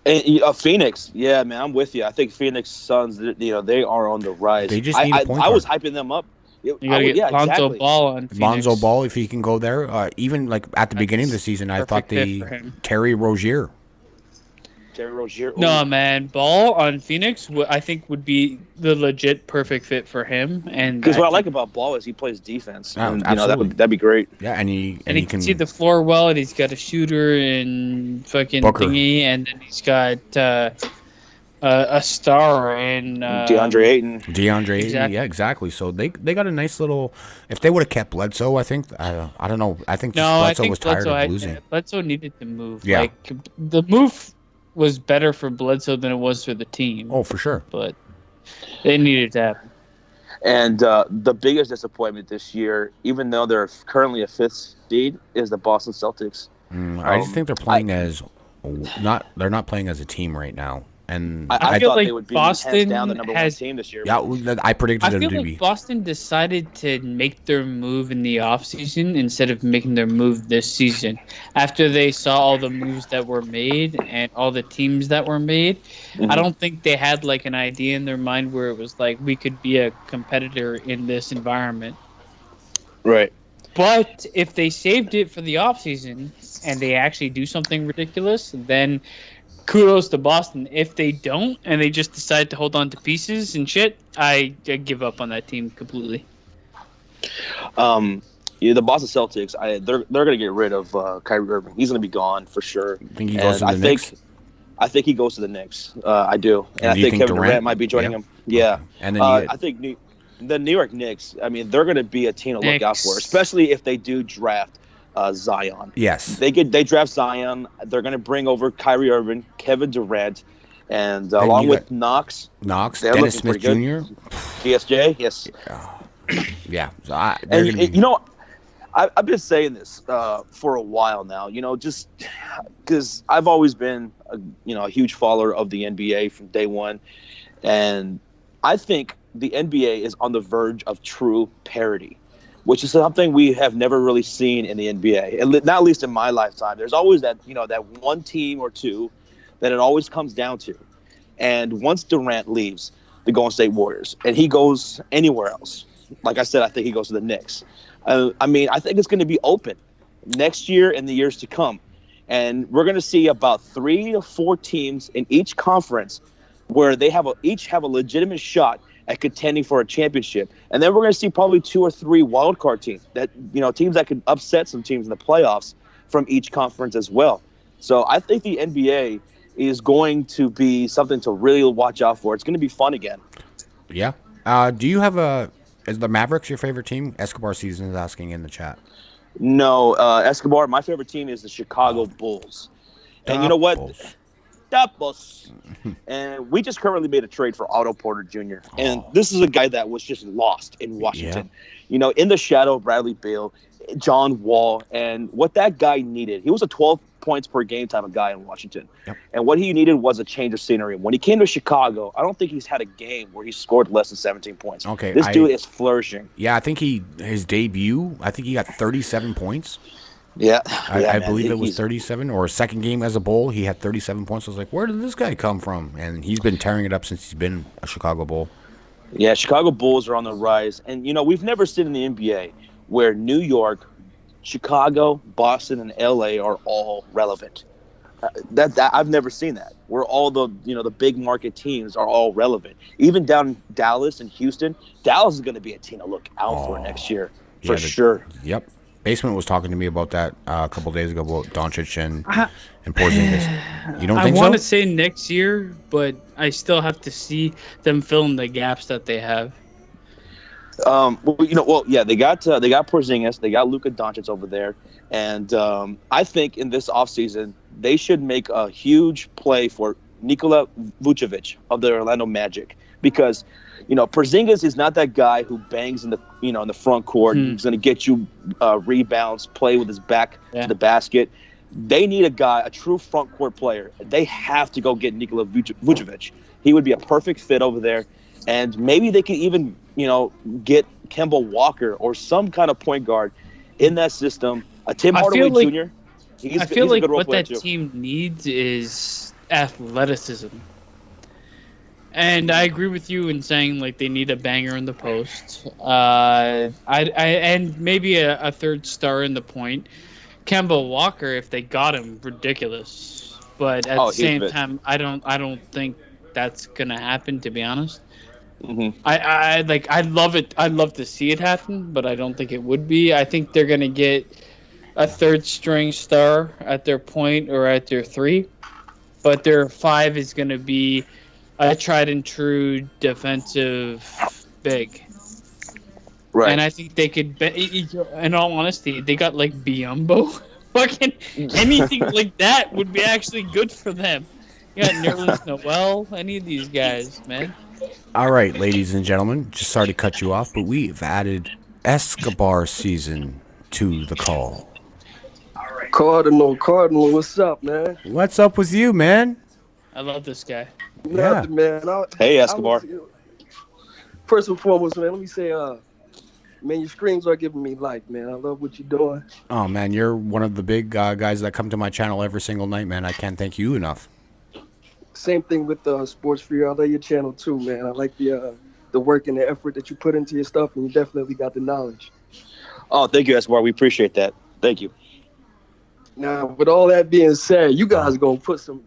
And, Phoenix, yeah, man, I'm with you. I think Phoenix Suns, they are on the rise. They just need a point I was guard. hyping them up. You gotta get Lonzo Ball on Phoenix. Lonzo Ball, if he can go there. Even like at the beginning of the season, I thought perfect fit for him. Terry Rozier. Terry Rozier. No, man, Ball on Phoenix, I think would be the legit perfect fit for him. And Because what I like about Ball is he plays defense. Oh, And, absolutely. that'd be great. Yeah, and he can see the floor well, and he's got a shooter and fucking Booker. thingy, and then he's got a star in DeAndre Ayton. DeAndre, Exactly. yeah, exactly. So they got a nice little. If they would have kept Bledsoe, I think I don't know. I think No, I Bledsoe think was tired Bledsoe of losing. Bledsoe needed to move. Yeah. Like the move was better for Bledsoe than it was for the team. Oh, for sure. But it needed to happen. And the biggest disappointment this year, even though they're currently a 5th seed, is the Boston Celtics. I just think they're playing they're not playing as a team right now. And I feel thought like they would be Boston hands down the number 1 has- team this year. yeah, I predicted I them feel to like be. Boston decided to make their move in the offseason instead of making their move this season. After they saw all the moves that were made and all the teams that were made, I don't think they had like an idea in their mind where it was like we could be a competitor in this environment. Right. But if they saved it for the offseason and they actually do something ridiculous, then kudos to Boston. If they don't and they just decide to hold on to pieces and shit, I give up on that team completely. The Boston Celtics, they're going to get rid of Kyrie Irving. He's going to be gone for sure. Think he goes to the Knicks? I think he goes to the Knicks. I do. And I do you think think Kevin Durant? Durant might be joining Yep. him. Yeah. And then I think the New York Knicks, I mean, they're going to be a team to look out for, especially if they do draft Zion. Yes. They draft Zion. They're going to bring over Kyrie Irving, Kevin Durant, and along with Knox. They're Dennis looking Smith Jr. pretty good. DSJ, yes. Yeah. So And you know, I've been saying this for a while now. You know, just because I've always been a huge follower of the NBA from day one, and I think the NBA is on the verge of true parity, which is something we have never really seen in the NBA, and not at least in my lifetime. There's always that one team or two that it always comes down to, and once Durant leaves the Golden State Warriors and he goes anywhere else, like I said, I think he goes to the Knicks. I mean, I think it's going to be open next year and the years to come. And we're going to see about 3 to 4 teams in each conference where they each have a legitimate shot at contending for a championship. And then we're going to see probably 2 or 3 wild card teams teams that could upset some teams in the playoffs from each conference as well. So I think the NBA is going to be something to really watch out for. It's going to be fun again. Yeah. Do you have is the Mavericks your favorite team? Escobar Season is asking in the chat. No, Escobar, my favorite team is the Chicago Bulls. And you know what? Bulls. And we just currently made a trade for Otto Porter Jr. And this is a guy that was just lost in Washington. Yeah. You know, in the shadow of Bradley Beal, John Wall, and what that guy needed. He was a 12 points per game type of guy in Washington. Yep. And what he needed was a change of scenery. When he came to Chicago, I don't think he's had a game where he scored less than 17 points. Okay, this dude is flourishing. Yeah, I think his debut, I think he got 37 points. Yeah. I believe it was 37, or a second game as a Bull, he had 37 points. I was like, where did this guy come from? And he's been tearing it up since he's been a Chicago Bull. Yeah, Chicago Bulls are on the rise. And, we've never seen in the NBA where New York, Chicago, Boston, and LA are all relevant. That I've never seen that. Where all the big market teams are all relevant. Even down in Dallas and Houston, Dallas is going to be a team to look out for next year for sure. Yep. Basement was talking to me about that a couple days ago about Doncic and Porzingis. You don't think so? I want to say next year, but I still have to see them fill in the gaps that they have. They got Porzingis, they got Luka Doncic over there, and I think in this offseason they should make a huge play for Nikola Vucevic of the Orlando Magic, because Porzingis is not that guy who bangs in the front court. He's going to get you rebounds, play with his back to the basket. They need a true front court player. They have to go get Nikola Vucevic. He would be a perfect fit over there. And maybe they could even, get Kemba Walker or some kind of point guard in that system. Tim Hardaway Jr. I feel like what that team needs is athleticism. And I agree with you in saying like they need a banger in the post. And maybe a third star in the point. Kemba Walker, if they got him, ridiculous. But at the same time, I don't think that's gonna happen, to be honest. Mm-hmm. I'd love it. I'd love to see it happen, but I don't think it would be. I think they're gonna get a third string star at their point or at their 3, but their 5 is gonna be a tried and true defensive big. Right. And I think they could. In all honesty, they got like Biyombo. Fucking anything like that would be actually good for them. You got Nerlens Noel, any of these guys, man. All right, ladies and gentlemen, just sorry to cut you off, but we've added Escobar Season to the call. Cardinal, what's up, man? What's up with you, man? I love this guy. Nothing, man. Hey, Escobar. First and foremost, man, let me say, man, your streams are giving me life, man. I love what you're doing. Oh, man, you're one of the big guys that come to my channel every single night, man. I can't thank you enough. Same thing with Sports Free. I love your channel too, man. I like the work and the effort that you put into your stuff, and you definitely got the knowledge. Oh, thank you, Escobar. We appreciate that. Thank you. Now, with all that being said, you guys gonna put some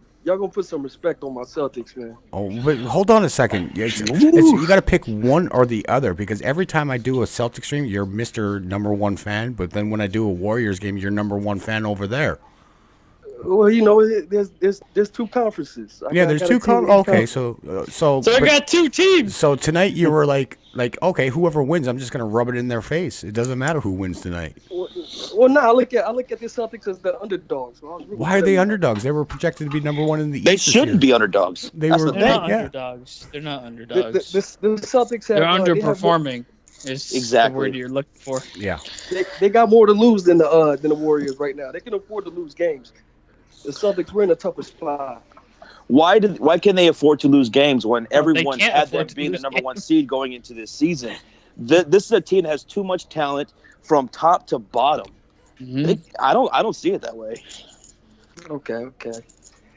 respect on my Celtics, man. Oh, but hold on a second. You got to pick one or the other, because every time I do a Celtics stream, you're Mr. #1 fan, but then when I do a Warriors game, you're #1 fan over there. Well, there's two conferences. Yeah, there's two. Okay, so So I got two teams. So tonight you were like, okay, whoever wins, I'm just gonna rub it in their face. It doesn't matter who wins tonight. Well, no, I look at the Celtics as the underdogs. So Why are they underdogs? They were projected to be number one in the East. They shouldn't be underdogs. They're not underdogs. They're not underdogs. The Celtics have. They're underperforming. Is exactly the word you're looking for. Yeah. They got more to lose than the Warriors right now. They can afford to lose games. The Celtics were in a tougher spot. Why can they afford to lose games when everyone had them being the number 1 seed going into this season? This is a team that has too much talent from top to bottom. Mm-hmm. I don't see it that way. Okay.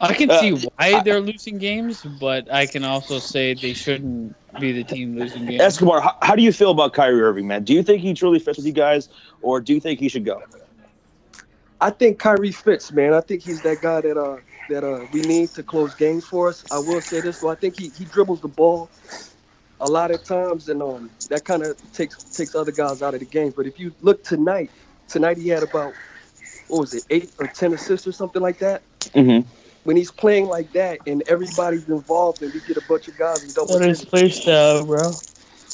I can see why they're losing games, but I can also say they shouldn't be the team losing games. Escobar, how do you feel about Kyrie Irving, man? Do you think he truly fits with you guys, or do you think he should go? I think Kyrie fits, man. I think he's that guy that we need to close games for us. I will say this, though. I think he dribbles the ball a lot of times, and that kind of takes other guys out of the game. But if you look tonight he had about, 8 or 10 assists or something like that. Mm-hmm. When he's playing like that and everybody's involved and we get a bunch of guys and double. What is freestyle, bro?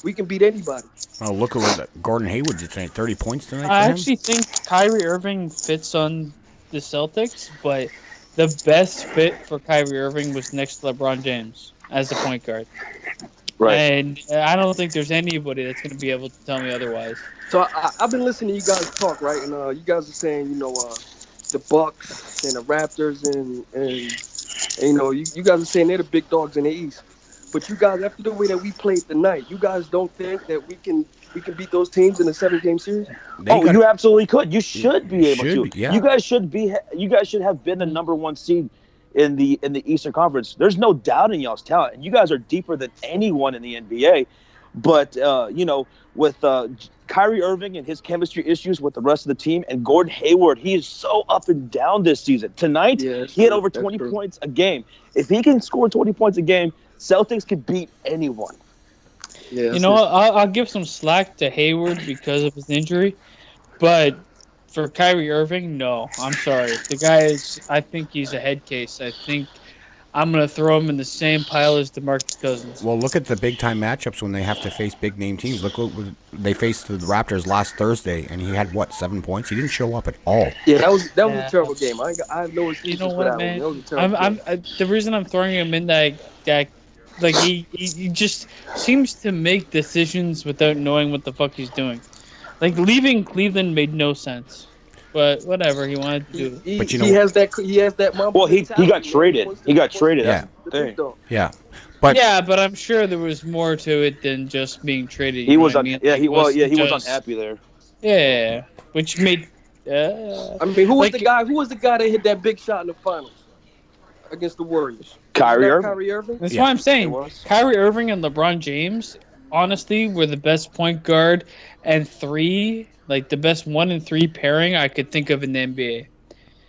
We can beat anybody. Oh, look at what Gordon Hayward did tonight. 30 points tonight. I actually think Kyrie Irving fits on the Celtics, but the best fit for Kyrie Irving was next to LeBron James as the point guard. Right. And I don't think there's anybody that's going to be able to tell me otherwise. So I've been listening to you guys talk, right? And you guys are saying, the Bucks and the Raptors and you guys are saying they're the big dogs in the East. But you guys, after the way that we played tonight, you guys don't think that we can beat those teams in a 7-game series? You absolutely could. You should be able to. Yeah. You guys should have been the number 1 seed in the Eastern Conference. There's no doubt in y'all's talent, and you guys are deeper than anyone in the NBA. But with Kyrie Irving and his chemistry issues with the rest of the team, and Gordon Hayward, he is so up and down this season. Tonight, he had over 20 points a game. If he can score 20 points a game, Celtics could beat anyone. Yeah, I'll give some slack to Hayward because of his injury, but for Kyrie Irving, no. I'm sorry. The guy I think he's a head case. I think I'm going to throw him in the same pile as DeMarcus Cousins. Well, look at the big-time matchups when they have to face big-name teams. Look what they faced the Raptors last Thursday, and he had, 7 points? He didn't show up at all. Yeah, that was a terrible game. I have no excuses you know for what, that man? one. That was a terrible game. The reason I'm throwing him in that he just seems to make decisions without knowing what the fuck he's doing. Like, leaving Cleveland made no sense. But whatever, he wanted to do it. But he has that Mamba Well, he mentality. got traded. He got traded. Yeah. That's the thing. Yeah. But But I'm sure there was more to it than just being traded. He was he was unhappy there. Yeah, which made. Who was the guy? Who was the guy that hit that big shot in the finals against the Warriors? Kyrie Irving. Kyrie Irving. That's why I'm saying Kyrie Irving and LeBron James, honestly, were the best point guard and the best 1 and 3 pairing I could think of in the NBA.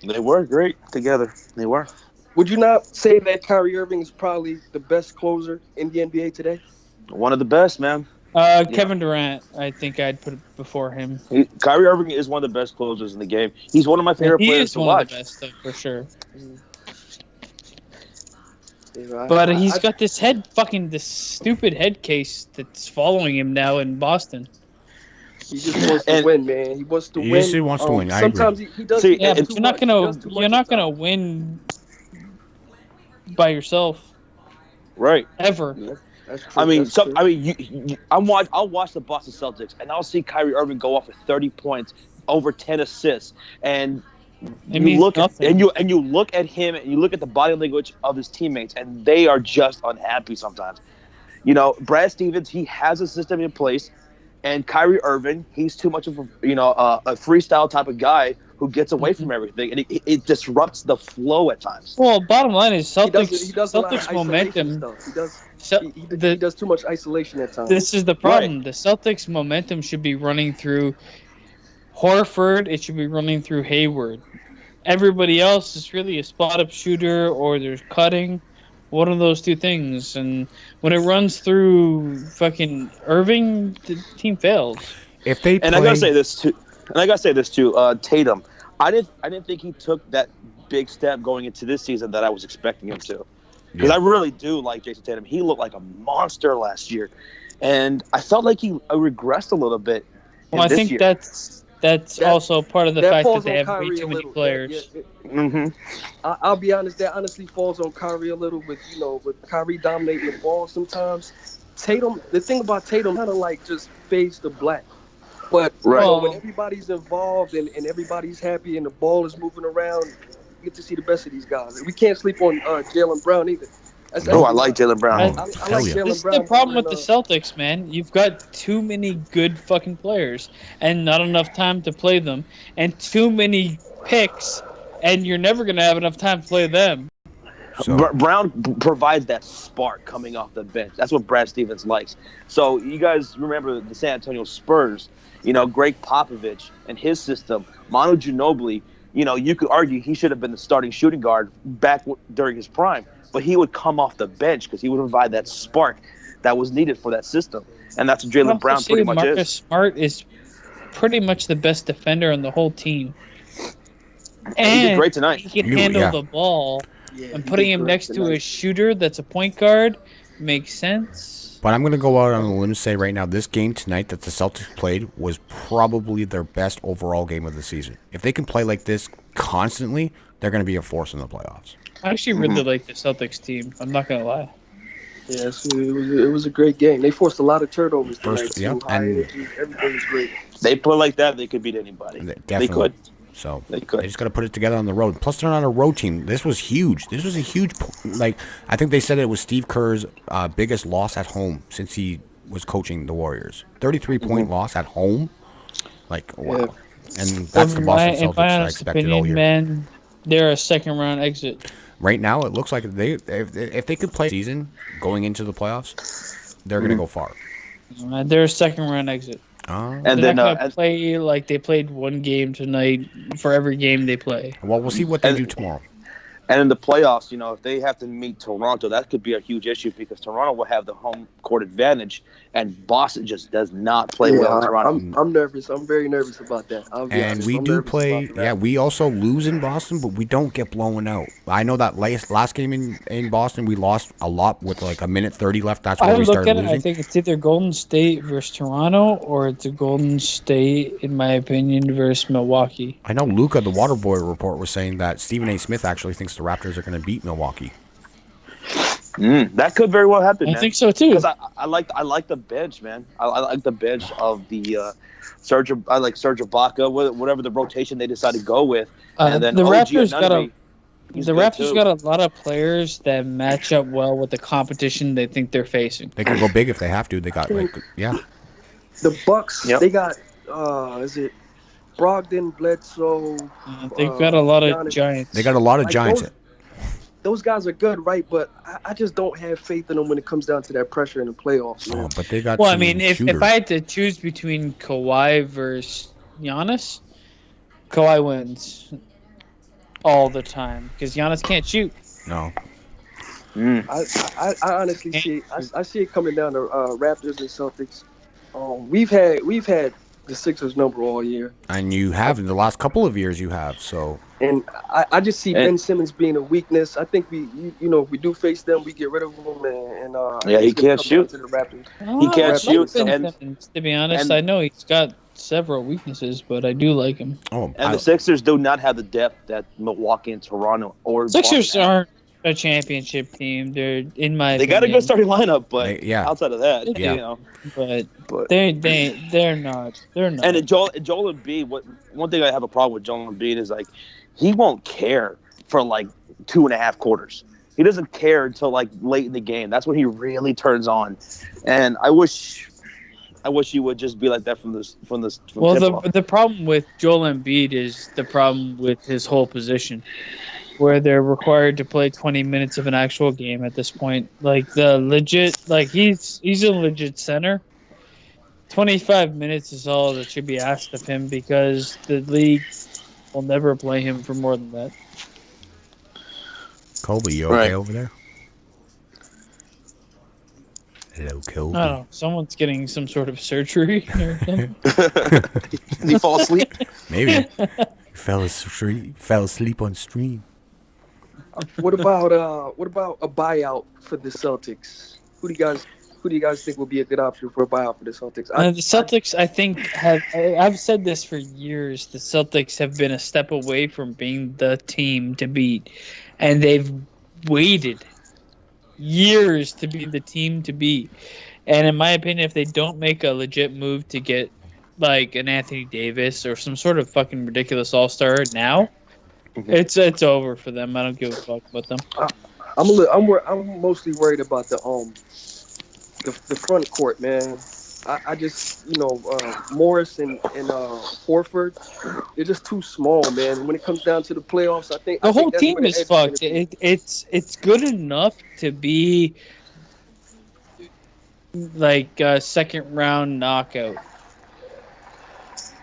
They were great together. They were. Would you not say that Kyrie Irving is probably the best closer in the NBA today? One of the best, man. Kevin Durant, I think I'd put it before him. Kyrie Irving is one of the best closers in the game. He's one of my favorite players to watch. He is one of the best, for sure. But he's got this stupid head case that's following him now in Boston. He just wants to win, man. He wants to win. Yes, he wants to win. I sometimes agree. he does. See, Yeah, but you're not gonna win by yourself Right. ever. That's true. I'll watch the Boston Celtics and I'll see Kyrie Irving go off with 30 points, over 10 assists, and you look at him and you look at the body language of his teammates, and they are just unhappy sometimes. Brad Stevens, he has a system in place, and Kyrie Irving, he's too much of a freestyle type of guy who gets away from everything, and it disrupts the flow at times. Well, bottom line is Celtics. He does a lot of Celtics momentum. He does too much isolation at times. This is the problem. Right. The Celtics momentum should be running through Horford. It should be running through Hayward. Everybody else is really a spot-up shooter or there's cutting. One of those two things. And when it runs through fucking Irving, the team fails. If they play... And I gotta say this too. Tatum. I didn't think he took that big step going into this season that I was expecting him to. Because I really do like Jason Tatum. He looked like a monster last year. And I felt like he regressed a little bit. Well, I think year. that's also part of the fact that they have Kyrie way too a many little. players. I'll be honest, that honestly falls on Kyrie a little with Kyrie dominating the ball sometimes. Tatum, the thing about Tatum, kind of like just fades to black. But when everybody's involved and everybody's happy and the ball is moving around, you get to see the best of these guys. We can't sleep on Jaylen Brown either. I like Jaylen Brown. I like Jaylen Brown. This is the problem with the Celtics, man. You've got too many good fucking players and not enough time to play them, and too many picks, and you're never going to have enough time to play them. So. Brown provides that spark coming off the bench. That's what Brad Stevens likes. So you guys remember the San Antonio Spurs, Greg Popovich and his system, Manu Ginobili, you could argue he should have been the starting shooting guard back during his prime. But he would come off the bench because he would provide that spark that was needed for that system. And that's what Jaylen Brown pretty much Marcus is. Smart is pretty much the best defender on the whole team. And he did great tonight. He can handle the ball. And putting him next to a shooter that's a point guard makes sense. But I'm going to go out on a limb and say right now, this game tonight that the Celtics played was probably their best overall game of the season. If they can play like this constantly, they're going to be a force in the playoffs. I actually really like the Celtics team. I'm not going to lie. Yes, it was a great game. They forced a lot of turnovers tonight. And everything was great. They play like that, they could beat anybody. They could. So they just got to put it together on the road. Plus, they're on a road team. This was huge. This was a huge, I think they said it was Steve Kerr's biggest loss at home since he was coaching the Warriors. 33-point loss at home. Wow. Yeah. And that's the Boston Celtics I expected all year. Man, they're a second-round exit. Right now, it looks like if they could play season going into the playoffs, they're going to go far. They're a second-round exit. And they're then not going to play like they played one game tonight for every game they play. Well, we'll see what they do tomorrow. And in the playoffs, if they have to meet Toronto, that could be a huge issue because Toronto will have the home court advantage, and Boston just does not play well in Toronto. I'm nervous. I'm very nervous about that. And we do play. Yeah, we also lose in Boston, but we don't get blown out. I know that last game in Boston, we lost a lot with like a minute 30 left. That's where we started losing. I think it's either Golden State versus Toronto or it's a Golden State, in my opinion, versus Milwaukee. I know Luca, the Waterboy report, was saying that Stephen A. Smith actually thinks the Raptors are going to beat Milwaukee. That could very well happen. I think so too. Because I like the bench, man. I like the bench of the Serge. I like Serge Ibaka, whatever the rotation they decide to go with. And then the OG Raptors Anunoby, got a lot of players that match up well with the competition they think they're facing. They can go big if they have to. They got The Bucks. Yep. They got is it Brogdon, Bledsoe? They've got a lot of giants. They got a lot of giants. Those guys are good, right? But I just don't have faith in them when it comes down to that pressure in the playoffs. Oh, but they got. Well, I mean, if I had to choose between Kawhi versus Giannis, Kawhi wins all the time because Giannis can't shoot. No. I honestly see. I see it coming down to Raptors and Celtics. We've had the Sixers number all year, and you have in the last couple of years. You have so. And I just see Ben Simmons being a weakness. I think if we do face them, we get rid of him. And he can't shoot. To the Raptors. He can't shoot. Simmons, to be honest, I know he's got several weaknesses, but I do like him. The Sixers do not have the depth that Milwaukee and Toronto or Sixers aren't a championship team. They're in my. They got a good starting lineup, but outside of that, but they're not. They're not. And Joel Embiid, one thing I have a problem with Joel Embiid is like he won't care for like 2.5 quarters. He doesn't care until like late in the game. That's when he really turns on. And I wish he would just be like that from the problem with Joel Embiid is the problem with his whole position, where they're required to play 20 minutes of an actual game at this point. Like he's a legit center. 25 minutes is all that should be asked of him because the league will never play him for more than that. Colby, you okay over there? Hello, Colby. I don't know. Someone's getting some sort of surgery or something. Did he fall asleep? Maybe. Fell asleep on stream. What about a buyout for the Celtics? Who do you guys think would be a good option for a buyout for the Celtics? The Celtics, I think, I've said this for years. The Celtics have been a step away from being the team to beat, and they've waited years to be the team to beat. And in my opinion, if they don't make a legit move to get like an Anthony Davis or some sort of fucking ridiculous all-star now, it's over for them. I don't give a fuck about them. I'm mostly worried about the front court, man. I just Morris and Horford, they're just too small, man. When it comes down to the playoffs, I think the whole that's team where the is edge fucked. gonna be. It's good enough to be like a second round knockout.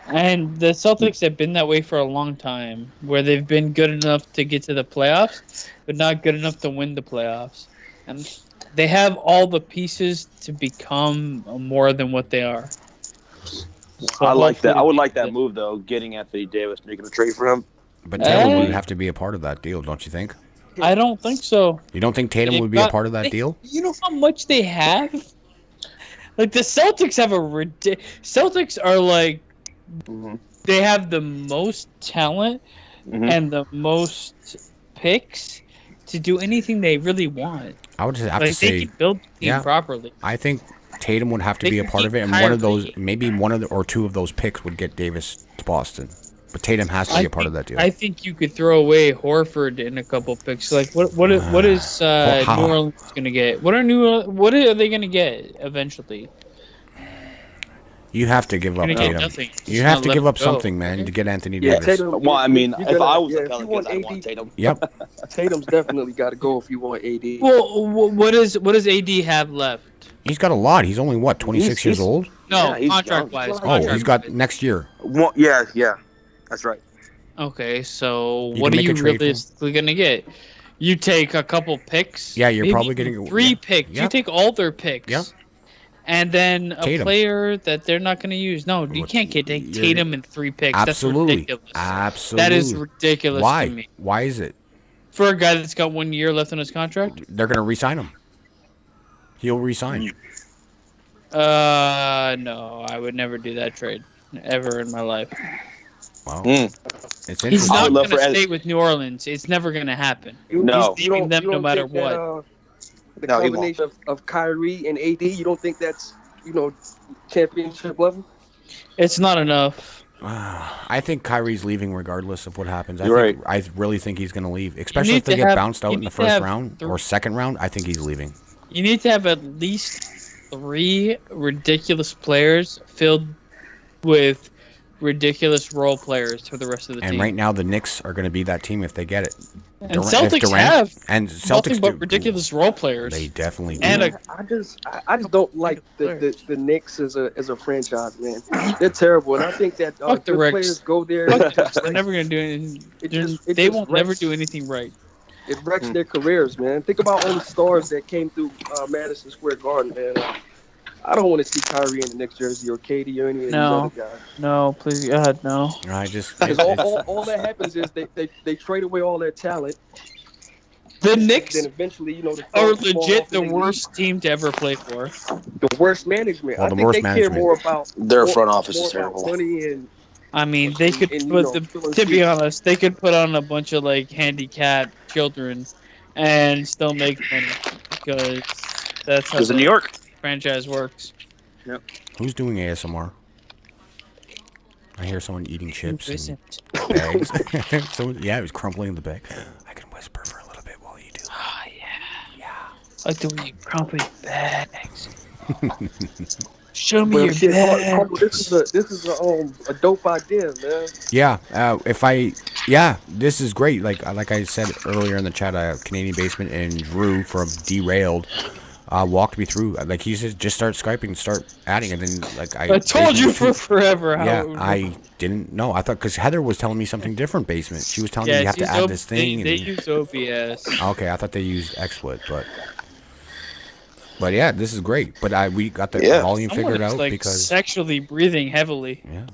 And the Celtics have been that way for a long time, where they've been good enough to get to the playoffs, but not good enough to win the playoffs. And they have all the pieces to become more than what they are. So I like that. I would hopefully like that move though. Getting Anthony Davis, making a trade for him. But Tatum would have to be a part of that deal, don't you think? I don't think so. You don't think Tatum would be a part of that deal? You know how much they have? Like, the Celtics have Celtics are like... They have the most talent and the most picks to do anything they really want. I would just have like, to say, they can build the team properly. I think Tatum would have to They be a can part keep of it, and maybe one of the or two of those picks would get Davis to Boston. But Tatum has to be a part of that deal. I think you could throw away Horford in a couple picks. Like, what is New Orleans gonna get? What are they gonna get eventually? You have to give up Tatum. You have to give up something, man, to get Anthony Davis. Tatum, Well, I mean, if I was the if you Pelicans, want I'd want AD, Tatum. Yep. Tatum's definitely got to go if you want AD. Well, what does AD have left? He's got a lot. He's only, 26 years old? No, he's contract-wise. Oh, he's got next year. Well, yeah, that's right. Okay, so You what can are make you a trade for him. realistically going to get? You take a couple picks. Yeah, you're maybe probably getting 3 picks. Yeah. You take all their picks. Yeah. And then a Tatum. player that they're not going to use. No, you can't get Tatum in 3 picks. Absolutely. That's ridiculous. Absolutely. That is ridiculous Why? to me. Why is it? For a guy that's got 1 year left on his contract? They're going to re-sign him. He'll resign. No, I would never do that trade ever in my life. Wow. It's He's interesting. not going to stay with New Orleans. It's never going to happen. No. He's leaving them no matter think that, what. The No, he won't. combination of Kyrie and AD, you don't think that's championship level? It's not enough. I think Kyrie's leaving regardless of what happens. You're I really think he's going to leave, especially need if they to get have- bounced out you in the need to first have round three- or second round. I think he's leaving. You need to have at least 3 ridiculous players filled with ridiculous role players for the rest of the And team. right now, the Knicks are going to be that team if they get it. And If Celtics Durant- have and nothing Celtics but do. ridiculous role players. They definitely do. And I just don't like the Knicks as a franchise, man. They're terrible, and I think that Fuck the good Knicks. players go there. They're never going to do anything. It They just won't wrecks- never do anything right. It wrecks their careers, man. Think about all the stars that came through Madison Square Garden, man. I don't want to see Kyrie in the Knicks jersey or KD or any of these No. other guys. No, please, God, no. I just Because all that happens is they trade away all their talent. The Knicks Then eventually, the are stars fall legit off the and they worst team to ever play for. leave. The worst management. Well, I the think worst they care management. more about Their front office more is about terrible. money and I mean, they could And, to be honest, they could put on a bunch of like handicapped children and still make money because that's how Because in the New York. franchise works. Who's doing ASMR? I hear someone eating chips and Isn't. bags. It was crumbling in the bag. I can whisper for a little bit while you do. Oh yeah. Like the way you crumple your bags. Show me Well, your shit, bags. this is a dope idea, man. Yeah, this is great. Like I said earlier in the chat, Canadian Basement and Drew from Derailed walked me through. Like he said, just start Skyping, start adding, and then like I told you for forever. How it would I didn't know. I thought because Heather was telling me something different. Basement. She was telling me yeah, you have to add this thing. They and- use OBS. Okay, I thought they used XSplit, but yeah, this is great. But we got the volume Someone figured is, out like, because sexually breathing heavily. yeah.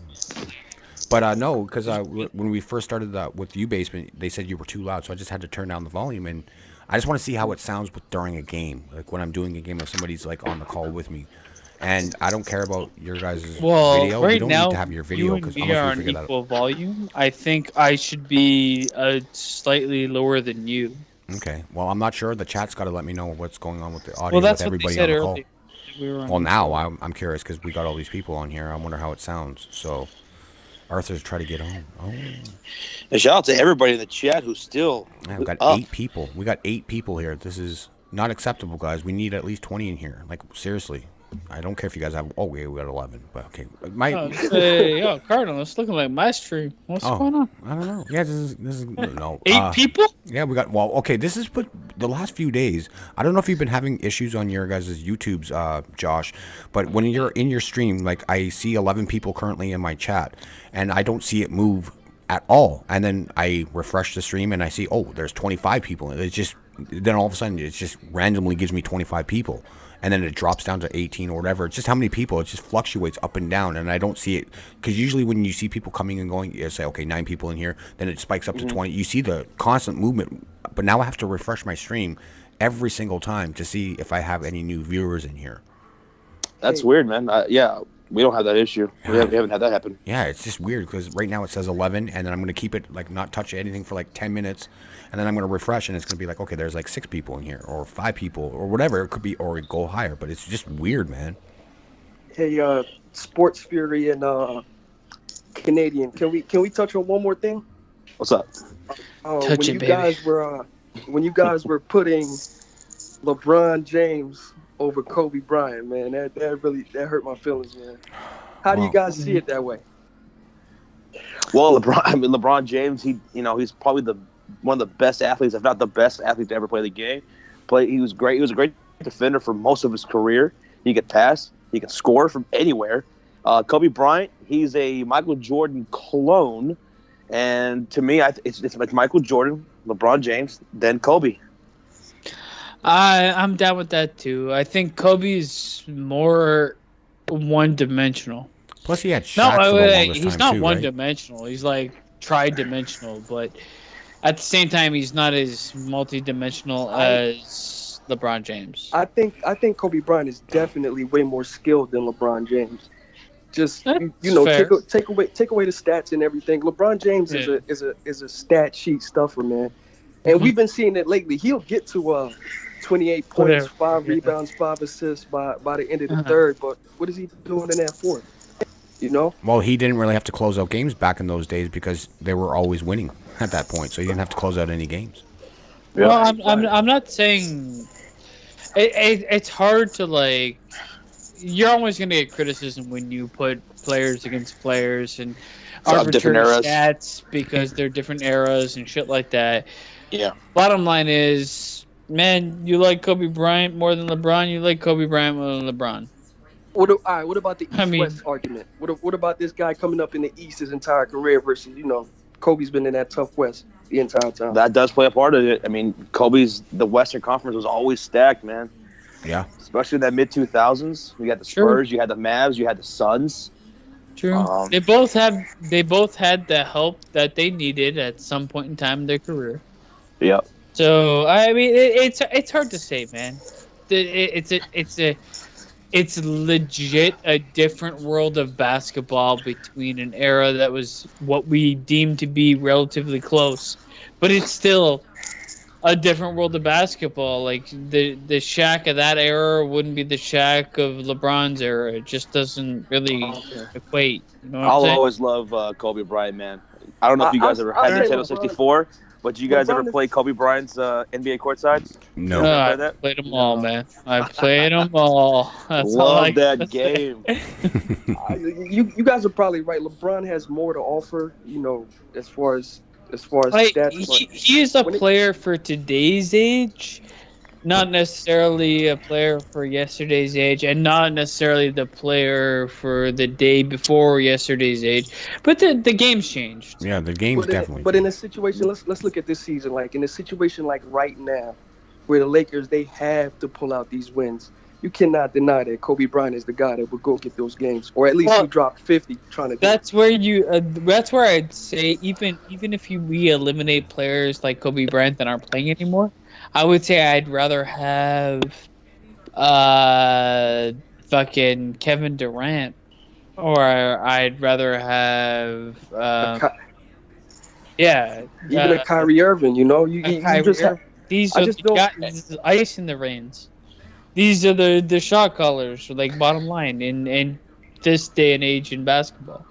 But no, because when we first started with you basement, they said you were too loud, so I just had to turn down the volume, and I just want to see how it sounds during a game, like when I'm doing a game, if somebody's like on the call with me. And I don't care about your guys' video. Right We don't now, need to have your video you and because me are on equal volume. I think I should be slightly lower than you. Okay. Well, I'm not sure. The chat's got to let me know what's going on with the audio Well, that's with what they everybody said on the call. earlier. We were on Well, equal. now I'm curious because we got all these people on here. I wonder how it sounds. So, Arthur's trying to get on. Oh. And shout out to everybody in the chat who's still Yeah, we've got up. 8 people. We got 8 people here. This is not acceptable, guys. We need at least 20 in here. Like, seriously. I don't care if you guys have. Oh, we got 11. But okay. Yo, Cardinal, it's looking like my stream. What's going on? I don't know. Yeah, this is no. 8 people? Yeah, we got. Well, okay. This is the last few days. I don't know if you've been having issues on your guys' YouTubes, Josh, but when you're in your stream, like I see 11 people currently in my chat, and I don't see it move at all. And then I refresh the stream and I see, oh, there's 25 people. And it's just then all of a sudden it just randomly gives me 25 people. And then it drops down to 18 or whatever. It's just how many people. It just fluctuates up and down, and I don't see it because usually when you see people coming and going, you say, okay, 9 people in here. Then it spikes up to 20. You see the constant movement, but now I have to refresh my stream every single time to see if I have any new viewers in here. That's weird, man. Yeah, we don't have that issue. We haven't had that happen. Yeah, it's just weird because right now it says 11, and then I'm going to keep it like not touch anything for like 10 minutes, and then I'm going to refresh, and it's going to be like, okay, there's like 6 people in here, or 5 people, or whatever. It could be, or go higher, but it's just weird, man. Hey, Sports Fury and Canadian, can we touch on one more thing? What's up? Touch it, baby. When you guys were putting LeBron James over Kobe Bryant, man, that really hurt my feelings, man. How do you guys see it that way? Well, LeBron James, he's probably one of the best athletes, if not the best athlete to ever play the game. He was great. He was a great defender for most of his career. He could pass. He could score from anywhere. Kobe Bryant, he's a Michael Jordan clone, and to me, it's like Michael Jordan, LeBron James, then Kobe. I'm down with that too. I think Kobe's more one-dimensional. Plus, he had Shaq for the longest he's time not too, one-dimensional. Right? He's like tri-dimensional, but at the same time, he's not as multi-dimensional as LeBron James. I think Kobe Bryant is definitely way more skilled than LeBron James. Just fair. take away the stats and everything. LeBron James is a stat sheet stuffer, man. And we've been seeing it lately. He'll get to 28 points, 5 rebounds, 5 assists by the end of the third. But what is he doing in that fourth? Well, he didn't really have to close out games back in those days because they were always winning at that point, so he didn't have to close out any games. Yeah. Well, I'm not saying it's hard to like. You're always going to get criticism when you put players against players and arbitrary stats because they're different eras and shit like that. Yeah. Bottom line is, man, you like Kobe Bryant more than LeBron. You like Kobe Bryant more than LeBron. What about the East-West argument? What about this guy coming up in the East his entire career versus, Kobe's been in that tough West the entire time? That does play a part of it. I mean, the Western Conference was always stacked, man. Yeah. Especially in that mid-2000s. You got the Spurs, you had the Mavs, you had the Suns. True. They both had the help that they needed at some point in time in their career. Yep. So I mean, it's hard to say, man. It's legit a different world of basketball between an era that was what we deemed to be relatively close, but it's still a different world of basketball. Like the Shaq of that era wouldn't be the Shaq of LeBron's era. It just doesn't really equate. You know what I'll I'm saying? always love Kobe Bryant, man. I don't know if you guys ever had Nintendo 64, but did you guys ever play Kobe Bryant's NBA courtside? No. I played them all, man. I played them all. That's love that game. You guys are probably right. LeBron has more to offer, as far as stats. He is a player for today's age, not necessarily a player for yesterday's age, and not necessarily the player for the day before yesterday's age. But the game's changed. Yeah, the game's definitely. But in a situation, let's look at this season. Like in a situation like right now, where the Lakers they have to pull out these wins. you cannot deny that Kobe Bryant is the guy that would go get those games, or at least he dropped 50 trying to. That's where that's where I'd say even if we eliminate players like Kobe Bryant that aren't playing anymore, I would say I'd rather have fucking Kevin Durant, or I'd rather have even a Kyrie Irving. You know, you just have, these are this is ice in the veins. These are the shot callers, like bottom line in this day and age in basketball.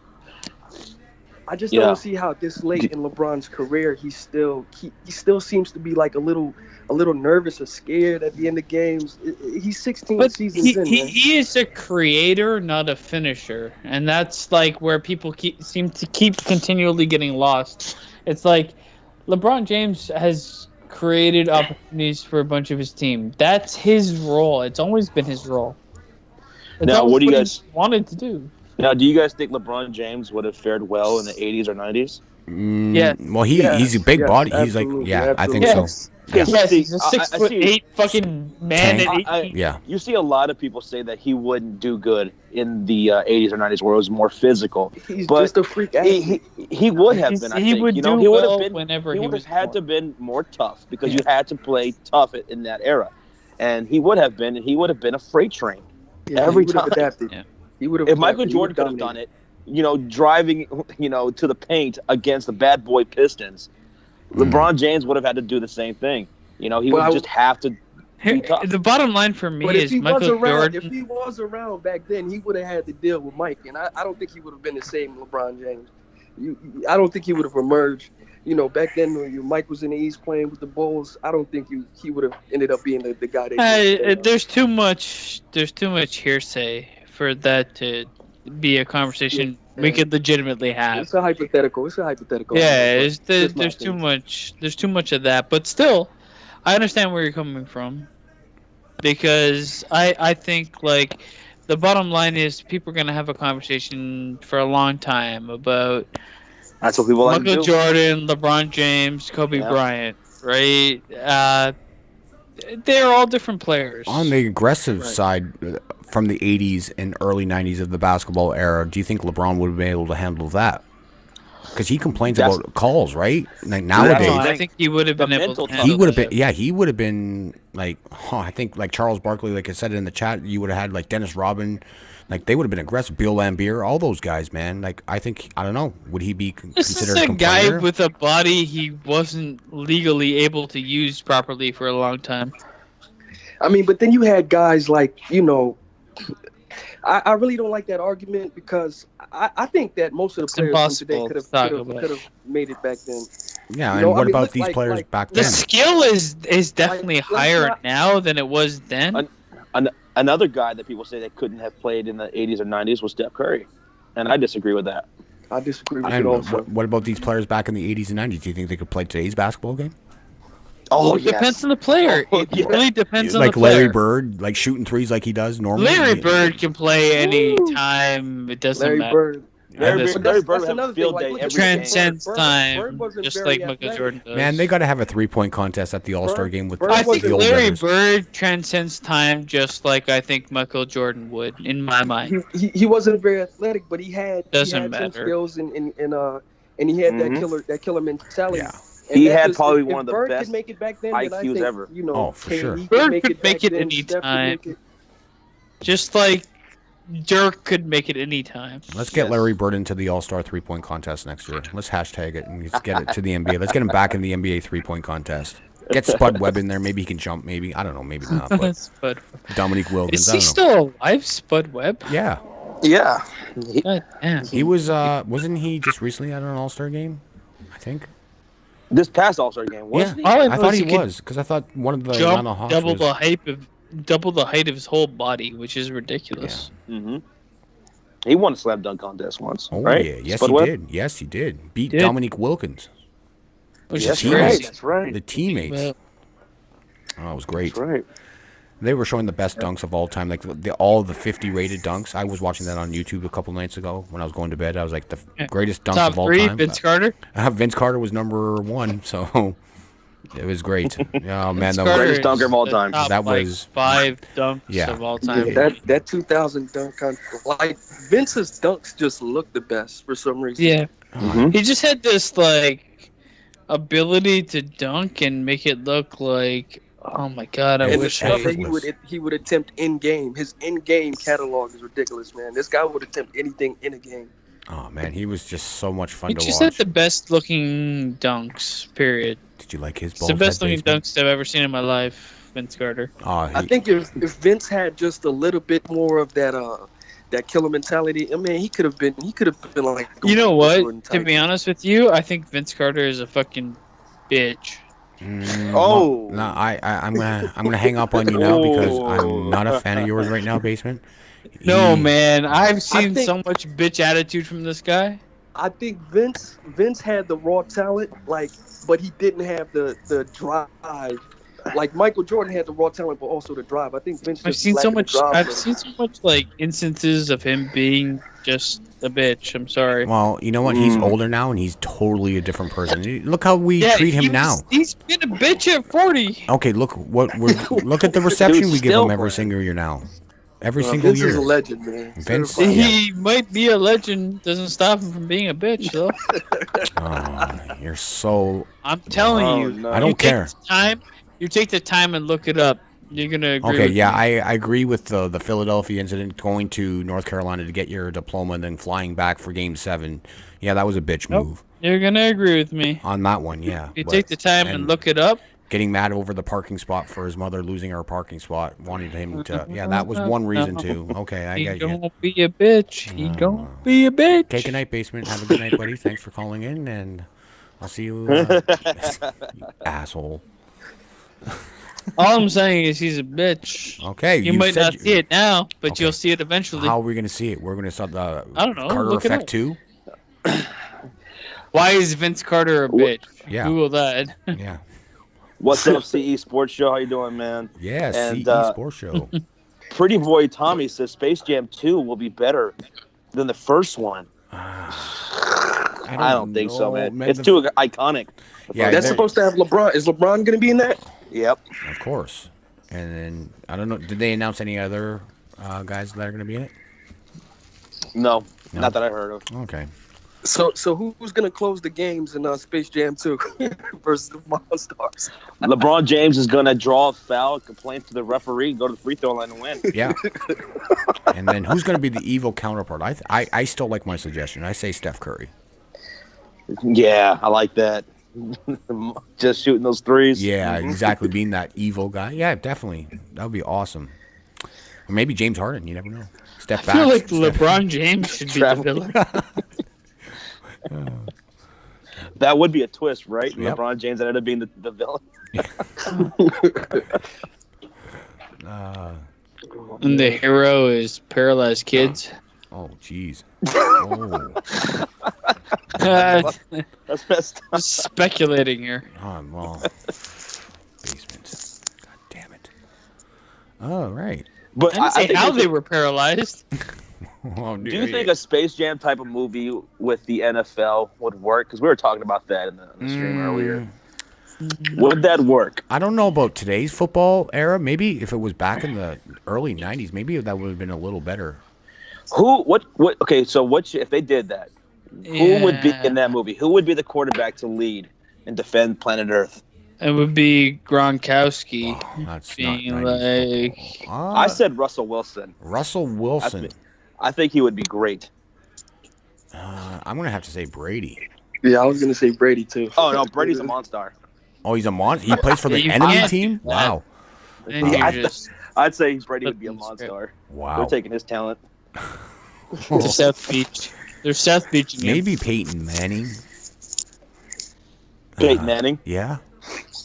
I just don't see how this late in LeBron's career he still seems to be like a little nervous or scared at the end of games. He's 16 seasons in. He is a creator, not a finisher, and that's like where people seem to keep continually getting lost. It's like LeBron James has created opportunities for a bunch of his team. That's his role. It's always been his role. Now, what do you guys wanted to do? Now, do you guys think LeBron James would have fared well in the 80s or 90s? Yeah. Well, he's a big body. He's like, I think so. Yes, he's a 6'8" fucking man. You see a lot of people say that he wouldn't do good in the 80s or 90s, where it was more physical. He's just a freak athlete. He would have been. I think. Would you know, do he would well have been. Whenever he he would was have had to been more tough because you had to play tough in that era, and he would have been. And he would have been a freight train every time. Adapted. Yeah. He would have. If Michael Jordan could have done it, you know, driving, you know, to the paint against the bad boy Pistons, LeBron James would have had to do the same thing. You know, he would just have to be tough. The bottom line for me is Michael Jordan. If he was around back then, he would have had to deal with Mike, and I don't think he would have been the same LeBron James. I don't think he would have emerged. You know, back then when Mike was in the East playing with the Bulls, I don't think he would have ended up being the guy. There's too much hearsay for that to be a conversation we could legitimately have. It's a hypothetical. Yeah, there's too much of that, but still, I understand where you're coming from, because I think like the bottom line is people are gonna have a conversation for a long time about that's what people like to do. Michael Jordan, LeBron James, Kobe Bryant, right? They're all different players. On the aggressive side, from the 80s and early 90s of the basketball era, do you think LeBron would have been able to handle that? Because he complains about calls, right? Like nowadays, I think he would have been able to handle he would have been. Yeah, he would have been like. I think like Charles Barkley, like I said in the chat, you would have had like Dennis Rodman, like they would have been aggressive. Bill Laimbeer, all those guys, man. Like I don't know. Would he be considered this is a a guy with a body he wasn't legally able to use properly for a long time. I mean, but then you had guys like, you know, I really don't like that argument, because I think that most of the players from today could have made it back then. Yeah, and what about these players back then? The skill is definitely higher now than it was then. Another guy that people say that couldn't have played in the 80s or 90s was Steph Curry, and I disagree with that. I disagree with it also. What about these players back in the 80s and 90s? Do you think they could play today's basketball game? Oh, it depends on the player. It really depends on the player. Like Larry Bird, like shooting threes like he does normally. Larry Bird can play any time. It doesn't matter. Larry Bird would have a field day every transcends time, just like Michael Jordan does. Man, they got to have a 3-point contest at the All-Star game with I think the old Larry betters. Bird transcends time just like I think Michael Jordan would, in my mind. He wasn't very athletic, but he had some skills and he had that killer mentality. Yeah. He had probably one of the Bird best could make it back then, IQs ever. You know, for sure. Bird could make it any time. Just like Dirk could make it any time. Let's get Larry Bird into the All-Star 3-point contest next year. Let's hashtag it and let's get it to the NBA. Let's get him back in the NBA 3-point contest. Get Spud Webb in there. Maybe he can jump. Maybe. I don't know. Maybe not. But Dominique Wilkins. Is he still alive, Spud Webb? Yeah. Yeah. God damn. He was, wasn't he just recently at an All-Star game? I think. This past All-Star game, wasn't he? I thought he was, because I thought one of the Atlanta Hawks double the height of his whole body, which is ridiculous. Yeah. Mm-hmm. He won a slam dunk contest once, oh, right? Yeah. Yes, he did. Yes, he did. Beat Dominique Wilkins. Which is crazy. That's right. The teammates. Well, oh, it was great. That's right. They were showing the best dunks of all time, like all the 50 rated dunks. I was watching that on YouTube a couple nights ago when I was going to bed. I was like, the greatest dunks top of all three, time. Vince Carter? Vince Carter was number 1, so It was great. Oh man, that Carter Greatest was, dunker of all is time. top, That like, was- 5 dunks Yeah. of all Yeah, time. that 2000 dunk, like Vince's dunks just look the best for some reason. Yeah, Mhm. he just had this like ability to dunk and make it look like, oh my god, I And the wish stuff I. that he would attempt in game, his in game catalog is ridiculous, man. This guy would attempt anything in a game. Oh man, he was just so much fun He to just had watch. the best looking dunks. Period. Did you like his It's ball? the best looking dunks I've ever seen in my life, Vince Carter. Oh, I think if Vince had just a little bit more of that killer mentality, I mean, he could have been like, You know what? Jordan To type. be honest with you, I think Vince Carter is a fucking bitch. Oh. no, I'm gonna hang up on you now because I'm not a fan of yours right now, Basement. No, He- man, I've seen think- so much bitch attitude from this guy. I think Vince had the raw talent, like, but he didn't have the drive. Like Michael Jordan had the raw talent, but also the drive. I think Vince. I've just seen so lacked the much. drive I've for it. seen so much like instances of him being just a bitch. I'm sorry. Well, you know what? He's older now, and he's totally a different person. Look how we Yeah, treat him he now. was- He's been a bitch at 40. Okay, look look at the reception Dude, we give still him every playing. single year now. Every single Vince year. is a legend, man. Vince- Certified. Yeah. He might be a legend. Doesn't stop him from being a bitch, though. Oh, you're so. I'm telling Oh, you. no. I don't you take care. the time. You take the time and look it up. You're gonna agree. Okay, with yeah, me. I agree with the Philadelphia incident, going to North Carolina to get your diploma and then flying back for Game 7. Yeah, that was a bitch Nope. move. You're gonna agree with me. On that one, yeah. You but- take the time and look it up. Getting mad over the parking spot for his mother losing her parking spot, wanting him to. Yeah, that was one reason too. Okay, I He get you. don't be a bitch. He don't be a bitch. Okay, good night, Basement. Have a good night, buddy. Thanks for calling in, and I'll see you, you asshole. All I'm saying is he's a bitch. Okay, You you might said not you- see it now, but Okay. you'll see it eventually. How are we going to see it? We're going to start the I don't know, Carter look it Effect up. 2? Why is Vince Carter a bitch? Yeah. Google that. Yeah. What's up, CE Sports Show? How you doing, man? Yeah, And, CE Sports Show. Pretty Boy Tommy says Space Jam 2 will be better than the first one. I don't think so, man. It's too iconic. Yeah, That's they're- supposed to have LeBron. Is LeBron going to be in that? Yep. Of course. And then, I don't know, did they announce any other guys that are going to be in it? No, No. not that I heard of. Okay. So who's going to close the games in Space Jam 2 versus the Monstars? LeBron James is going to draw a foul, complain to the referee, go to the free throw line and win. Yeah. And then who's going to be the evil counterpart? I still like my suggestion. I say Steph Curry. Yeah, I like that. Just shooting those threes. Yeah, exactly. Being that evil guy. Yeah, definitely. That would be awesome. Or maybe James Harden. You never know. Step I back. feel like step- LeBron James should be the Travel. villain. That would be a twist, right? Yep. LeBron James ended up being the villain. And the hero is paralyzed kids. Oh, jeez. Oh. That's messed up. Just speculating here. Oh, well. Basement. God damn it. All right. But I didn't say think how it's- they were paralyzed. Oh, Do you think a Space Jam type of movie with the NFL would work? Because we were talking about that in the stream earlier. Would that work? I don't know about today's football era. Maybe if it was back in the early 90s, maybe that would have been a little better. What? Okay, so if they did that, who would be Yeah. in that movie? Who would be the quarterback to lead and defend planet Earth? It would be Gronkowski That's being not 90s like. football. I said Russell Wilson. Russell Wilson. I think he would be great. I'm going to have to say Brady. Yeah, I was going to say Brady too. Oh no, Brady's a monster. Oh, he's a monster. He plays for the You enemy can't team? do that. Wow. And Yeah, you just I'd say Brady would Put be a in the script. monster. Wow. They're taking his talent. to South Beach. They're South Beach. Maybe Peyton Manning. Peyton Manning. Yeah.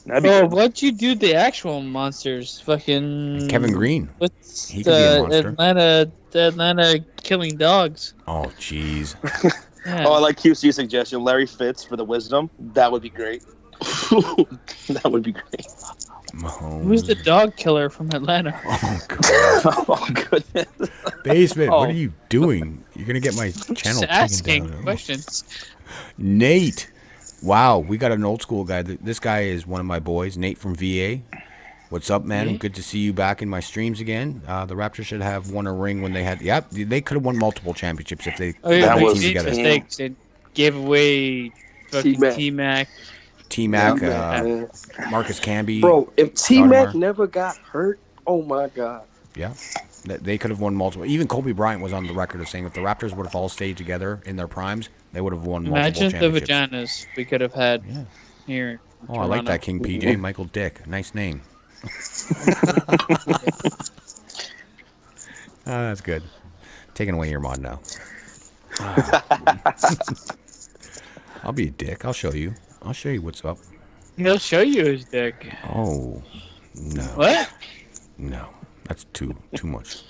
That'd be Oh, good. what'd you do? The actual monsters, fucking Kevin Green. What's He could be a monster. The Atlanta killing dogs? Oh, jeez. Yeah. Oh, I like QC's suggestion. Larry Fitz for the wisdom. That would be great. That would be great. Mahomes. Who's the dog killer from Atlanta? Oh, God. Oh goodness. Basement, what Oh. are you doing? You're going to get my channel Just asking taken down. questions. Nate. Wow, we got an old school guy. This guy is one of my boys, Nate from VA. What's up, man? Nate? Good to see you back in my streams again. The Raptors should have won a ring when they had. Yep, they could have won multiple championships if they Oh yeah, That put they a was- team made together. mistakes. They gave away fucking T-Mac. T-Mac. T-Mac, Man. Marcus Camby. Bro, if T-Mac Stoudemire. never got hurt, oh my God. Yeah, they could have won multiple. Even Kobe Bryant was on the record of saying if the Raptors would have all stayed together in their primes, they would have won multiple Imagine the championships. vaginas we could have had Yeah. here. in Oh, I like Toronto. that King PJ, Michael Dick. Nice name. That's good. Taking away your mod now. I'll be a dick. I'll show you. I'll show you what's up. He'll show you his dick. Oh, no. What? No. That's too much.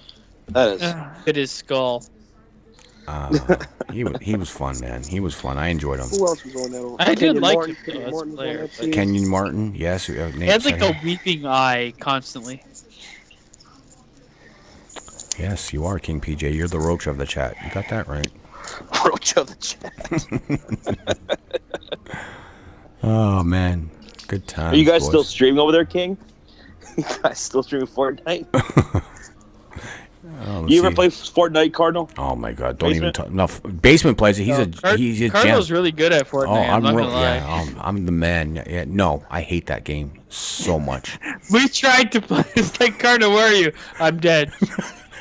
That is. Hit his skull. He was fun, man. He was fun. I enjoyed him. Who else was on that? I did Kenyon like Martin. him, though, Kenyon as a Martin was on player, that but- team. Kenyon Martin, yes. He had like a weeping eye constantly. Yes, you are King PJ. You're the roach of the chat. You got that right. Roach of the chat. Oh man, good times. Are you guys boys. still streaming over there, King? You guys still streaming Fortnite? Oh, let's You ever see. play Fortnite, Cardinal? Oh my God! Don't even Basement? talk. No, basement plays it. He's he's a Cardinal's gem. really good at Fortnite. Oh, I'm not real- gonna lie. yeah, I'm the man. Yeah, no, I hate that game so much. We tried to play. It's like Cardinal, where are you? I'm dead.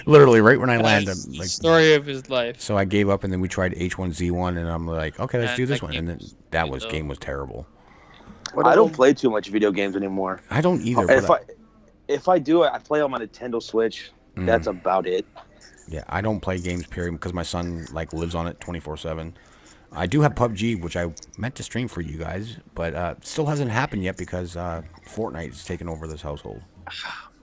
Literally, right when I land, That's I'm the like, story of his life. so I gave up, and then we tried H1Z1, and I'm like, okay, let's Yeah, do this that one, and then game that was game was terrible. I don't play too much video games anymore. I don't either. If but if I do, I play on my Nintendo Switch. Mm. That's about it. Yeah, I don't play games, period, because my son like lives on it 24/7. I do have PUBG, which I meant to stream for you guys, but still hasn't happened yet because Fortnite has taken over this household.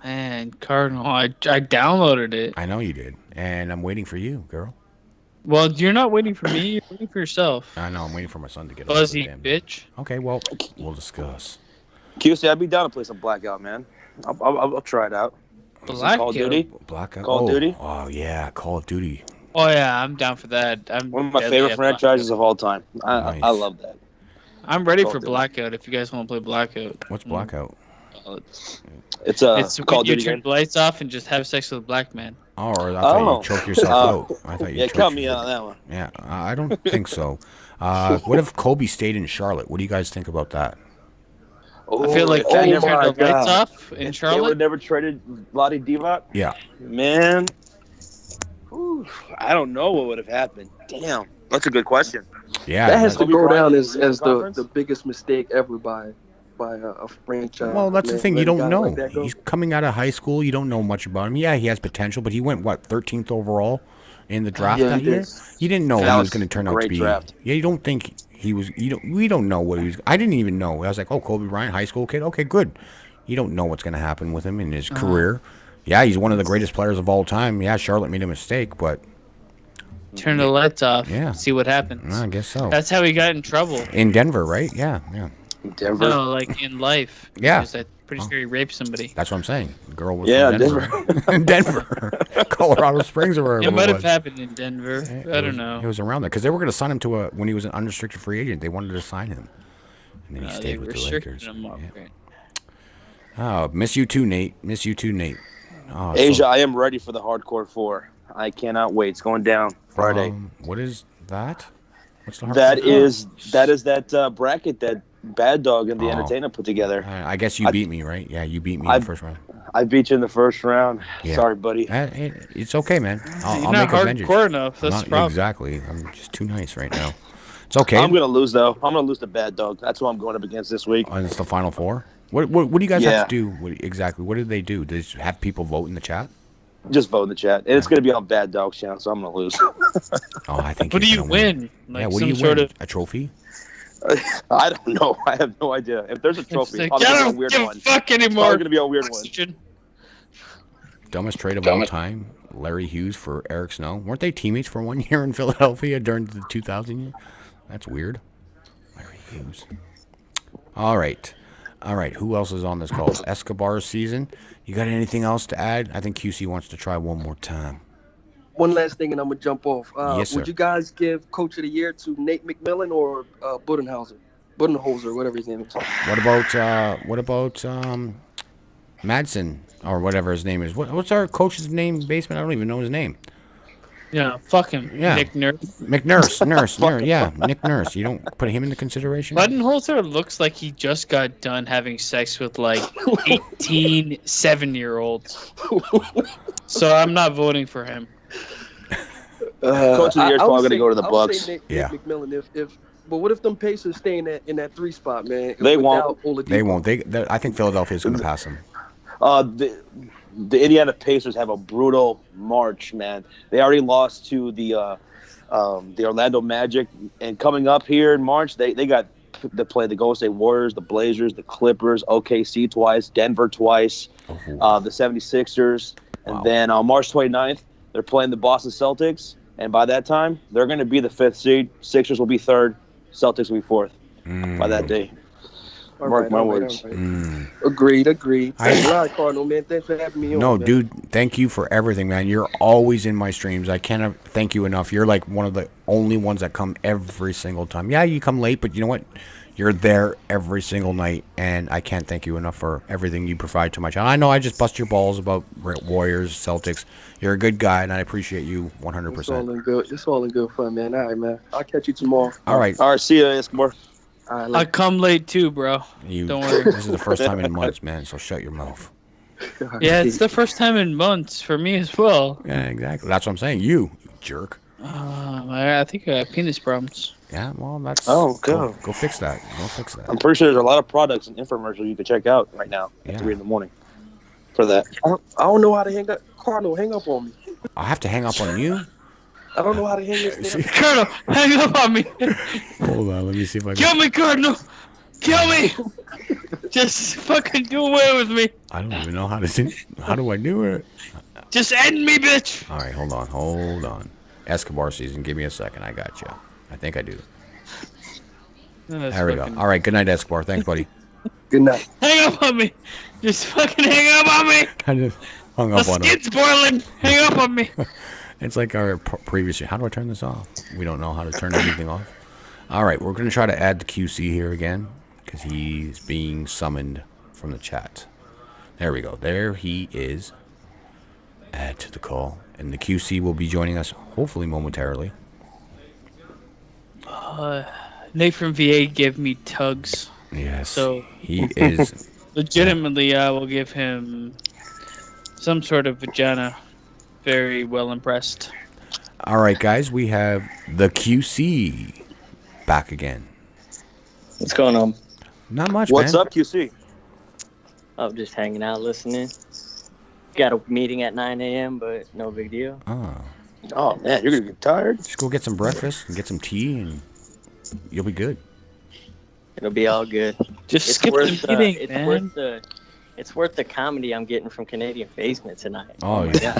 Man, Cardinal, I downloaded it. I know you did, and I'm waiting for you, girl. Well, you're not waiting for me. You're waiting for yourself. I know, I'm waiting for my son to get Fuzzy over the damn. bitch. Okay, well, we'll discuss. QC, I'd be down to play some Blackout, man. I'll try it out. Some Call of Duty. Blackout. Call of Duty. Oh yeah, Call of Duty. Oh yeah, I'm down for that. I'm One of my deadly favorite at franchises of all time. Nice. I love that. I'm ready Call for of Duty. Blackout. If you guys want to play Blackout, What's Blackout? It's a it's Call when of you Duty turn game. the lights off and just have sex with a black man. Oh, or I thought Oh. you choke yourself out. I thought you Yeah, choked count me yourself. on that one. Yeah, I don't think so. What if Colby stayed in Charlotte? What do you guys think about that? I feel like if they you never- turn the lights off in if they would Charlotte. have never traded Lottie Divac, Yeah. man. Whew, I don't know what would have happened. Damn, that's a good question. Yeah. That has to Kobe go Bryant down in as the conference? the biggest mistake ever by a franchise. Well, that's the Man, thing. You let a don't guy know. like that go. He's coming out of high school. You don't know much about him. Yeah, he has potential, but he went, what, 13th overall in the draft Yeah, that he year? did. You didn't know That he was was going to turn a out to great be. draft. Yeah, you don't think he was. We don't know what he was. I didn't even know. I was like, oh, Kobe Bryant, high school kid. Okay, good. You don't know what's going to happen with him in his career. Yeah, he's one of the greatest players of all time. Yeah, Charlotte made a mistake, but Turn the lights off. Yeah. See what happens. I guess so. That's how he got in trouble. In Denver, right? Yeah, yeah. Denver. No, like in life. Yeah. Because I'm pretty sure he raped somebody. That's what I'm saying. The girl was Yeah, from Denver. In Denver. Colorado Springs or wherever It might have was. happened in Denver. It I don't was- know. It was around there because they were going to sign him to when he was an unrestricted free agent. They wanted to sign him, and then he They stayed with the restricted Lakers. him up, Yeah. right? Oh, miss you too, Nate. Miss you too, Nate. Oh, Asia, I am ready for the Hardcore 4. I cannot wait. It's going down Friday. What is that? What's the that hardcore? is that bracket that Bad Dog and the Oh. Entertainer put together. I guess you beat me, right? Yeah, you beat me in the first round. I beat you in the first round. Yeah. Sorry, buddy. It's okay, man. I'll You're make not avengers. hardcore enough. I'm That's not- the problem. Exactly. I'm just too nice right now. It's okay. I'm gonna lose though. I'm gonna lose to Bad Dog. That's who I'm going up against this week. And it's the final four. What do you guys Yeah. have to do? Exactly. What do they do? They just have people vote in the chat? Just vote in the chat, and it's gonna be on Bad Dog's channel, so I'm gonna lose. Oh, I think. What do he's you gonna win? Like Yeah. What do some you sort win? of. A trophy? I don't know. I have no idea. If there's a It's trophy, like, it's I probably gonna be a don't weird give a one. fuck It's anymore. probably gonna be a weird one. Question. Dumbest trade of all time. Larry Hughes for Eric Snow. Weren't they teammates for 1 year in Philadelphia during the 2000 year? That's weird. Larry Hughes. All right. Who else is on this call? Escobar's season. You got anything else to add? I think QC wants to try one more time. One last thing, and I'm gonna jump off. Yes, sir. Would you guys give Coach of the Year to Nate McMillan or Budenhauser? Budenholzer, whatever his name is. What about Madsen or whatever his name is? What's our coach's name? Basement. I don't even know his name. Yeah, fuck him. Yeah. Nick Nurse. Nurse. Yeah, Nick Nurse. You don't put him into consideration? Budenholzer looks like he just got done having sex with like 18 7-year-olds. So I'm not voting for him. Coach of the year is probably going to go to the Bucks. Nick McMillan. But what if them Pacers stay in that 3 spot, man? They won't. They won't. I think Philadelphia's going to pass them. The Indiana Pacers have a brutal March, man. They already lost to the Orlando Magic, and coming up here in March, they got to play the Golden State Warriors, the Blazers, the Clippers, OKC twice, Denver twice, the 76ers, and then on March 29th, they're playing the Boston Celtics, and by that time, they're going to be the 5th seed. Sixers will be 3rd, Celtics will be 4th by that day. Mark my words. Agreed. Thanks a lot, Cardinal, man. Thanks for having me on. No, man. dude, thank you for everything, man. You're always in my streams. I cannot thank you enough. You're like one of the only ones that come every single time. Yeah, you come late, but you know what? You're there every single night, and I can't thank you enough for everything you provide to my channel. I know I just bust your balls about Warriors, Celtics. You're a good guy, and I appreciate you 100%. It's all in good fun, man. All right, man. I'll catch you tomorrow. All right. See you, Escobar. I come late too, bro. Don't worry. This is the first time in months, man, so shut your mouth. Yeah, it's the first time in months for me as well. Yeah, exactly. That's what I'm saying. You jerk. I think I have penis problems. Yeah, well, that's... go fix that. Go fix that. I'm pretty sure there's a lot of products and infomercials you can check out right now at 3 in the morning for that. I don't know how to hang up. Cardinal, hang up on me. I have to hang up on you? I don't know how to hang this down. Cardinal, hang up on me. Hold on, let me see if I can... Kill me, Cardinal. Kill me. Just fucking do away with me. I don't even know how to do... How do I do it? Just end me, bitch. All right, hold on. Escobar season, give me a second. I got you. I think I do. There we go. All right, good night, Escobar. Thanks, buddy. Good night. Hang up on me. Just fucking hang up on me. I just hung up on him. The skin's boiling. Hang up on me. It's like our previous... How do I turn this off? We don't know how to turn anything off. All right, we're going to try to add the QC here again because he's being summoned from the chat. There we go. There he is. Add to the call. And the QC will be joining us hopefully momentarily. Nate from VA gave me tugs. Yes, so he is... Legitimately, I will give him some sort of vagina. Very well impressed. All right, guys, we have the QC back again. What's going on? Not much, What's man. up, QC? Oh, just hanging out, listening. Got a meeting at 9 a.m., but no big deal. Oh, man, you're going to get tired? Just go get some breakfast and get some tea, and you'll be good. It'll be all good. Just skip the meeting, man. It's worth the comedy I'm getting from Canadian Basement tonight. Oh yeah.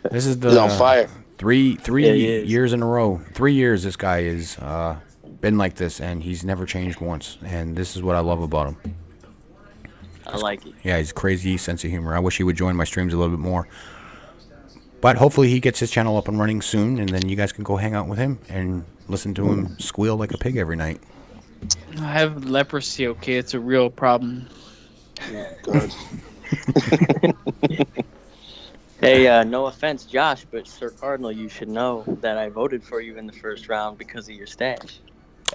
This is the He's on fire. Three years in a row. 3 years this guy is been like this, and he's never changed once. And this is what I love about him. I like it. Yeah, he's crazy sense of humor. I wish he would join my streams a little bit more. But hopefully he gets his channel up and running soon, and then you guys can go hang out with him and listen to him squeal like a pig every night. I have leprosy, okay? It's a real problem. Good. Hey, no offense, Josh, but SirCardinal, you should know that I voted for you in the first round because of your stash.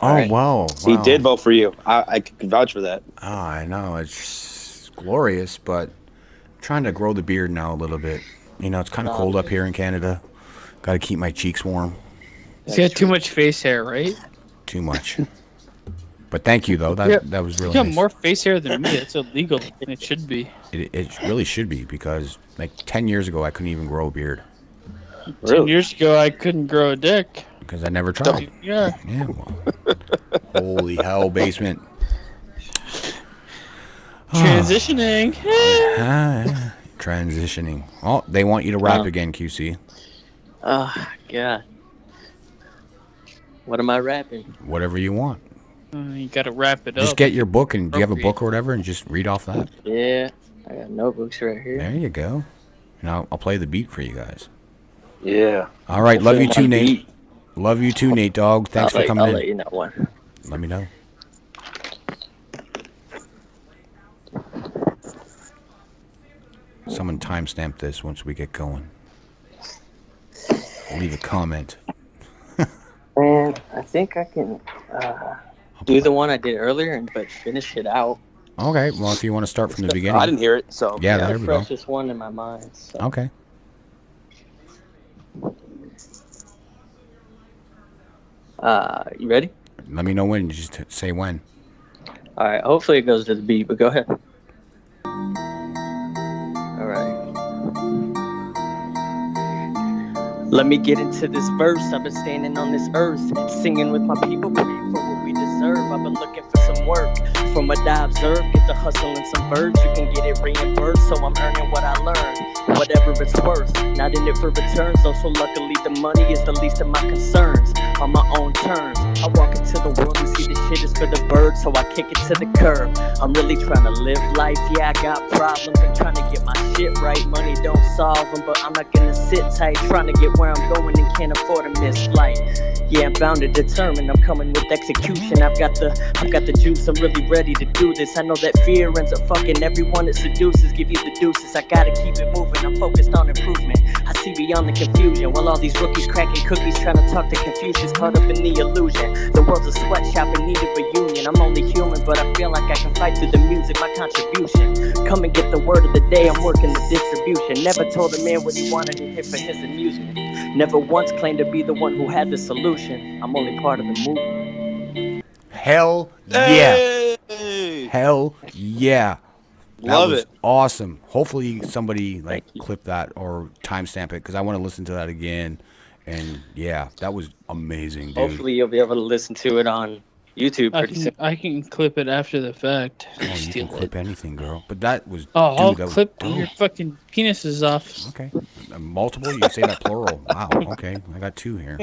Wow. He did vote for you. I can vouch for that. Oh, I know. It's glorious, but I'm trying to grow the beard now a little bit. You know, it's kind of cold up here in Canada. Got to keep my cheeks warm. He's got too much face hair, right? Too much. But thank you, though. That was really You got nice. more face hair than me. It's illegal. It should be. It really should be, because like 10 years ago, I couldn't even grow a beard. 10 years ago, I couldn't grow a dick. Because I never tried. Yeah. Yeah, well. Holy hell, basement. Transitioning. Transitioning. Oh, they want you to rap again, QC. Oh, God. What am I rapping? Whatever you want. You gotta wrap it up. Just get your book, and do you have a book or whatever, and just read off that? Yeah, I got notebooks right here. There you go. And I'll play the beat for you guys. Yeah. All right, love you too, Nate. Love you too, Nate, dog. Thanks for coming I'll in. let you know one. Let me know. Someone timestamp this once we get going. Leave a comment. And I think I can do the one I did earlier, but finish it out. Okay, well, if you want to start from the beginning. I didn't hear it, so. Yeah, there the we go. freshest one in my mind. So. Okay. You ready? Let me know when. Just say when. All right. Hopefully it goes to the beat, but go ahead. All right. Let me get into this verse. I've been standing on this earth, singing with my people, praying for what we deserve. I've been looking for some work. From what I observe, get the hustle and some birds. You can get it reimbursed, so I'm earning what I learned. Whatever it's worth, not in it for returns. Though, so luckily the money is the least of my concerns. On my own terms, I walk into the world and see the shit is for the birds, so I kick it to the curb. I'm really trying to live life, yeah, I got problems. I'm trying to get my shit right, money don't solve them, but I'm not gonna sit tight, trying to get where I'm going and can't afford to miss flight. Yeah, I'm bound to determine, I'm coming with execution. I've got the juice, I'm really ready to do this. I know that fear ends up fucking everyone it seduces. Give you the deuces, I gotta keep it moving. I'm focused on improvement. I see beyond the confusion. While all these rookies cracking cookies trying to talk to Confucius, caught up in the illusion. The world's a sweatshop and need a reunion. I'm only human, but I feel like I can fight through the music. My contribution. Come and get the word of the day. I'm working the distribution. Never told a man what he wanted to hear for his amusement. Never once claimed to be the one who had the solution. I'm only part of the movement. Hell yeah. Hey! Hell yeah. That Love was it. awesome. Hopefully somebody clip that or timestamp it because I want to listen to that again. And yeah, that was amazing, dude. Hopefully you'll be able to listen to it on YouTube pretty soon. I can clip it after the fact. Oh, you can clip anything, girl. But that was. Oh, I'll that was clip dope. your fucking penises off. Okay. Multiple? You say that plural. Wow. Okay. I got two here.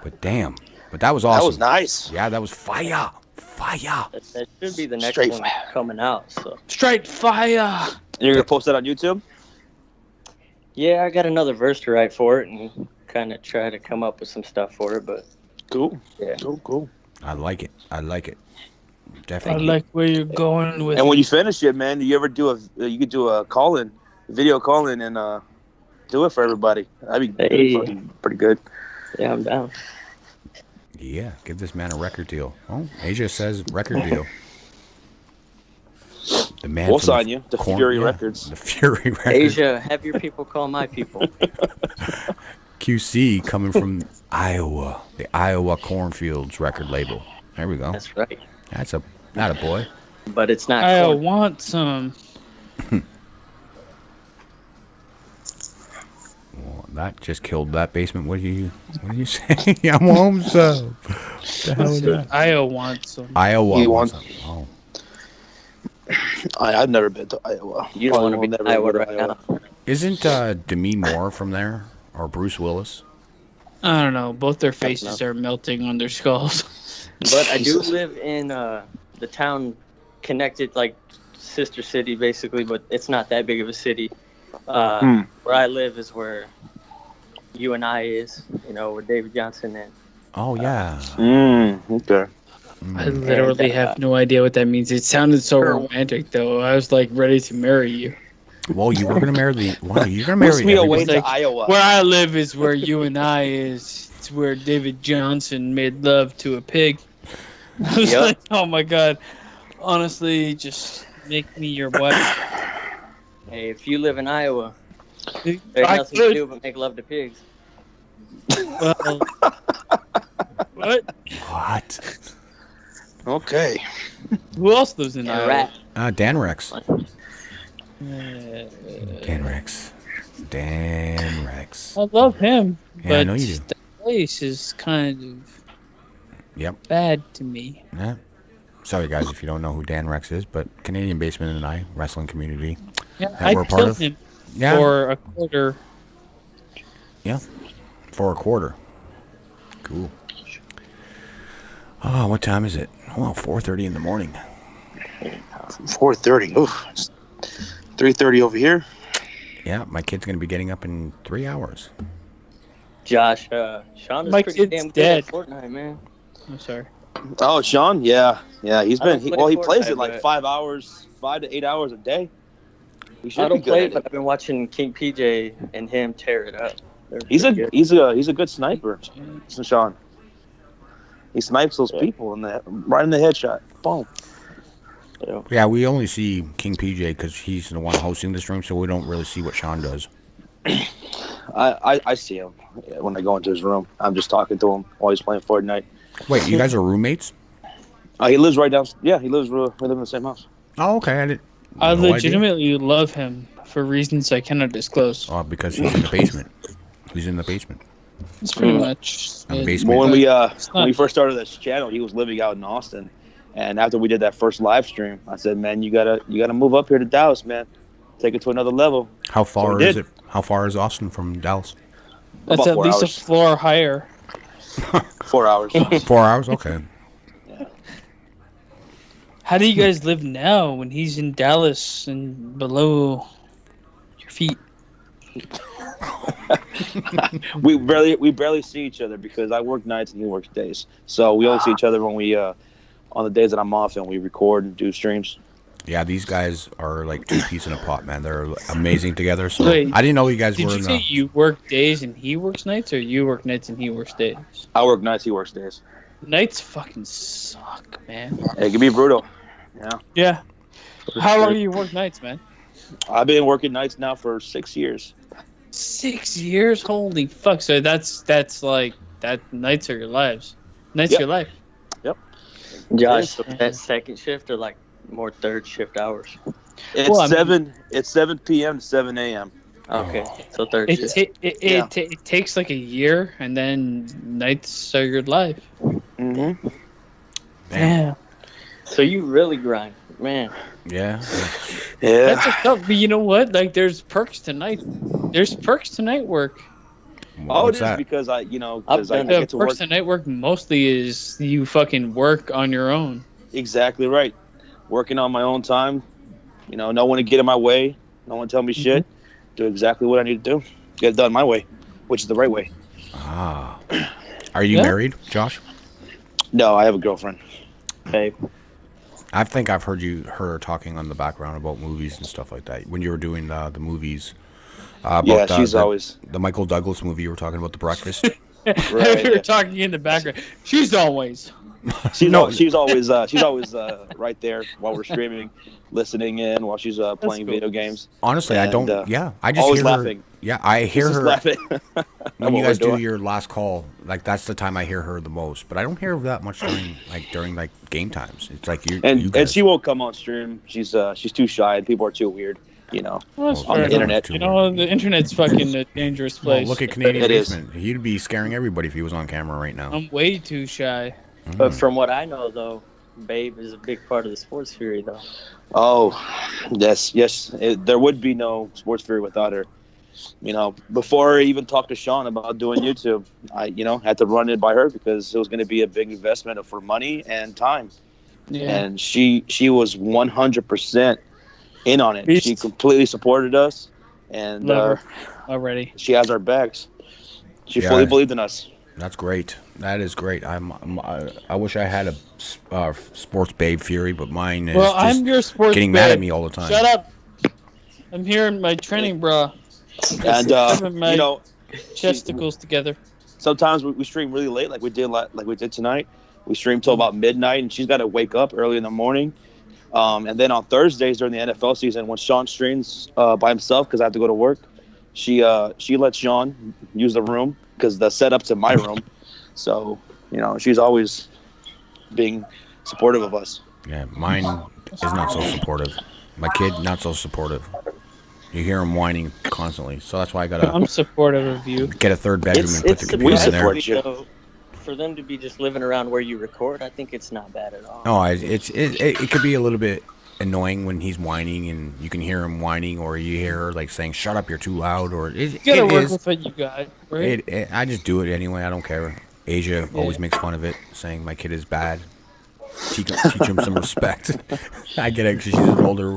But damn. But that was awesome. That was nice. Yeah, that was fire. Fire. That should be the next Straight one fire. coming out. So Straight fire. You're going to post that on YouTube? yeah, I got another verse to write for it and kind of try to come up with some stuff for it. But Cool. yeah, Cool. I like it. I like it. I Definitely. like where you're going with. And when you finish it, man, you ever do you could do a call-in, video call-in, and do it for everybody. That'd be Hey. fucking pretty good. yeah, I'm down. Yeah, give this man a record deal. Oh, Asia says record deal. The man We'll from sign you. The Fury Records. The Fury Records. Asia, have your people call my people. QC coming from Iowa. The Iowa Cornfields record label. There we go. That's right. That's not a boy. But it's not. I corn. want some. Well, that just killed that basement. What do you say? I want some. What the hell is that? I want some. Iowa. You wants want- some. Oh. I've never been to Iowa. You don't want to be Never in Iowa go to right now. Isn't Demi Moore from there? Or Bruce Willis? I don't know. Both their faces are melting on their skulls. But I do live in the town connected, like sister city, basically. But it's not that big of a city. Where I live is where UNI is. You know, where David Johnson and. Oh, yeah. Okay. I literally have no idea what that means. It sounded so romantic, though. I was like ready to marry you. Well, you were going to marry the... Wow, you're going to Whisk marry me everybody. away Like, to Iowa. Where I live is where UNI is. It's where David Johnson made love to a pig. I was Yep. like, oh my god. Honestly, just make me your wife. Hey, if you live in Iowa, there's I nothing to could. do but make love to pigs. Well, what? What? Okay. Who else lives in And a Iowa? rat. Dan Rex. Uh, Dan Rex. Dan Rex. I love him, Yeah, but I know you do. the place is kind of Yep. bad to me. Yeah. Sorry, guys, if you don't know who Dan Rex is, but Canadian Basement and I, wrestling community. Yeah, That I we're part killed of? him Yeah. for a quarter. Yeah. For a quarter. Cool. Oh, what time is it? Oh, 4:30 in the morning. 4:30. Oof. It's 3:30 over here. Yeah, my kid's going to be getting up in 3 hours. Josh, Sean is My pretty kid's damn good dead. at Fortnite, man. I'm sorry. Oh, Sean? Yeah. He's I been. don't play He plays Fortnite, it like but- 5 hours, 5 to 8 hours a day. He should I be don't good play, at but it. I've been watching King PJ and him tear it up. They're He's pretty good. a good sniper, Sean. He snipes those people right in the headshot. Boom. Yeah, we only see King PJ because he's the one hosting the stream, so we don't really see what Sean does. I see him when I go into his room. I'm just talking to him while he's playing Fortnite. Wait, you guys are roommates? He lives right down. Yeah, we live in the same house. Oh, okay. I no legitimately love him for reasons I cannot disclose. Oh, because he's in the basement. He's in the basement. It's pretty much. In the it. basement. Well, It's when not- we first started this channel, he was living out in Austin, and after we did that first live stream, I said, "Man, you gotta move up here to Dallas, man. Take it to another level." How far we is did. it? How far is Austin from Dallas? That's About at 4 least hours. a floor higher. 4 hours. 4 hours? Okay. How do you guys live now when he's in Dallas and below your feet? we barely see each other because I work nights and he works days. So we only see each other when we on the days that I'm off and we record and do streams. Yeah, these guys are like two peas in a pot, man. They're amazing together. So Wait, I didn't know you guys Did were you in say the... you work days and he works nights, or you work nights and he works days? I work nights, he works days. Nights fucking suck, man. It can be brutal. Yeah. Yeah. How long do you work nights, man? I've been working nights now for 6 years. 6 years? Holy fuck! So that's like that. Nights are your lives. Nights Yep. your life. Josh, so that second shift or like more third shift hours? It's Well, I mean- It's 7 p.m. to 7 a.m. Okay, so third It shift. it takes like a year, and then nights are your life. Mm-hmm. Damn. So you really grind, man. Yeah. Yeah. That's a tough. But you know what? Like, there's perks to night. There's perks to night work. Oh, What's it is that? because I I've get done to Perks work. to night work mostly is you fucking work on your own. Exactly right. Working on my own time. No one to get in my way. No one tell me shit. Do exactly what I need to do. Get it done my way, which is the right way. Ah. Are you Yeah. married, Josh? No, I have a girlfriend. Babe. I think I've heard her talking on the background about movies and stuff like that. When you were doing the movies. About Yeah, she's always the Michael Douglas movie you were talking about, The Breakfast. Right. You're talking in the background. She's always. She's No. she's always right there while we're streaming, listening in while she's playing cool. video games. Honestly, I And, don't. I just always hear laughing. her. Yeah, I hear She's just her laughing. when What you we're guys do doing. your last call. Like that's the time I hear her the most. But I don't hear her that much during game times. It's like you And guys. she won't come on stream. She's too shy and people are too weird. Well, that's on fair the enough. internet. You know, the internet's fucking a dangerous Well, place. look at Canadian It is. Basement. He'd be scaring everybody if he was on camera right now. I'm way too shy. But from what I know, though, Babe is a big part of the Sports Fury, though. Oh, yes. There would be no Sports Fury without her. Before I even talked to Sean about doing YouTube, I had to run it by her because it was going to be a big investment for money and time. Yeah. And she was 100% in on it. Beast. She completely supported us, and Love her already. she has our backs. She Yeah. fully believed in us. That's great. That is great. I wish I had a sports babe fury, but mine is Well, just I'm your sports getting mad at babe. me all the time. Shut up. I'm here in my training bra. And Having my you know, chesticles together. sometimes we stream really late, like we did tonight. We stream till about midnight, and she's got to wake up early in the morning. And then on Thursdays during the NFL season, when Sean streams by himself because I have to go to work, she lets Sean use the room because the setup's in my room. So she's always being supportive of us. Yeah, mine is not so supportive. My kid, not so supportive. You hear him whining constantly, so that's why I gotta I'm supportive of you. get a third bedroom and put It's the computer in there. support you. though, for them to be just living around where you record. I think it's not bad at all. No, it could be a little bit annoying when he's whining and you can hear him whining, or you hear her like saying "shut up, you're too loud," or You gotta it work is. with what you got, right? I just do it anyway. I don't care. Asia always makes fun of it, saying my kid is bad. Teach him some respect. I get it because she's an older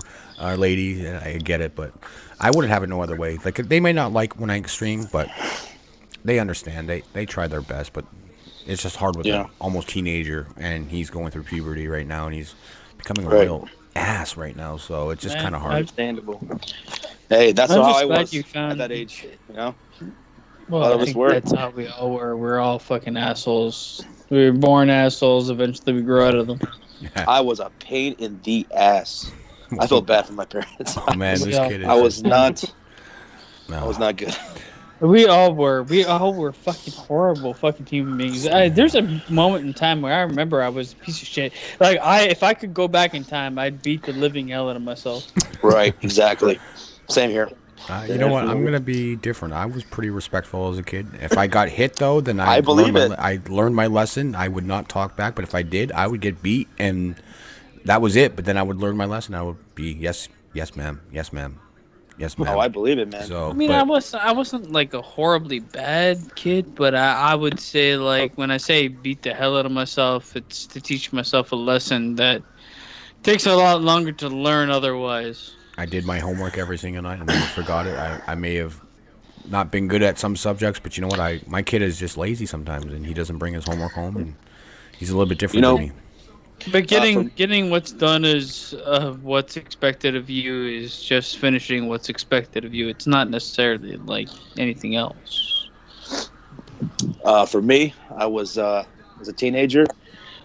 lady, and I get it, but I wouldn't have it no other way. Like they may not like when I stream, but they understand. They try their best, but it's just hard with an almost teenager, and he's going through puberty right now, and he's becoming a real ass right now, so it's just Man, kind of hard. Understandable. Hey, that's I'm how just I glad was you at found. that age. You know, Well, lot I of us think were. that's how we all were. We're all fucking assholes. We were born assholes. Eventually, we grow out of them. I was a pain in the ass. I felt bad for my parents. Oh man, this kid is. I was not. No. I was not good. We all were. We all were fucking horrible fucking human beings. There's a moment in time where I remember I was a piece of shit. Like if I could go back in time, I'd beat the living hell out of myself. Right. Exactly. Same here. You know what? I'm gonna be different. I was pretty respectful as a kid. If I got hit though, then I believe it. I learned my lesson. I would not talk back. But if I did, I would get beat, and that was it. But then I would learn my lesson. I would be yes, ma'am, yes, ma'am, yes, ma'am. Oh, I believe it, man. So I mean, I wasn't like a horribly bad kid, but I would say like when I say beat the hell out of myself, it's to teach myself a lesson that takes a lot longer to learn otherwise. I did my homework every single night. I never forgot it. I may have not been good at some subjects, but you know what? My kid is just lazy sometimes, and he doesn't bring his homework home, and he's a little bit different than me. But getting what's done is what's expected of you is just finishing what's expected of you. It's not necessarily like anything else. For me, I was as a teenager.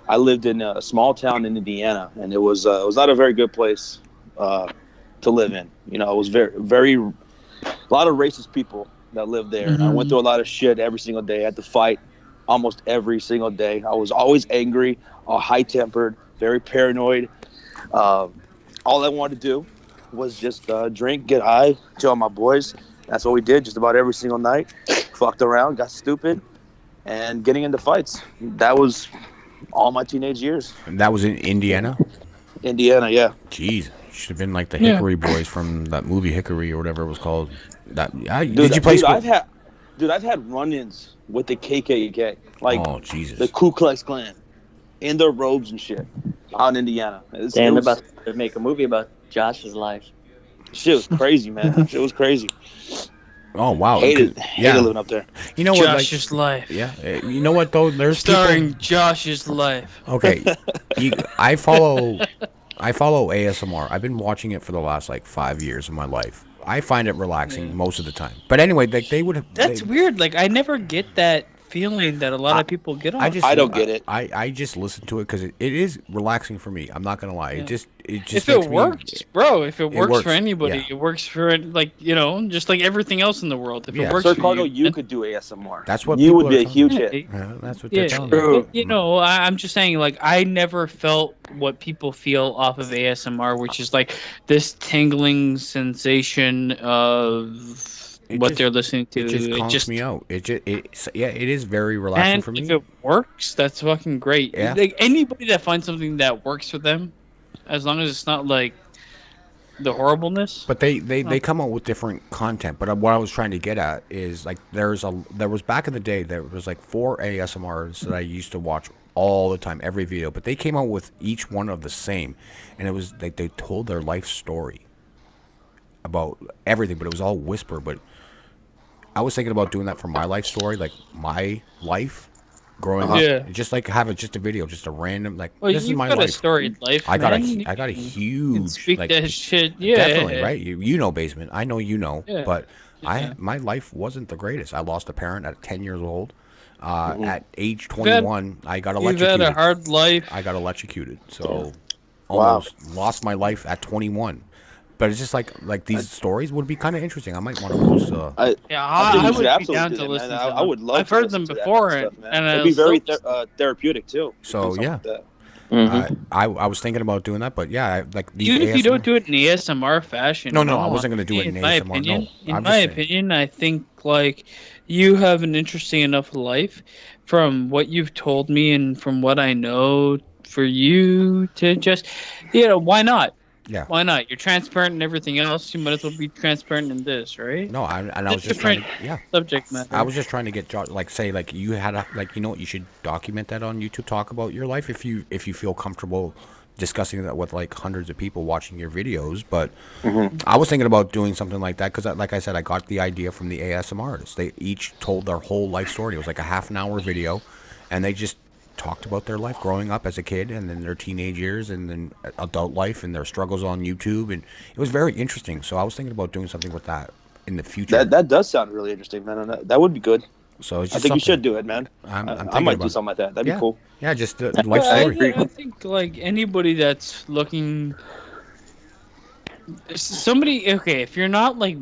I lived in a small town in Indiana, and it was not a very good place to live in. You know, it was very a lot of racist people that lived there. Mm-hmm. I went through a lot of shit every single day. I had to fight almost every single day. I was always angry, high-tempered, very paranoid. All I wanted to do was just drink, get high, chill with my boys. That's what we did just about every single night. Fucked around, got stupid, and getting into fights. That was all my teenage years. And that was in Indiana? Indiana, yeah. Jeez. Should have been like the Hickory Boys from that movie Hickory or whatever it was called. Did you play school? I've had run-ins with the KKK, like oh Jesus, the Ku Klux Klan, in their robes and shit, out in Indiana. They're about to make a movie about Josh's life. Shit was crazy, man. Shit was crazy. Oh wow, hated living up there. You know what? Josh's life. Yeah, you know what though? There's starring people... Josh's life. Okay, I follow ASMR. I've been watching it for the last like 5 years of my life. I find it relaxing most of the time. But anyway, like they would. That's weird. Like I never get that feeling that a lot of people get on. I don't get it. I just listen to it because it is relaxing for me. I'm not gonna lie. Yeah. It just if it works, bro. If it works for anybody, yeah. It works for just like everything else in the world. If it works SirCardinal, for you could do ASMR. That's what you would be a huge hit. Yeah, that's what they're telling me. I'm just saying, like I never felt what people feel off of ASMR, which is like this tingling sensation of they're listening to. It just calms me out. It is very relaxing for me. If it works, that's fucking great. Yeah. Like anybody that finds something that works for them, as long as it's not like the horribleness. But they come out with different content. But what I was trying to get at is like there was back in the day there was like 4 ASMRs that I used to watch all the time, every video. But they came out with each one of the same, and it was like they told their life story about everything, but it was all whisper. But I was thinking about doing that for my life story, like my life growing up. Yeah. Just like have just a video, just a random like this is my got life. a storied life. I got man. a huge speak like, that shit. Yeah, definitely right. You know basement. I know you know, Yeah. but my life wasn't the greatest. I lost a parent at 10 years old. At age 21, I got electrocuted. You've had a hard life. I got electrocuted, so almost lost my life at 21. But it's just like these stories would be kind of interesting. I might want to post. I would be down to listen to them. I would love. I've heard them before, and it'd be very therapeutic too. So yeah, like I was thinking about doing that, but yeah, like these even if you ASMR don't do it in the ASMR fashion. No, I wasn't going to do it in my ASMR. opinion, No, in my opinion, I think like you have an interesting enough life from what you've told me and from what I know for you to just, why not? Yeah. Why not? You're transparent in everything else. You might as well be transparent in this, right? No, I was just trying to, subject matter. I was just trying to get you had a you should document that on YouTube. Talk about your life if you feel comfortable discussing that with like hundreds of people watching your videos. But I was thinking about doing something like that because, like I said, I got the idea from the ASMR artists. They each told their whole life story. It was like a half an hour video, and they just talked about their life growing up as a kid, and then their teenage years, and then adult life, and their struggles on YouTube, and it was very interesting. So I was thinking about doing something with that in the future. That does sound really interesting, man. And that would be good. So it's I just think you something should do it, man. I'm I thinking might about do it. something like that. That'd Yeah. be cool. Yeah, just a life story. I think like anybody that's looking, somebody okay, if you're not like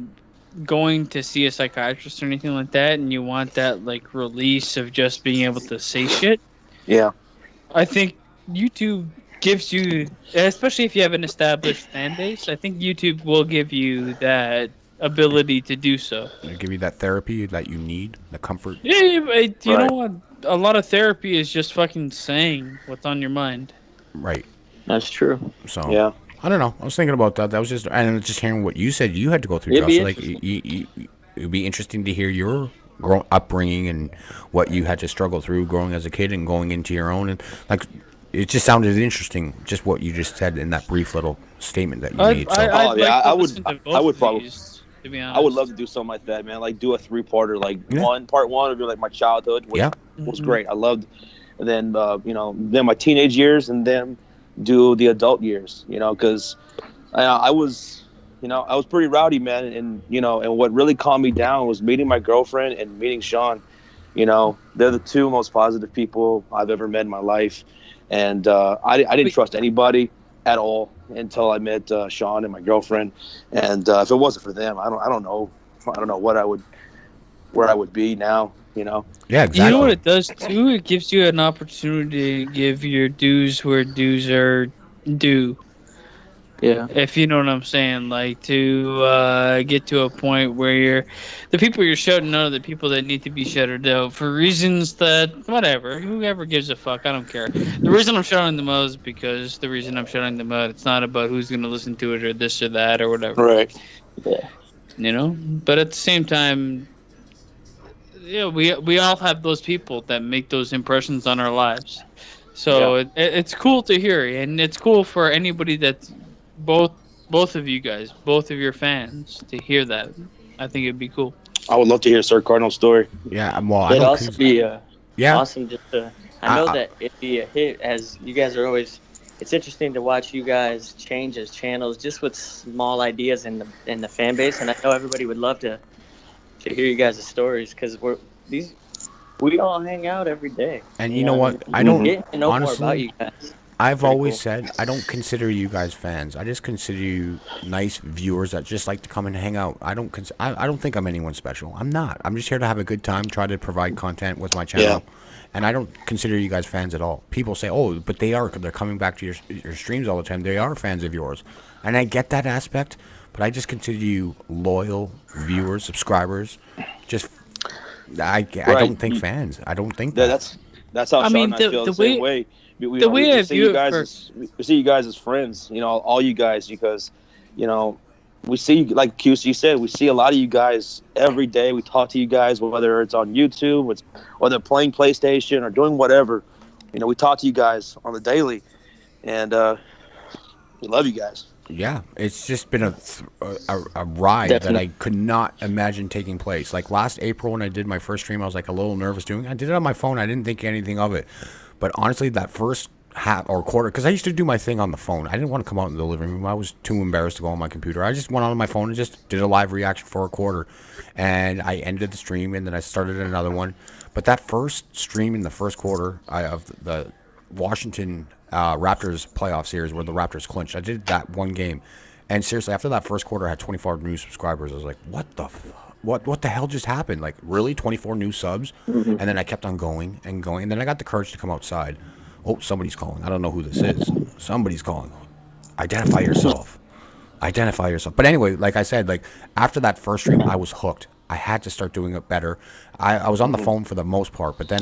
going to see a psychiatrist or anything like that, and you want that like release of just being able to say shit, Yeah. I think YouTube gives you, especially if you have an established fan base, I think YouTube will give you that ability to do so. It'll give you that therapy that you need, the comfort. Yeah, but you Right. know what? A lot of therapy is just fucking saying what's on your mind. Right. That's true. So Yeah. I don't know. I was thinking about that. That was just, and just hearing what you said you had to go through, It'd Josh. be Like, it'd be interesting to hear your upbringing and what you had to struggle through growing as a kid and going into your own. And like, it just sounded interesting, just what you just said in that brief little statement that you made. So. I'd yeah, like to I would- listen to both I would of probably- these, to be honest. I would love to do something like that, man. Like do a 3-parter, like Yeah. part one would be like my childhood, which Yeah. was Mhm. great. I loved, and then then my teenage years, and then do the adult years. Because I was pretty rowdy, man, and and what really calmed me down was meeting my girlfriend and meeting Sean. They're the two most positive people I've ever met in my life, and I didn't trust anybody at all until I met Sean and my girlfriend. And if it wasn't for them, I don't know where I would be now. Yeah, exactly. You know what it does too? It gives you an opportunity to give your dues where dues are due. Yeah. If you know what I'm saying, like to get to a point where the people you're shouting out are the people that need to be shouted out for reasons that whatever, whoever gives a fuck, I don't care. The reason I'm shouting them out is because the reason I'm shouting them out, it's not about who's gonna listen to it or this or that or whatever. Right. Yeah. But at the same time, yeah, we all have those people that make those impressions on our lives. So it's cool to hear, and it's cool for anybody that's both of you guys, both of your fans, to hear that. I think it'd be cool. I would love to hear SirCardinal's story. Yeah, well, I It'd don't. also be yeah, awesome just to. I know that it'd be a hit, as you guys are always. It's interesting to watch you guys change as channels just with small ideas in the fan base, and I know everybody would love to hear you guys' stories because we all hang out every day. And you know what? I don't Getting to know honestly. more about you guys. I've Pretty always cool. said I don't consider you guys fans. I just consider you nice viewers that just like to come and hang out. I don't think I'm anyone special. I'm not. I'm just here to have a good time, try to provide content with my channel. And I don't consider you guys fans at all. People say, "Oh, but they're coming back to your streams all the time. They are fans of yours." And I get that aspect, but I just consider you loyal viewers, subscribers. Just I don't think fans. I don't think that. That's how Sean and I feel the same way. We see you guys as friends, all you guys, because, we see, like QC said, we see a lot of you guys every day. We talk to you guys, whether it's on YouTube, or they're playing PlayStation or doing whatever. We talk to you guys on the daily, and we love you guys. Yeah, it's just been a ride Definitely. that I could not imagine taking place. Like last April when I did my first stream, I was like a little nervous doing it. I did it on my phone. I didn't think anything of it. But honestly, that first half or quarter, because I used to do my thing on the phone. I didn't want to come out in the living room. I was too embarrassed to go on my computer. I just went on my phone and just did a live reaction for a quarter. And I ended the stream, and then I started another one. But that first stream in the first quarter of the Washington Raptors playoff series where the Raptors clinched, I did that one game. And seriously, after that first quarter, I had 24 new subscribers. I was like, what the hell just happened? Like, really? 24 new subs? And then I kept on going and going. And then I got the courage to come outside. Oh, somebody's calling. I don't know who this is. Somebody's calling. Identify yourself. But anyway, like I said, like after that first stream, I was hooked. I had to start doing it better. I was on the phone for the most part, but then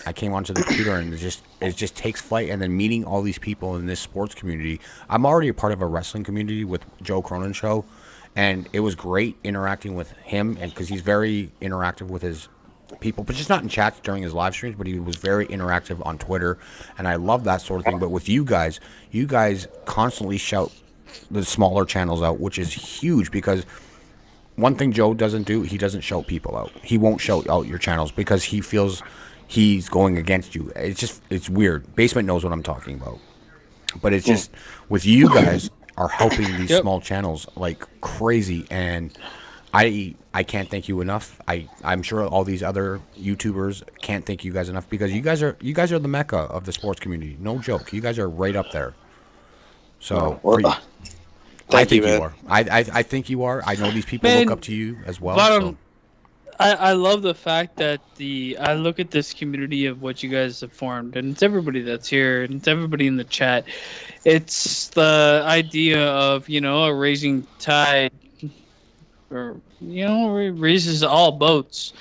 I came onto the computer, and it just takes flight. And then meeting all these people in this sports community. I'm already a part of a wrestling community with Joe Cronin's show, and it was great interacting with him, and because he's very interactive with his people, but just not in chats during his live streams, but he was very interactive on Twitter, and I love that sort of thing. But with you guys constantly shout the smaller channels out, which is huge, because one thing Joe doesn't do, he doesn't shout people out. He won't shout out your channels because he feels he's going against you. It's weird. Basement knows what I'm talking about. But it's just with you guys are helping these small channels like crazy, and I can't thank you enough. I'm sure all these other YouTubers can't thank you guys enough, because you guys are the mecca of the sports community. No joke. You guys are right up there. So I think you are. I think you are. I know these people look up to you as well. So. I love the fact that I look at this community of what you guys have formed, and it's everybody that's here, and it's everybody in the chat. It's the idea of, a raising tide, or, raises all boats.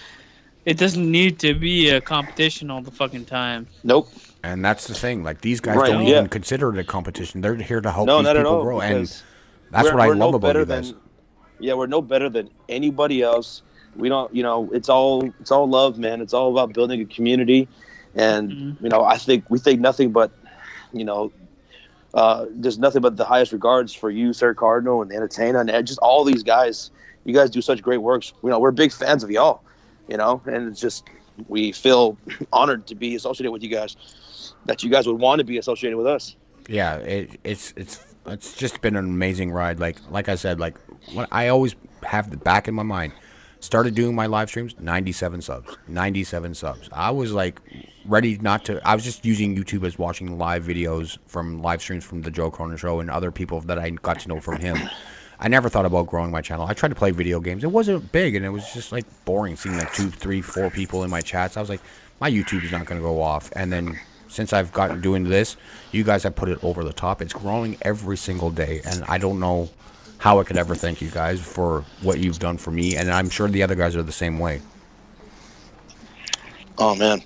It doesn't need to be a competition all the fucking time. Nope. And that's the thing. Like, these guys don't even consider it a competition. They're here to help these people grow, and that's what I love about you guys. We're no better than anybody else. We don't, it's all love, man. It's all about building a community, and I think we think nothing but, there's nothing but the highest regards for you, SirCardinal, and the Entertainer, and just all these guys. You guys do such great works. We're big fans of y'all, and it's just, we feel honored to be associated with you guys, that you guys would want to be associated with us. Yeah, it's just been an amazing ride. Like I said, like, what I always have the back in my mind. Started doing my live streams, 97 subs. I was like ready not to. I was just using YouTube as watching live videos from live streams from the Joe Cronin Show and other people that I got to know from him. I never thought about growing my channel. I tried to play video games. It wasn't big, and it was just like boring seeing like 2, 3, 4 people in my chats. I was like, my YouTube is not going to go off. And then since I've gotten doing this, you guys have put it over the top. It's growing every single day, and I don't know how I could ever thank you guys for what you've done for me, and I'm sure the other guys are the same way. Oh, man.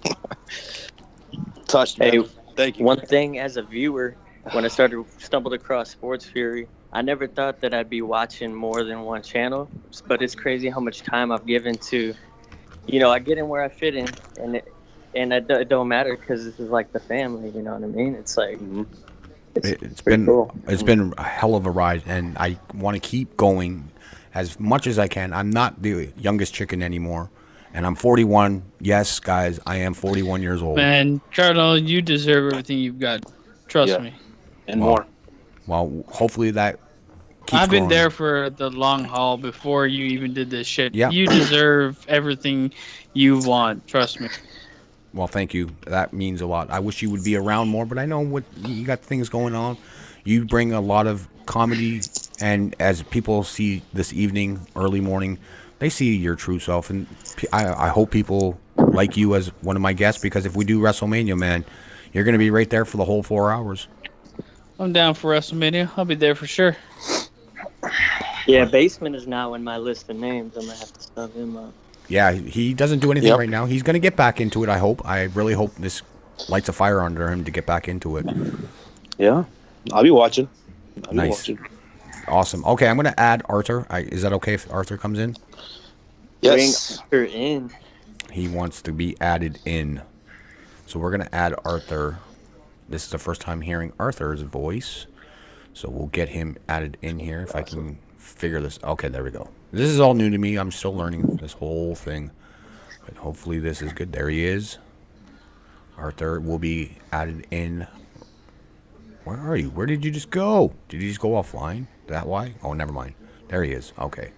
Touched, man. Hey, thank you. One thing as a viewer, when I stumbled across Sports Fury, I never thought that I'd be watching more than one channel, but it's crazy how much time I've given to, I get in where I fit in, and it don't matter, because this is like the family, you know what I mean? It's like... It's been cool. It's been a hell of a ride, and I want to keep going as much as I can. I'm not the youngest chicken anymore, and I'm 41. Yes, guys, I am 41 years old. Man, Cardinal, you deserve everything you've got. Trust me. And more. Well, hopefully that keeps I've been going. there for the long haul before you even did this shit. Yeah. You deserve everything you want. Trust me. Well, thank you. That means a lot. I wish you would be around more, but I know what you got things going on. You bring a lot of comedy, and as people see this evening, early morning, they see your true self, and I hope people like you as one of my guests, because if we do WrestleMania, man, you're going to be right there for the whole 4 hours. I'm down for WrestleMania. I'll be there for sure. Yeah, Basement is now in my list of names. I'm going to have to sub him up. Yeah, he doesn't do anything right now. He's going to get back into it, I hope. I really hope this lights a fire under him to get back into it. Yeah, I'll be watching. Nice. Awesome. Okay, I'm going to add Artur. Is that okay if Artur comes in? Yes. Bring Artur in. He wants to be added in. So we're going to add Artur. This is the first time hearing Arthur's voice. So we'll get him added in here if I can figure this. Okay, there we go. This is all new to me. I'm still learning this whole thing. But hopefully this is good. There he is. Artur will be added in. Where are you? Where did you just go? Did you just go offline? That why? Oh, never mind. There he is. Okay.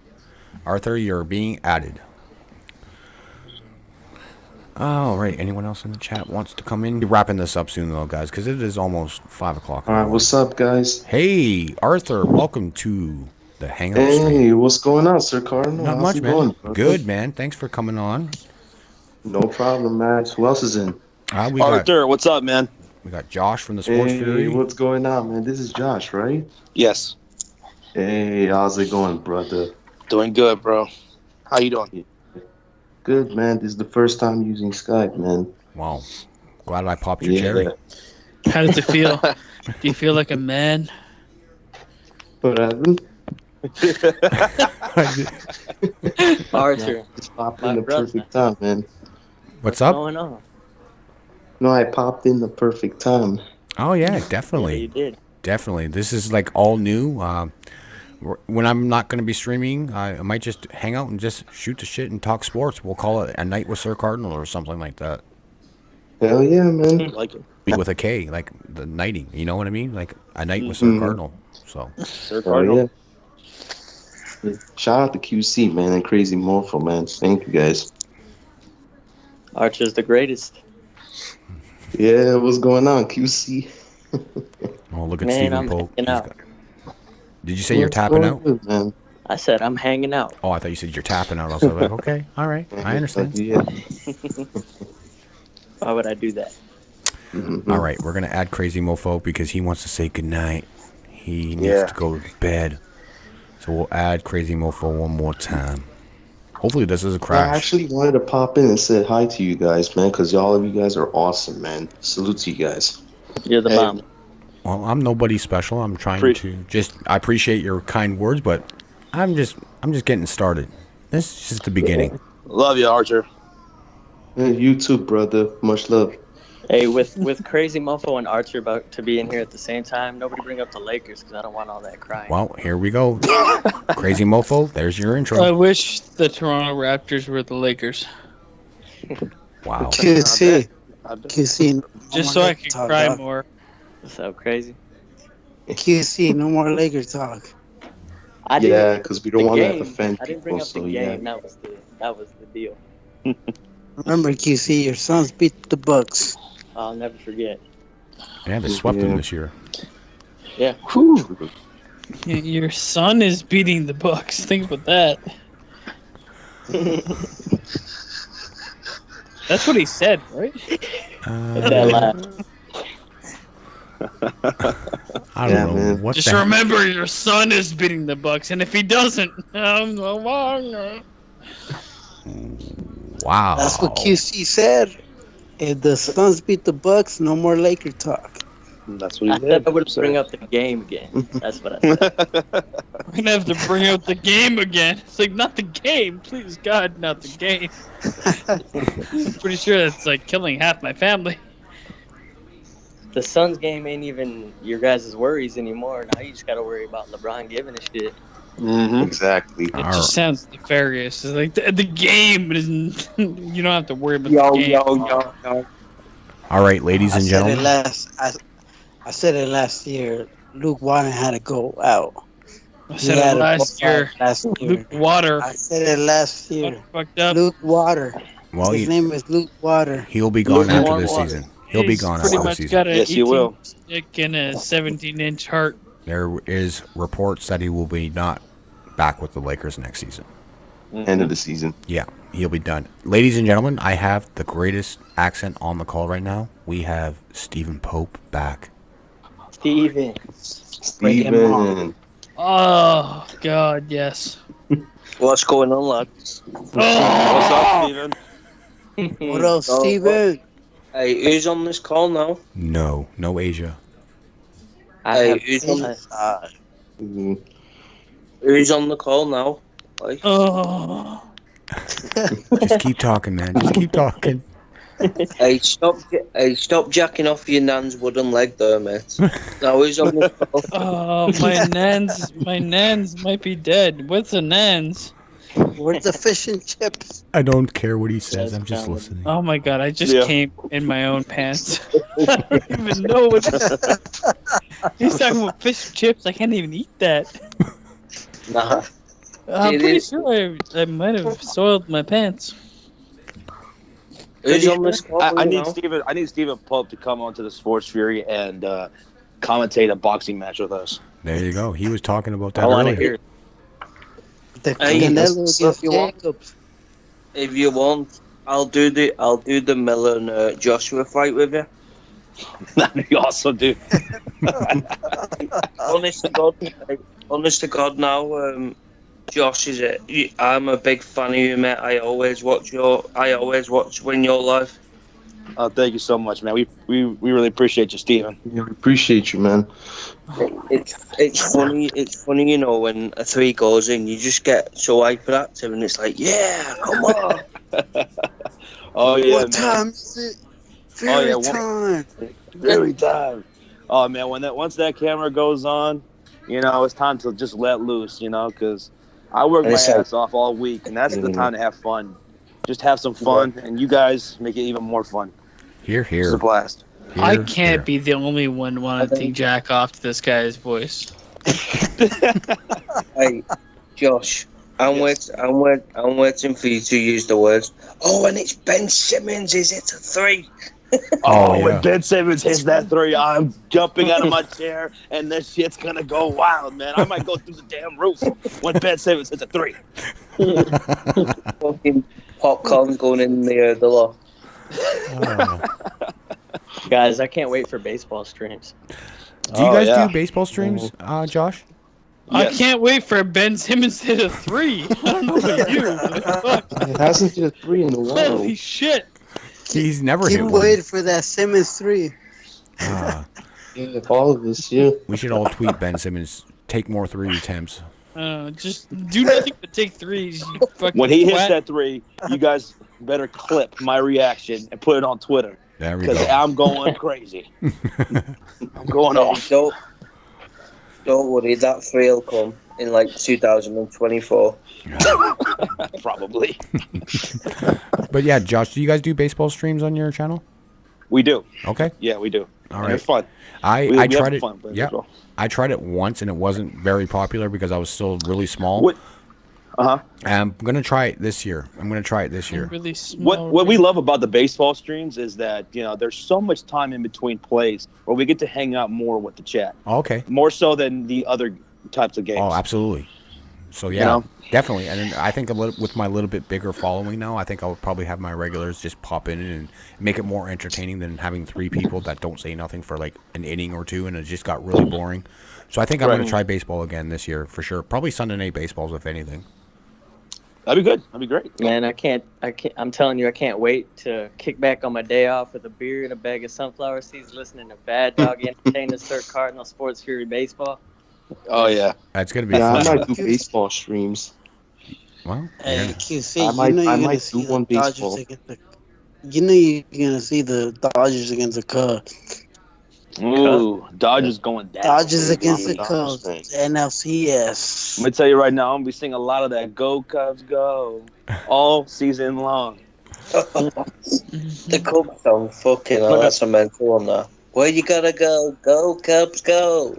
Artur, you're being added. All right. Anyone else in the chat wants to come in? We're wrapping this up soon, though, guys, because it is almost 5 o'clock. All right. What's up, guys? Hey, Artur. Welcome to the Hangout Hey, stream. what's going on, SirCardinal? Not How's much, it man. going? Good, man. Thanks for coming on. No problem, man. Who else is in? Artur, what's up, man? We got Josh from the Sports Hey, Fury. what's going on, man? This is Josh, right? Yes. Hey, how's it going, brother? Doing good, bro. How you doing? Good, man. This is the first time using Skype, man. Wow. Glad I popped your cherry. How does it feel? Do you feel like a man? What happened? Artur. Just popped in the perfect time, man. What's up? Going on? No, I popped in the perfect time. Oh, yeah, definitely. Yeah, you did. Definitely. This is like all new. When I'm not going to be streaming, I might just hang out and just shoot the shit and talk sports. We'll call it a night with SirCardinal or something like that. Hell yeah, man. I like it. With a K, like the knighting. You know what I mean? Like a knight with Mhm. SirCardinal. So SirCardinal. Oh, yeah. Shout out to QC, man, and Crazy Mofo, man. Thank you guys. Archer's the greatest. Yeah, what's going on, QC? oh, look at Man, Stephen I'm Pope. hanging He's out. got- Did you say you're What's tapping going out? on, man? I said I'm hanging out. Oh, I thought you said you're tapping out. I was like, okay, all right, I understand. Yeah. Why would I do that? Mhm. All right, we're gonna add Crazy Mofo because he wants to say goodnight. He needs Yeah. to go to bed. So we'll add Crazy Mofo one more time. Hopefully this is a I crash. actually wanted to pop in and say hi to you guys, man, because all of you guys are awesome, man. Salute to you guys. You're the Hey. bomb. Well, I'm nobody special. I'm trying Appreciate- to just. I appreciate your kind words, but I'm just getting started. This is just the beginning. Love you, Archer. And you too, brother. Much love. Hey, with Crazy Mofo and Archer about to be in here at the same time, nobody bring up the Lakers because I don't want all that crying. Well, here we go. Crazy Mofo, there's your I intro. wish the Toronto Raptors were the Lakers, Wow. QC. I bet. QC. No just more so I Laker could talk, cry dog. more. So crazy. QC. No more Lakers talk. I Yeah, didn't because we the don't want to game. offend I didn't bring people, up the so game. yeah. That was the deal. Remember, QC, your Suns beat the Bucks. I'll never forget. Yeah, they swept them Yeah. this year. Yeah. True. Your son is beating the Bucks. Think about that. That's what he said, right? That laugh. I don't Yeah, know man. what Just the remember, your son is beating the Bucks, and if he doesn't, Wow. That's what QC said. If the Suns beat the Bucks, no more Laker talk. That's what I he said did. I would bring up the game again. That's what I said. we're gonna have to bring out the game again. It's like, not the game, please God, not the game. I'm pretty sure that's like killing half my family. The Suns game ain't even your guys' worries anymore. Now you just gotta worry about LeBron giving a shit. Mm-hmm. Exactly. It All right. just sounds nefarious. It's like the game isn't. You don't have to worry about the game. All right, ladies and gentlemen. I said it last year. Luke Walton had to go out. I He said had it to last go out year. Last year. Luke Water. I said it last year. Fucked up. Luke Water. Well, His name is Luke Water. he'll be gone Luke after Water. this season. He'll be He's gone pretty after much this season. got a Yes, he 18 will. stick and a 17-inch heart. There is reports that he will be not back with the Lakers next season. End of the season. Yeah, he'll be done. Ladies and gentlemen, I have the greatest accent on the call right now. We have Stephen Pope back. Steven. Steven. Oh God, yes. What's going on, lad? What's up, Steven? What else, Steven? Hey, who's on this call now? No Asia. Hey, who's on, Mhm. who's on the call now? Like, Oh. Just keep talking, man. Just keep talking. hey, stop jacking off your nan's wooden leg there, mate. Now, who's on this call? Oh, my nans might be dead. What's a nans? Where's the fish and chips? I don't care what he says. I'm just listening. Oh my God, I just Yeah. came in my own pants. I don't even know what he's talking about. Fish and chips. I can't even eat that. Nah. I'm See, pretty this- sure I might have soiled my pants. Who's on this call? I need now? Steven. I need Steven Pope to come onto the Sports Fury and commentate a boxing match with us. There you go. He was talking about that I want to earlier. hear it. The Hey, Canelo if against you want- Jacobs. If you want, I'll do the Miller and Joshua fight with you. That'd be awesome, dude. Honest to God, now, Josh I'm a big fan of you, mate. I always watch when you're live. Oh, thank you so much, man. We really appreciate you, Steven. Yeah, we appreciate you, man. It's funny, you know, when a 3 goes in, you just get so hyperactive, and it's like, yeah, come on. Oh yeah, What man. time is it? Oh, yeah, Very time. Every time. Oh man, once that camera goes on, you know, it's time to just let loose, you know, because I work my ass off all week, and that's the time to have fun. Just have some fun, and you guys make it even more fun. Here, This is here. a blast. I Here, can't here. be the only one wanting to jack off to this guy's voice. Hey, Josh, I'm waiting for you to use the words. Oh, and it's Ben Simmons. Is it a 3? Oh, When yeah. Ben Simmons hits that 3, I'm jumping out of my chair, and this shit's gonna go wild, man. I might go through the damn roof when Ben Simmons hits a 3. Fucking popcorn going in the loft. Oh. Guys, I can't wait for baseball streams. Do you guys yeah. do baseball streams, Josh? I Yes. can't wait for Ben Simmons to hit a 3. I don't know about you. But fuck. It hasn't hit a 3 in a while. Holy shit. He's never hit Keep one. waiting for that Simmons 3. Ah, Yeah, all of us, yeah. we should all tweet Ben Simmons. Take more 3 attempts. Just do nothing but take 3s. You fucking When he hits twat. that 3, you guys better clip my reaction and put it on Twitter. There we Because go. I'm going crazy. I'm going Hey, off. don't worry, that 3 will come in like 2024. Probably. But yeah, Josh, do you guys do baseball streams on your channel? We do. Okay. Yeah, we do. All And right. they're fun. I We tried have it. fun playing Yeah. baseball. I tried it once and it wasn't very popular because I was still really small. What? Uh-huh. I'm gonna try it this year. I'm gonna try it this year. Really small. What we love about the baseball streams is that, there's so much time in between plays where we get to hang out more with the chat. Okay. More so than the other types of games. Oh, absolutely. So yeah, You know? definitely. And then I think with my little bit bigger following now, I think I would probably have my regulars just pop in and make it more entertaining than having 3 people that don't say nothing for like an inning or 2, and it just got really boring. So I think I'm Right. gonna try baseball again this year for sure. Probably Sunday night baseballs if anything. That'd be good. That'd be great. Man, I'm telling you, I can't wait to kick back on my day off with a beer and a bag of sunflower seeds, listening to Bad Dog Entertainment, SirCardinal, Sports Fury Baseball. Oh, yeah. That's gonna be Yeah, I fun. might do baseball streams. Well, Hey, yeah. QC, I might- you know I you're gonna might see do the one Dodgers baseball. against the. You know you're gonna see the Dodgers against the Cubs. Ooh, Dodgers going down. Dodgers against the Dodgers Cubs. thing. NLCS. I'm going to tell you right now, I'm going to be singing a lot of that Go Cubs Go all season long. The Cubs song, fucking hell, that's a mental one there. Where you gotta go? Go Cubs, go!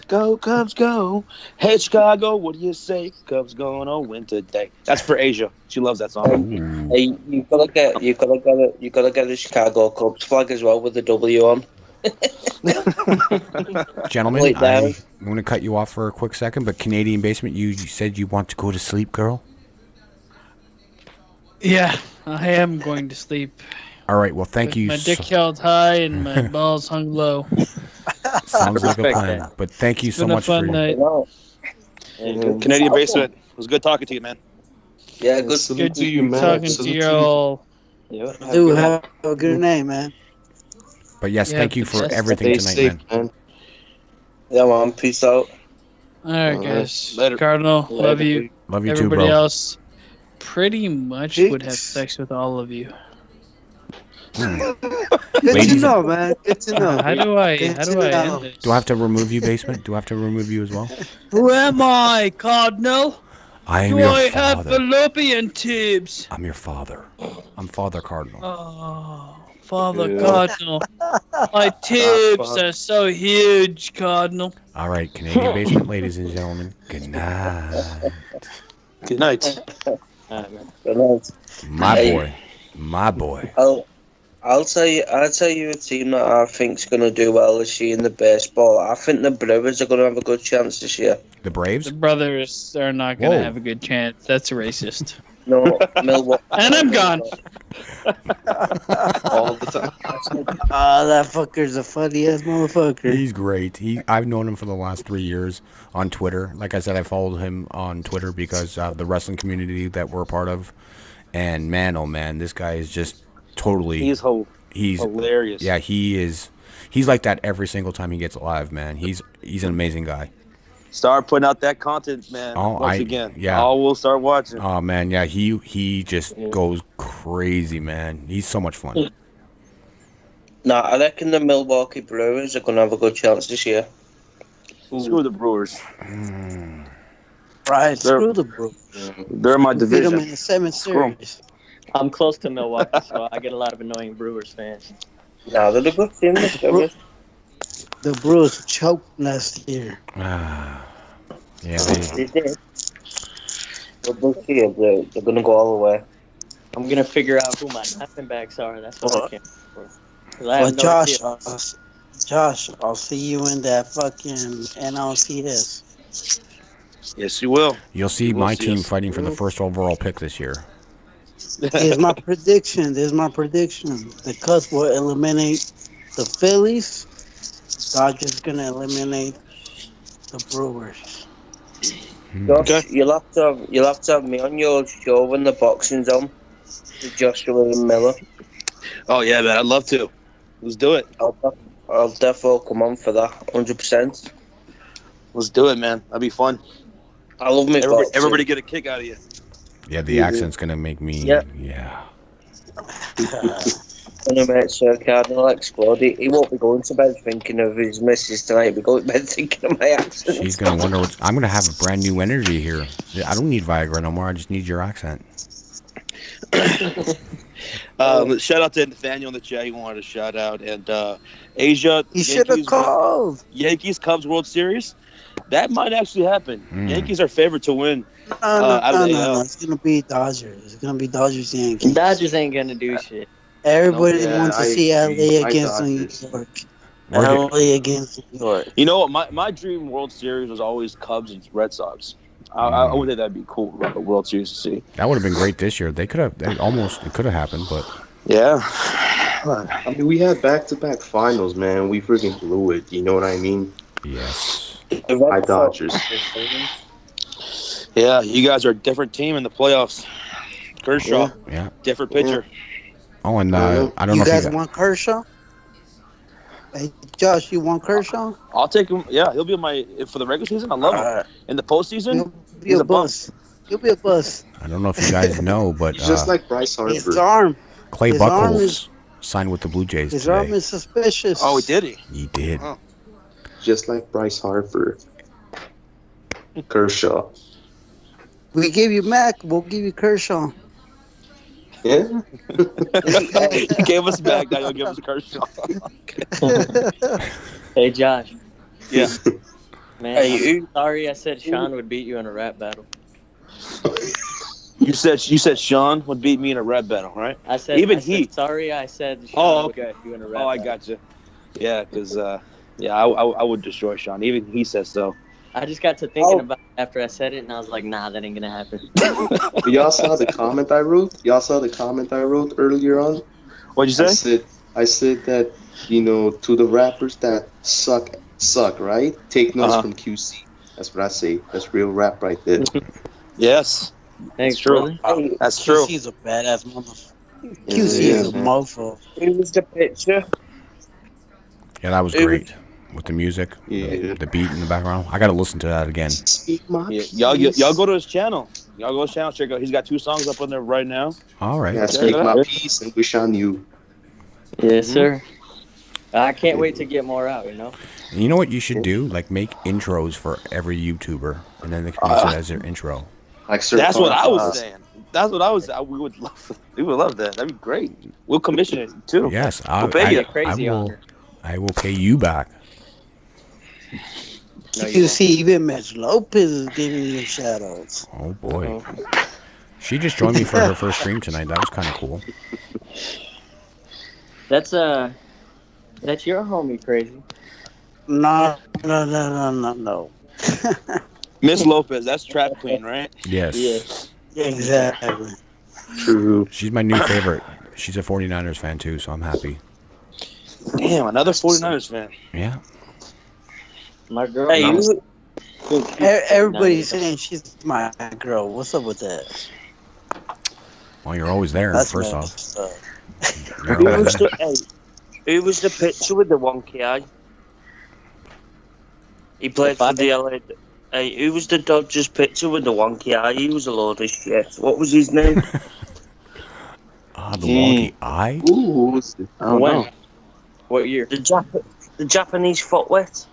Go Cubs Go. Hey, Chicago, what do you say? Cubs going on win today. That's for Asia. She loves that song. Ooh. Hey, you gotta get a Chicago Cubs flag as well with the W on. Gentlemen, Wait, Darren. I'm going to cut you off for a quick second, but Canadian Basement, you said you want to go to sleep, girl? Yeah, I am going to sleep. All right, well, thank With you. my dick held high and my balls hung low. Sounds like a Respect plan. that. But thank you It's so been a much for fun night. Canadian Basement. It was good talking to you, man. Yeah, good. Salute Good to you, man. talking Salute to you all. Dude, have a good night, man. But yes, Yeah, thank you for but everything Stay tonight, safe, man. man. Yeah, man, peace out. All right, All guys. Later. Cardinal, love you. Love you too, Everybody bro. else pretty much would have sex with all of you. Good Ladies to and- know, man. Good to know. How do I Good to end know. this? Do I have to remove you, Basement? Do I have to remove you as well? Who am I, Cardinal? I am Do your I have father. fallopian tubes? I'm your father. I'm Father Cardinal. Oh, Father Yeah. Cardinal. My tubes are so huge, Cardinal. All right, Canadian Basement, ladies and gentlemen. Good night. Good night. Good night. My Hey. boy. My boy. I'll tell you a team that I think's gonna do well this year in the baseball. I think the Brewers are gonna have a good chance this year. The Braves? The brothers are not going Whoa. to have a good chance. That's racist. No, Milwaukee. And I'm gone. All the time. Oh, that fucker's a funny ass motherfucker. He's great. I've known him for the last 3 years on Twitter. Like I said, I followed him on Twitter because of the wrestling community that we're a part of. And man, oh man, this guy is just totally. He's hilarious. Yeah, he is. He's like that every single time he gets live, man. He's an amazing guy. Start putting out that content, man. Oh, Once again. yeah. I will start watching. Oh man, yeah, he just goes crazy, man. He's so much fun. Nah, I reckon the Milwaukee Brewers are gonna have a good chance this year. Screw the Brewers. Right, They're- screw the bro. They're my Beat them division. in the 7th Screw 'em. series. I'm close to Milwaukee, so I get a lot of annoying Brewers fans. No, they're a good team. The Brewers choked last year. Yeah, They did. But this year, they're going to go all the way. I'm gonna figure out who my Diamondbacks are. That's what I can't for. Well, Josh, I'll see you in that fucking NLCS. Yes, you will. you'll see will my see team us. fighting for the first overall pick this year. Here's my prediction. The Cubs will eliminate the Phillies. Dodgers gonna eliminate the Brewers. Josh, you'll have to have me on your show when the boxing's on with Joshua and Miller. Oh yeah, man, I'd love to. Let's do it. I'll definitely come on for that, 100%. Let's do it, man. That'd be fun. I love me boxing. Everybody get a kick out of you. Yeah, the accent's gonna make me. Yeah. When I met SirCardinal explode, he won't be going to bed thinking of his missus tonight. He'll be going to bed thinking of my accent. She's gonna wonder what I'm gonna have a brand new energy here. I don't need Viagra no more. I just need your accent. Shout out to Nathaniel in the chat. He wanted a shout out, and Asia. He should have called. Yankees Cubs World Series. That might actually happen. Yankees are favored to win. No. It's gonna be Dodgers. It's gonna be Dodgers Yankees. Dodgers ain't gonna do shit. Everybody wants to see LA against New York. LA against New York. You know what? My dream World Series was always Cubs and Red Sox. I would think that'd be cool, a World Series to see. That would have been great this year. It could have happened, but yeah. I mean, we had back-to-back finals, man. We freaking blew it. You know what I mean? Yes. Hi, Dodgers. Yeah, you guys are a different team in the playoffs. Kershaw, yeah, different pitcher. Oh, and I don't know if you guys want Kershaw. Hey, Josh, you want Kershaw? I'll take him. Yeah, he'll be for the regular season. I love him. In the postseason, he'll be a bust. I don't know if you guys know, but just like Bryce Harper. His arm. Clay Buchholz signed with the Blue Jays His today. arm is suspicious. Oh, did he? He did. Oh. Just like Bryce Harper. Kershaw. We give you Mac, we'll give you Kershaw. Yeah. He gave us Mac, now you'll give us Kershaw. Hey, Josh. Yeah. Man, I'm sorry I said Sean would beat you in a rap battle. You said Sean would beat me in a rap battle, right? I said sorry I said Sean would beat you in a rap battle. I got you. Yeah, because I would destroy Sean. Even he says so. I just got to thinking about it after I said it, and I was like, nah, that ain't gonna happen. Y'all saw the comment I wrote? Earlier on? What'd you say? I said that, to the rappers that suck, right? Take notes from QC. That's what I say. That's real rap right there. Yes. Thanks, true. That's true. QC's a badass motherfucker. QC is a mofo. Who was the pitcher? Yeah, that was great. With the music, the beat in the background. I got to listen to that again. Y'all go to his channel. Check out. He's got 2 songs up on there right now. All right. Yeah, speak my peace and wish on you. Yes, sir. I can't wait to get more out, You know what you should do? Like, make intros for every YouTuber, and then they can use it as their intro. Like That's what I was saying. That's what I was. We would love that. That'd be great. We'll commission it too. Yes, we'll pay you. I will pay you back. You see, even Mitch Lopez is giving you shoutouts. Oh boy, she just joined me for her first stream tonight. That was kind of cool. That's your homie, Crazy. No. Miss Lopez, that's Trap Queen, right? Yes. Yeah, exactly. True. She's my new favorite. She's a 49ers fan too, so I'm happy. Damn, another 49ers fan. Yeah. My girl. Hey, everybody's saying she's my girl. What's up with that? Well, you're always there. That's first off. Who was the pitcher with the wonky eye? He played for the LA. Hey, who was the Dodgers pitcher with the wonky eye? He was a load of shit. What was his name? The wonky eye? Ooh, I don't know. What year? The Japanese footwit.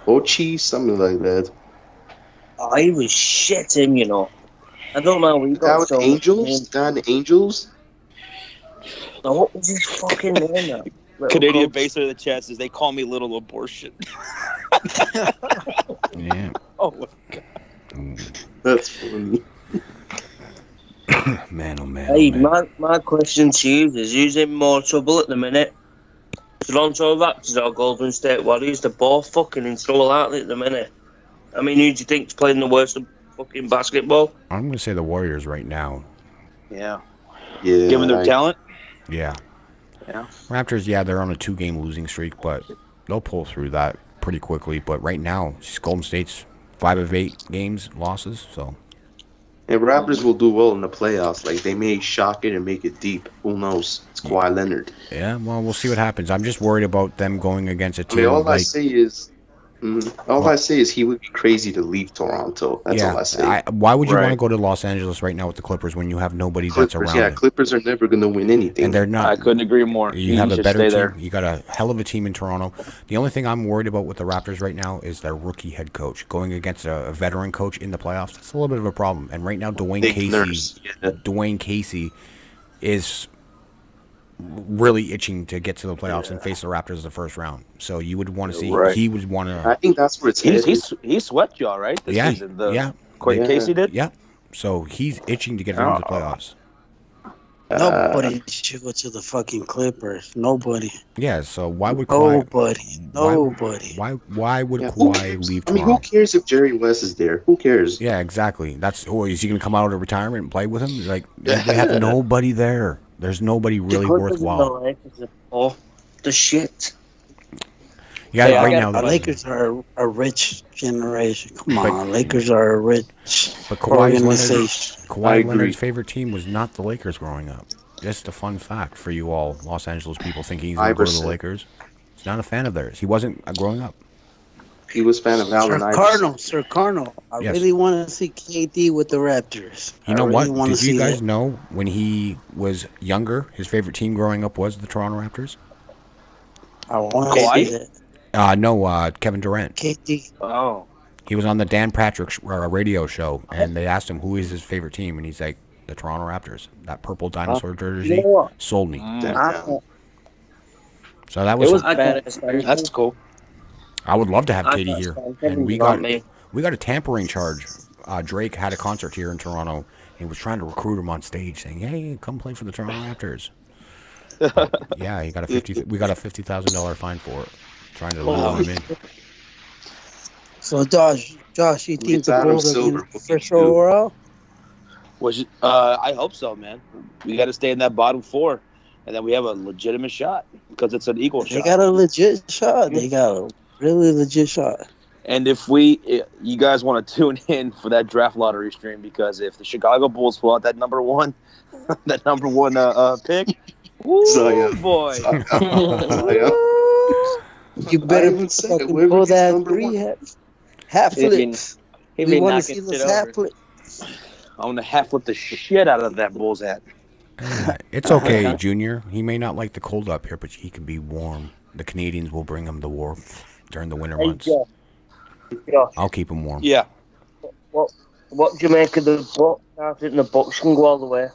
Ochi, something like that. Oh, he was shit, him, I don't know. We The guy got with the so Angels? The guy in the Angels? What was his fucking name now? Canadian baser in the chat says they call me little abortion. Yeah. Oh my god. That's funny. Man, oh man. Hey, Oh, man. my question to you is: who's in more trouble at the minute? Toronto Raptors or Golden State Warriors? They're both fucking in trouble, aren't they, at the minute? I mean, who do you think's playing the worst of fucking basketball? I'm going to say the Warriors right now. Yeah. Yeah. Given their talent. Yeah. Yeah. Raptors, yeah, they're on a 2-game losing streak, but they'll pull through that pretty quickly. But right now, Golden State's 5 of 8 games losses, so. And Raptors will do well in the playoffs. Like, they may shock it and make it deep. Who knows? It's Kawhi Leonard. Yeah, well, we'll see what happens. I'm just worried about them going against a I team mean, all I like... say is... I say is he would be crazy to leave Toronto. That's all I say. Why would you want to go to Los Angeles right now with the Clippers when you have nobody that's around? Yeah, Clippers are never going to win anything. And they're not. I couldn't agree more. You have a better team. You got a hell of a team in Toronto. The only thing I'm worried about with the Raptors right now is their rookie head coach going against a veteran coach in the playoffs. That's a little bit of a problem. And right now, Dwayne Casey is really itching to get to the playoffs and face the Raptors in the first round. So you would want to see. He would want to. I think that's where it's headed. He swept y'all, right? This season, Casey did. Yeah. So he's itching to get into the playoffs. Nobody should go to the fucking Clippers. Nobody. Yeah. So why would Kawhi? Nobody. Why would Kawhi leave? I mean, who cares if Jerry West is there? Who cares? Yeah, exactly. Is he going to come out of retirement and play with him? Like they have nobody there. There's nobody really worthwhile. The shit. Yeah, right now. The Lakers are a rich generation. Come on, Lakers are a rich organization. Kawhi Leonard's favorite team was not the Lakers growing up. Just a fun fact for you all Los Angeles people thinking he's going to go to the Lakers. He's not a fan of theirs. He wasn't growing up. He was a fan of Allen Iverson. SirCardinal. I really want to see KD with the Raptors. You know what? Did you guys know when he was younger, his favorite team growing up was the Toronto Raptors? I want to see that. No, Kevin Durant. KD. Oh. He was on the Dan Patrick radio show, and they asked him who is his favorite team, and he's like, the Toronto Raptors. That purple dinosaur jersey sold me. So that was that's cool. I would love to have Katie here, and we got a tampering charge. Drake had a concert here in Toronto, and he was trying to recruit him on stage, saying, "Hey, come play for the Toronto Raptors." Yeah, we got a $50,000 fine for it, trying to lure him in. So, Josh, you think the Bulls are in the first overall? I hope so, man. We got to stay in that bottom 4, and then we have a legitimate shot because it's an equal shot. They got a legit shot. They got a really legit shot. And if you guys want to tune in for that draft lottery stream, because if the Chicago Bulls pull out that number one pick, woo, boy. You better fucking pull that 3 half flips. We want to see those half flips. I'm going to half flip the shit out of that Bulls hat. It's okay, Junior. He may not like the cold up here, but he can be warm. The Canadians will bring him the warmth during the winter months. I'll keep him warm. Yeah. What do you make of the Bucks? I think the Bucks can go all the way.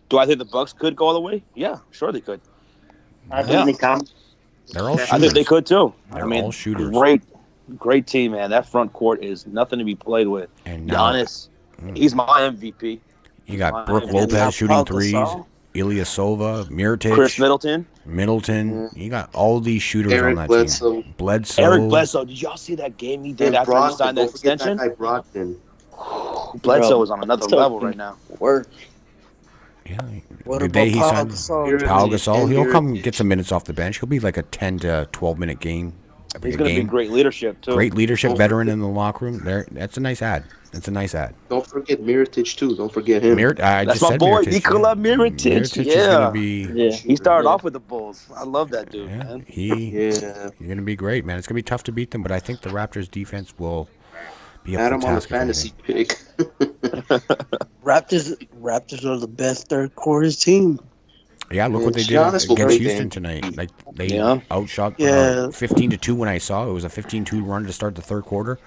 Do I think the Bucks could go all the way? Yeah, sure they could. I think they can. They're all shooters. I think they could too. They're all shooters. Great team, man. That front court is nothing to be played with. And Giannis, he's my MVP. You got Brooke Lopez shooting threes, Ilyasova, Mirotic, Chris Middleton. You got all these shooters on that team. Bledsoe. Eric Bledsoe. Did y'all see that game he did after he signed that extension? Bledsoe is on another level right now. Yeah. What the day he signed Pau Gasol, he'll come get some minutes off the bench. He'll be like a 10 to 12 minute game. He's going to be great leadership too. Great leadership, veteran in the locker room. That's a nice ad. Don't forget Mirotic too. Don't forget him. That's my boy, Nikola Mirotic. Yeah. He started off with the Bulls. I love that dude, man. He's going to be great, man. It's going to be tough to beat them, but I think the Raptors defense will be up Adam for on the task. fantasy pick. Raptors are the best third quarter team. Yeah, look what they did against Houston tonight. Like they outshot 15-2 when I saw it. It was a 15-2 run to start the third quarter.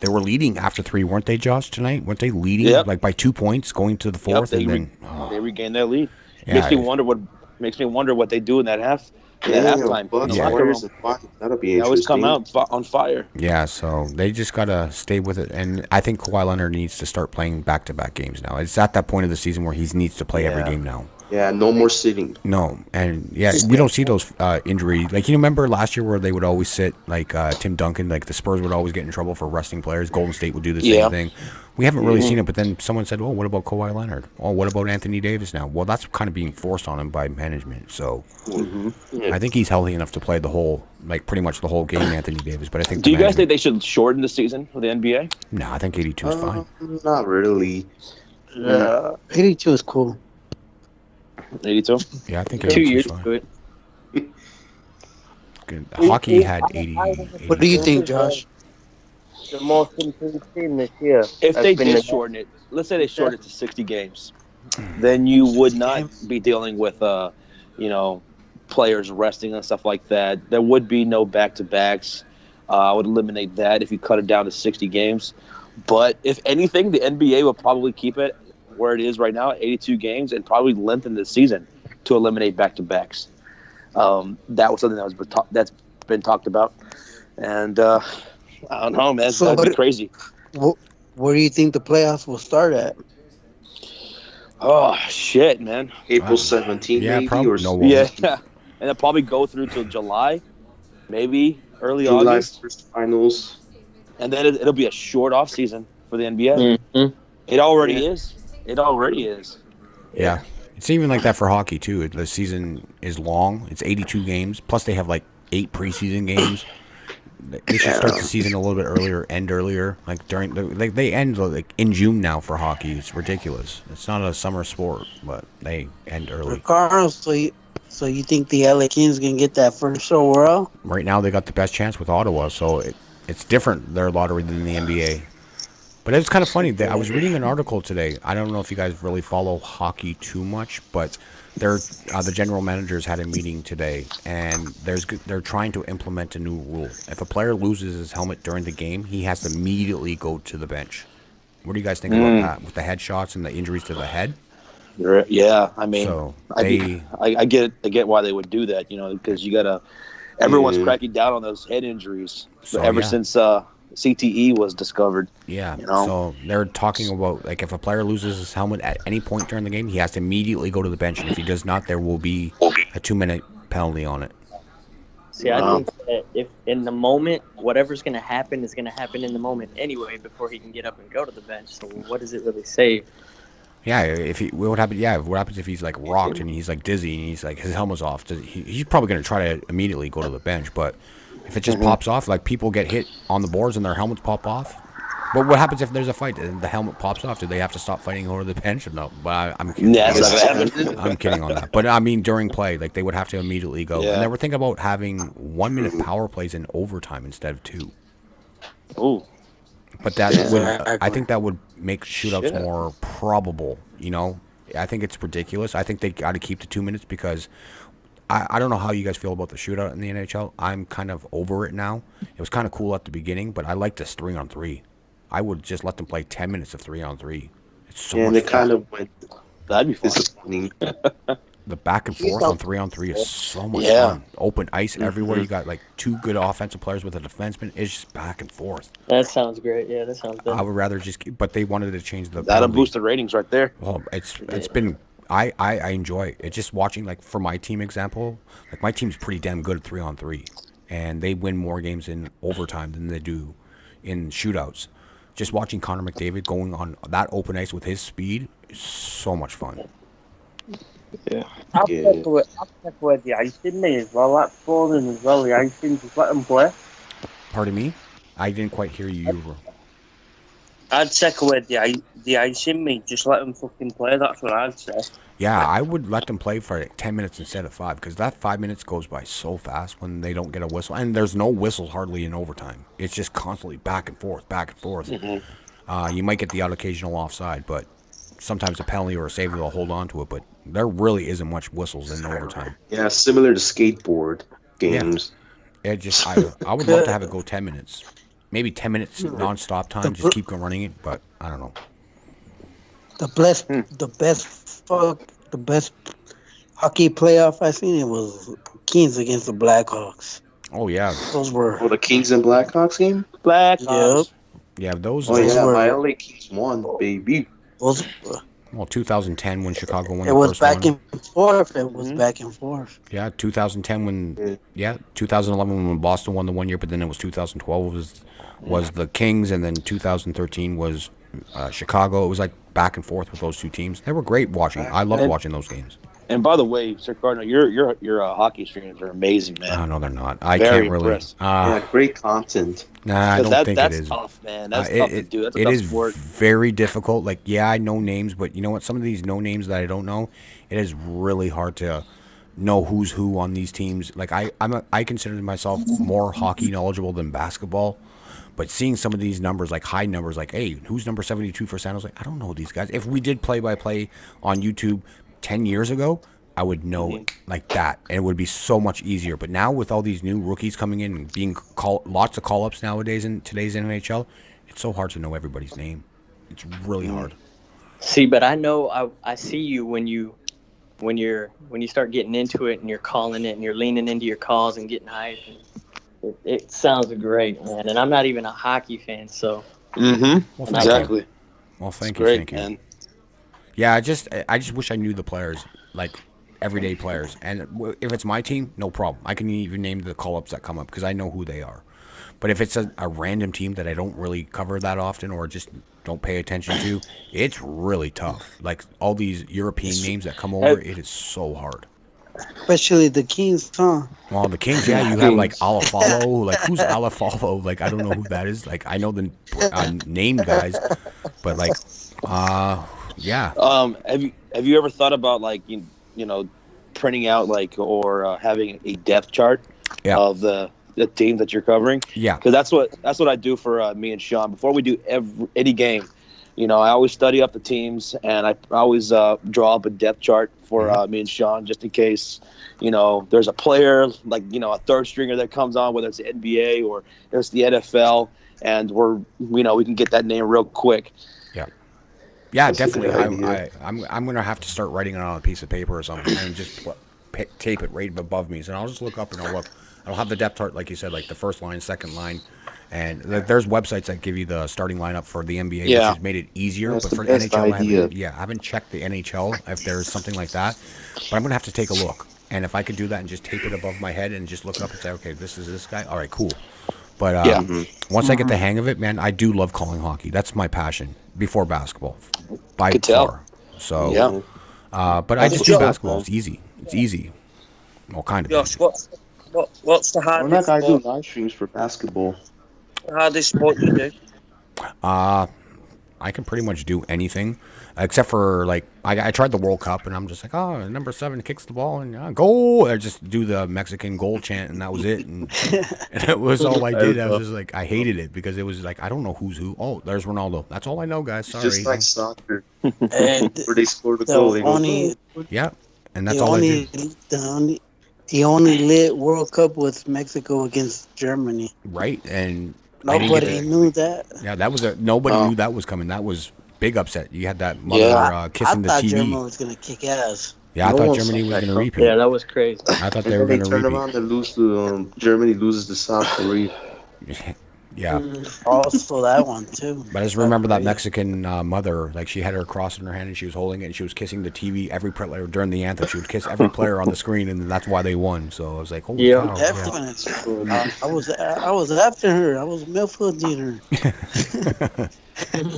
They were leading after 3, weren't they, Josh? Tonight, weren't they leading like by 2 points going to the fourth, Yep, and they regained that lead. Yeah, Makes me wonder what they do in that Damn, halftime. Bucks, In the locker Warriors, room. and Finals. That'll be They always come interesting. out on fire. Yeah, so they just gotta stay with it, and I think Kawhi Leonard needs to start playing back-to-back games now. It's at that point of the season where he needs to play every game now. Yeah, no more sitting. No, and we don't see those injuries. Like, you remember last year where they would always sit, like Tim Duncan, like the Spurs would always get in trouble for resting players. Golden State would do the same thing. We haven't really seen it, but then someone said, "Oh, what about Kawhi Leonard? Oh, what about Anthony Davis now?" Well, that's kind of being forced on him by management. So I think he's healthy enough to play the whole, like pretty much the whole game, Anthony Davis. But I think Do you guys think they should shorten the season for the NBA? No, I think 82 is fine. Not really. 82 is cool. 82? Yeah, I think 2 82 years is fine. to it. Good. Hockey had 80. What do you think, Josh? The most improved team this year. If they has been did the- shorten it, let's say they shortened it to 60 games, then you would not be dealing with, players resting and stuff like that. There would be no back-to-backs. I would eliminate that if you cut it down to 60 games. But if anything, the NBA will probably keep it where it is right now, 82 games, and probably lengthen the season to eliminate back-to-backs. That was something that's been talked about. And I don't know, man. So That'd be crazy. Where do you think the playoffs will start at? Oh, shit, man. April 17th, Yeah, maybe? probably. Or No, Yeah. And they'll probably go through till July, maybe early August. First finals. And then it'll be a short off season for the NBA. Mm-hmm. It already is. It already is. Yeah. It's even like that for hockey, too. The season is long. It's 82 games. Plus, they have like 8 preseason games. They should start the season a little bit earlier, end earlier. Like they end like in June now for hockey. It's ridiculous. It's not a summer sport, but they end early. Carlos, so you think the LA Kings can get that first overall? Right now, they got the best chance with Ottawa, so it's different, their lottery, than the NBA. But it's kind of funny. I was reading an article today. I don't know if you guys really follow hockey too much, but the general managers had a meeting today, and they're trying to implement a new rule. If a player loses his helmet during the game, he has to immediately go to the bench. What do you guys think about that, with the headshots and the injuries to the head? Yeah, I mean, So I get why they would do that, because everyone's cracking down on those head injuries since CTE was discovered. Yeah, so they're talking about, like, if a player loses his helmet at any point during the game, he has to immediately go to the bench, and if he does not, there will be a 2-minute penalty on it. See, I think that if in the moment, whatever's going to happen is going to happen in the moment anyway before he can get up and go to the bench. So what does it really save? Yeah, what happens if he's like rocked and he's like dizzy and he's like his helmet's off? He's probably going to try to immediately go to the bench, but if it just pops off, like people get hit on the boards and their helmets pop off. But what happens if there's a fight and the helmet pops off? Do they have to stop fighting and go to the bench? Or no, but I'm kidding. Yeah, that's not gonna happen. I'm kidding on that. But I mean, during play, like they would have to immediately go. Yeah. And they were thinking about having 1-minute power plays in overtime instead of 2. Ooh. But I think that would make shootouts more probable. I think it's ridiculous. I think they got to keep the 2 minutes because I don't know how you guys feel about the shootout in the NHL. I'm kind of over it now. It was kind of cool at the beginning, but I like this 3-on-3. I would just let them play 10 minutes of 3-on-3. It's so much And it fun. kind of went That'd be fun. disappointing. The back and forth on 3-on-3 is so much fun. Open ice everywhere. You got like 2 good offensive players with a defenseman. It's just back and forth. That sounds great. Yeah, that sounds good. I would rather but they wanted to change the That'll penalty. boost the ratings right there. Well, it's been I enjoy it. It's just watching, like, for my team example, like my team's pretty damn good at 3-on-3, and they win more games in overtime than they do in shootouts. Just watching Connor McDavid going on that open ice with his speed is so much fun. Yeah. I'll take away the icing, me as well. That's boring as well, the icing. Just let them play. Pardon me? I didn't quite hear you. I'd take away the icing, me. Just let them fucking play. That's what I'd say. Yeah, I would let them play for 10 minutes instead of 5, because that 5 minutes goes by so fast when they don't get a whistle. And there's no whistles hardly in overtime. It's just constantly back and forth, back and forth. You might get the odd occasional offside, but sometimes a penalty or a save will hold on to it. But there really isn't much whistles in overtime. Yeah, similar to skateboard games. Yeah. I would love to have it go 10 minutes. maybe 10 minutes nonstop time, just keep running it. But I don't know. The best hockey playoff I seen it was Kings against the Blackhawks. Oh yeah, Those were the Kings and Blackhawks game. Blackhawks. Yeah, those. Oh yeah, were- my LA Kings won, baby. those. Well, 2010 when Chicago won It the was first back one. and forth. It was back and forth. Yeah, 2010 when 2011 when Boston won the 1 year, but then it was 2012 was the Kings, and then 2013 was Chicago. It was like back and forth with those two teams. They were great watching. I loved watching those games. And by the way, SirCardinal, your hockey streams are amazing, man. Oh no, they're not. I Very can't really. impressed. Yeah, great content. Nah, I don't think that's it is. tough, man. That's tough to do. That's a It tough is sport. very difficult. Like, yeah, I know names, but you know what? Some of these no names that I don't know, it is really hard to know who's who on these teams. Like, I consider myself more hockey knowledgeable than basketball. But seeing some of these numbers, like high numbers, like, hey, who's number 72 for San Jose? I don't know these guys. If we did play-by-play on YouTube 10 years ago, I would know it like that, and it would be so much easier. But now with all these new rookies coming in and being lots of call-ups nowadays in today's NHL, it's so hard to know everybody's name. It's really hard. See, but I know I see you when you start getting into it and you're calling it and you're leaning into your calls and getting hype. It sounds great, man. And I'm not even a hockey fan, so. Well, Exactly. Well, thank It's you, great, thank you. man. Yeah, I just wish I knew the players, like everyday players. And if it's my team, no problem. I can even name the call-ups that come up because I know who they are. But if it's a random team that I don't really cover that often or just don't pay attention to, it's really tough. Like all these European names that come over, it is so hard. Especially the Kings, huh? Well, the Kings, yeah, you have like Alafalo. Like, who's Alafalo? Like, I don't know who that is. Like, I know the name guys, but like, yeah. Have you ever thought about like you know printing out like or having a depth chart of the team that you're covering? Yeah. Because that's what I do for me and Sean before we do any game. You know, I always study up the teams, and I always draw up a depth chart for me and Sean, just in case, you know, there's a player like, you know, a third stringer that comes on, whether it's the NBA or it's the NFL, and we can get that name real quick. Yeah, definitely. I'm gonna have to start writing it on a piece of paper or something, and just tape it right above me. So I'll just look up and I'll have the depth chart, like you said, like the first line, second line. And there's websites that give you the starting lineup for the NBA, which has made it easier. That's but for the the best NHL, I haven't checked the NHL if there's something like that. But I'm gonna have to take a look. And if I could do that and just tape it above my head and just look up and say, okay, this is this guy. All right, cool. But once I get the hang of it, man, I do love calling hockey. That's my passion before basketball, by far. So, but I just do basketball. It's easy. It's easy. Well, kind of. Josh, what's the When hardest I do sport? live streams for basketball. The hardest sport you do? I can pretty much do anything, except for like I tried the World Cup and I'm just like, oh, number 7 kicks the ball and goal. I just do the Mexican goal chant and that was it. And it was all I did. I was just like, I hated it because it was like I don't know who's who. Oh, there's Ronaldo. That's all I know, guys. Sorry. Just like soccer, And where they score the goal. They go, yeah, and that's all I did. The only lit World Cup was Mexico against Germany. Right, and Nobody knew that. Yeah, that was nobody knew that was coming. That was big upset. You had that mother kissing the I thought TV. Germany was gonna kick ass. Yeah, I thought Germany was gonna repeat. Yeah, that was crazy. I thought they were gonna turn repeat. around and lose to Germany loses to South Korea. Yeah. Also that one too. But I just remember that Mexican mother, like she had her cross in her hand and she was holding it and she was kissing the TV every player during the anthem. She would kiss every player on the screen and that's why they won. So I was like, holy cow. Definitely. I was after her. I was milfording her.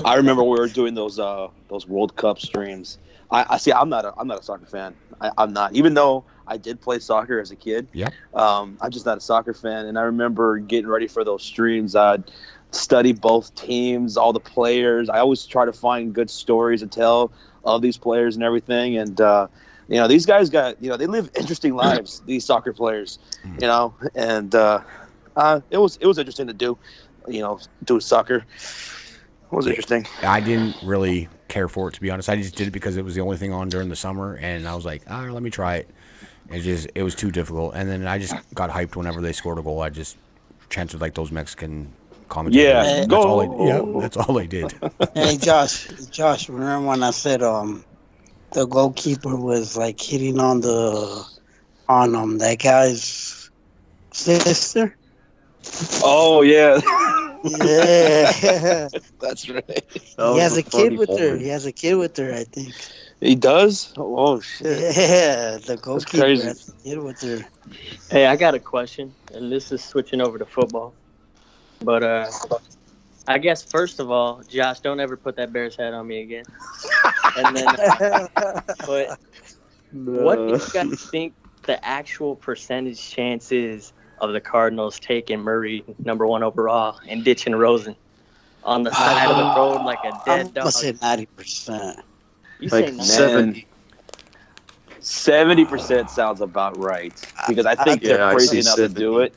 I remember we were doing those World Cup streams. I see. I'm not a soccer fan. I'm not, even though I did play soccer as a kid. Yeah. I'm just not a soccer fan. And I remember getting ready for those streams. I'd study both teams, all the players. I always try to find good stories to tell of these players and everything. And these guys got they live interesting lives. These soccer players, and it was interesting to do. Do soccer. It was interesting. I didn't really care for it, to be honest. I just did it because it was the only thing on during the summer, and I was like, let me try it. It was too difficult, and then I just got hyped whenever they scored a goal. I just chanted like those Mexican commentators. Yeah, That's go. all I, yeah, that's all I did. Hey, Josh, remember when I said the goalkeeper was like hitting on that guy's sister? Oh yeah, Yeah. that's right. He has a kid with her. He has a kid with her, I think. He does. Oh shit. Yeah, the goalkeeper crazy. has a kid with her. Hey, I got a question, and this is switching over to football. But I guess first of all, Josh, don't ever put that Bears hat on me again. And then, but what do you guys think the actual percentage chance is of the Cardinals taking Murray number 1 overall and ditching Rosen on the side of the road like a dead I'm dog? gonna say 90%. You Like say 90? 70. 70% sounds about right because I think Yeah, they're I crazy see enough to 70. do it.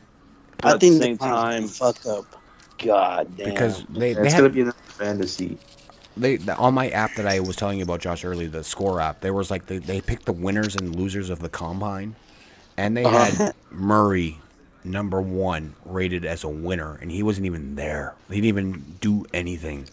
But I at think the the same time, fuck up. God damn. Because they It's had gonna be another fantasy. on my app that I was telling you about, Josh, earlier, the score app, there was like they picked the winners and losers of the combine, and they had Murray number 1 rated as a winner, and he wasn't even there. He didn't even do anything.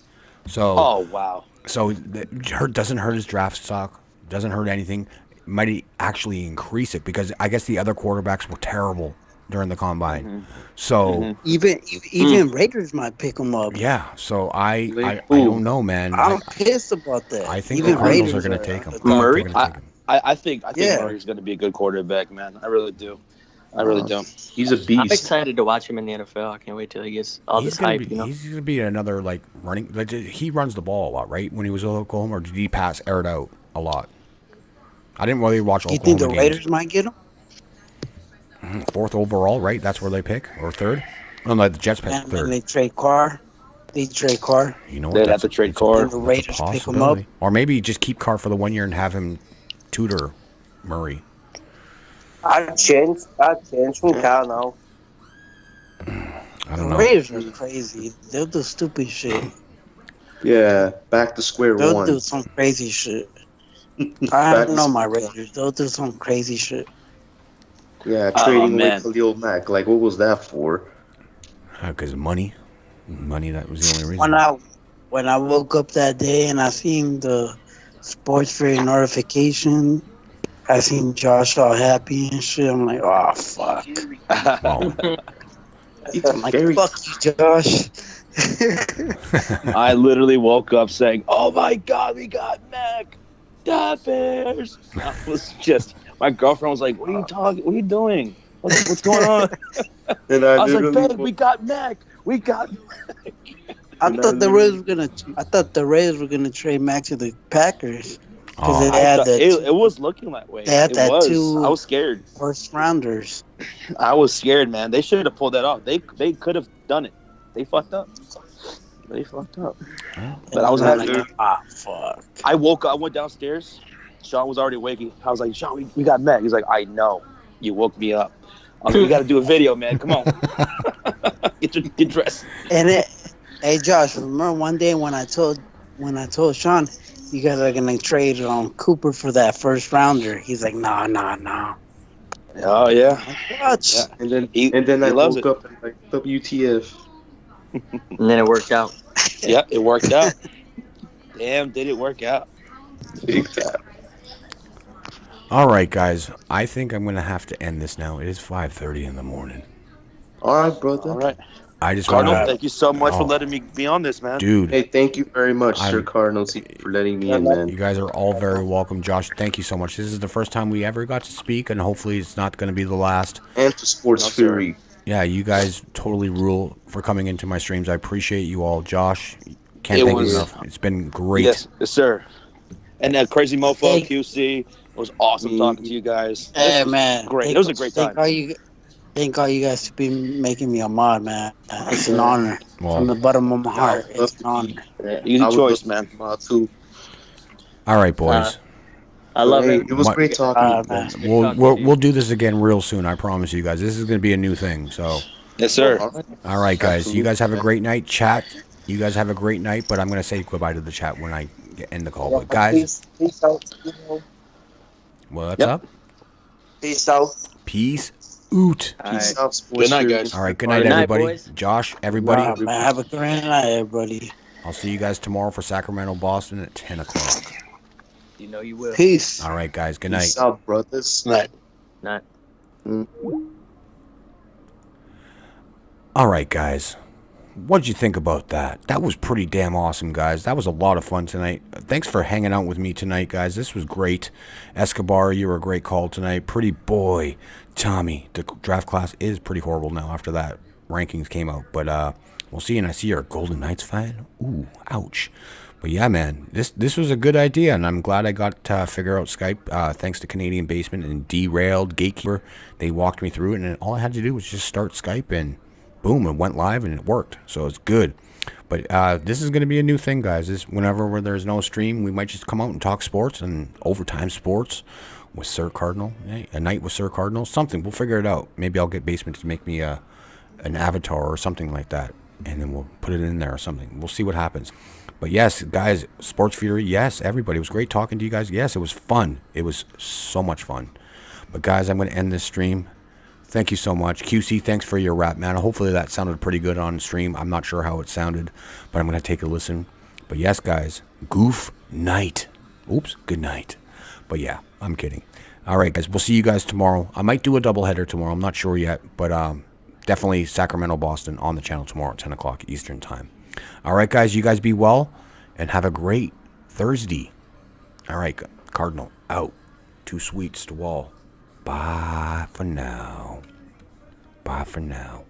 So Oh wow. so doesn't hurt his draft stock, doesn't hurt anything. Might actually increase it because I guess the other quarterbacks were terrible during the combine. So Even Raiders might pick him up. yeah, so I don't know, man. I'm pissed about that. I think even the Cardinals Raiders are going to take him. Murray, They're gonna take him. I think Yeah. Murray's going to be a good quarterback, man. I really do. I really do. He's a I'm beast. excited to watch him in the NFL. I can't wait till he gets all He's this gonna hype. be, You know, he's gonna be another like running. Like, he runs the ball a lot, right? When he was at Oklahoma, or did he air it out a lot? I didn't really watch You Oklahoma think the Raiders might get him? 4th overall, right? That's where they pick, or 3rd? Oh, no, the Jets pick And then 3rd. they trade Carr. They trade Carr. You know what? They'd have to trade Carr. And the Raiders pick him up. possibility. Or maybe just keep Carr for the 1 year and have him tutor Murray. I'd change from Carr now. I don't The know. Raiders are crazy. They'll do stupid shit. Yeah, back to square They'll one. do some crazy shit. I don't know my Raiders. They'll do some crazy shit. Yeah, trading away man. Khalil Mack. Like, what was that for? Because of money. Money, that was the only reason. When I woke up that day and I seen the sports fair notification, I seen Josh all happy and shit. I'm like, oh fuck. Wow. I'm like, fuck you, Josh. I literally woke up saying, "Oh my God, we got Mac, the Bears." I was just, my girlfriend was like, "What are you talking? What are you doing? What's going on?" And I was like, "Babe, we got Mac. We got." I thought the Raiders were gonna trade Mac to the Packers because they had that. It was looking that way. They had It that was. two I was scared. first rounders. I was scared, man. They should have pulled that off. They could have done it. They fucked up. But I was like, happy. fuck. I woke up. I went downstairs. Sean was already waking. I was like, "Sean, we got Mac." He's like, "I know. You woke me up." I was like, "We got to do a video, man. Come on. get dressed." And hey Josh, remember one day when I told Sean, you guys are gonna trade Cooper for that first rounder? He's like, nah. Oh yeah. What? Yeah. And then I loves woke up and like, WTF. and then it worked out. Yeah, it worked out. Damn, did it work out? Big time. All right, guys. I think I'm going to have to end this now. It is 5:30 in the morning. All right, brother. All right. I just want Cardinal, to... thank you so much for Oh. letting me be on this, man. Dude, Hey, thank you very much, I'm- SirCardinal, for letting me in, man. you guys are all very welcome. Josh, thank you so much. This is the first time we ever got to speak, and hopefully it's not going to be the last. And to Sports No, sir. Fury. Yeah, you guys totally rule for coming into my streams. I appreciate you all. Josh, can't It thank you was- enough. It's been great. Yes, sir. And that crazy mofo Hey. QC. It was awesome talking to you guys. Hey This was man, great. It was a great time. Thank all you guys for making me a mod, man. It's an honor Well, from the bottom of my heart. It's an honor. Easy I would choice, love man. Too. all right, boys. I love Hey, it. it was My- great talking. man. We'll do this again real soon. I promise you guys. This is going to be a new thing. So, Yes, sir. all right, guys. Absolutely. You guys have a great night. Chat. You guys have a great night. But I'm going to say goodbye to the chat when I end the call. But guys, Peace out. what's Yep. up? Peace out. Peace Oot. Peace right. out, sports. Good night, guys. All right, good night, Good night, everybody. boys. Josh, everybody. Nah, man, have a great night, everybody. I'll see you guys tomorrow for Sacramento, Boston at 10 o'clock. You know you will. Peace. All right, guys. Good night. Peace out, brothers. Night. Night. All right, guys. What did you think about that? That was pretty damn awesome, guys. That was a lot of fun tonight. Thanks for hanging out with me tonight, guys. This was great. Escobar, you were a great call tonight. Pretty boy, Tommy. The draft class is pretty horrible now after that rankings came out. But we'll see. And I see you're a Golden Knights fan. Ooh, ouch. But yeah, man, this was a good idea, and I'm glad I got to figure out Skype. Thanks to Canadian Basement and Derailed Gatekeeper. They walked me through it, and all I had to do was just start Skype, and boom, it went live, and it worked. So it's good. But this is going to be a new thing, guys. Whenever there's no stream, we might just come out and talk sports and overtime sports with SirCardinal. Hey, a night with SirCardinal, something. We'll figure it out. Maybe I'll get Basement to make me an avatar or something like that, and then we'll put it in there or something. We'll see what happens. But yes, guys, Sports Fury, yes, everybody. It was great talking to you guys. Yes, it was fun. It was so much fun. But guys, I'm going to end this stream. Thank you so much. QC, thanks for your rap, man. Hopefully that sounded pretty good on stream. I'm not sure how it sounded, but I'm going to take a listen. But yes, guys, goof night. Oops, good night. But yeah, I'm kidding. All right, guys, we'll see you guys tomorrow. I might do a doubleheader tomorrow. I'm not sure yet, but definitely Sacramento, Boston on the channel tomorrow at 10 o'clock Eastern time. All right, guys, you guys be well and have a great Thursday. All right, Cardinal out. 2 sweets to wall. Bye for now. Bye for now.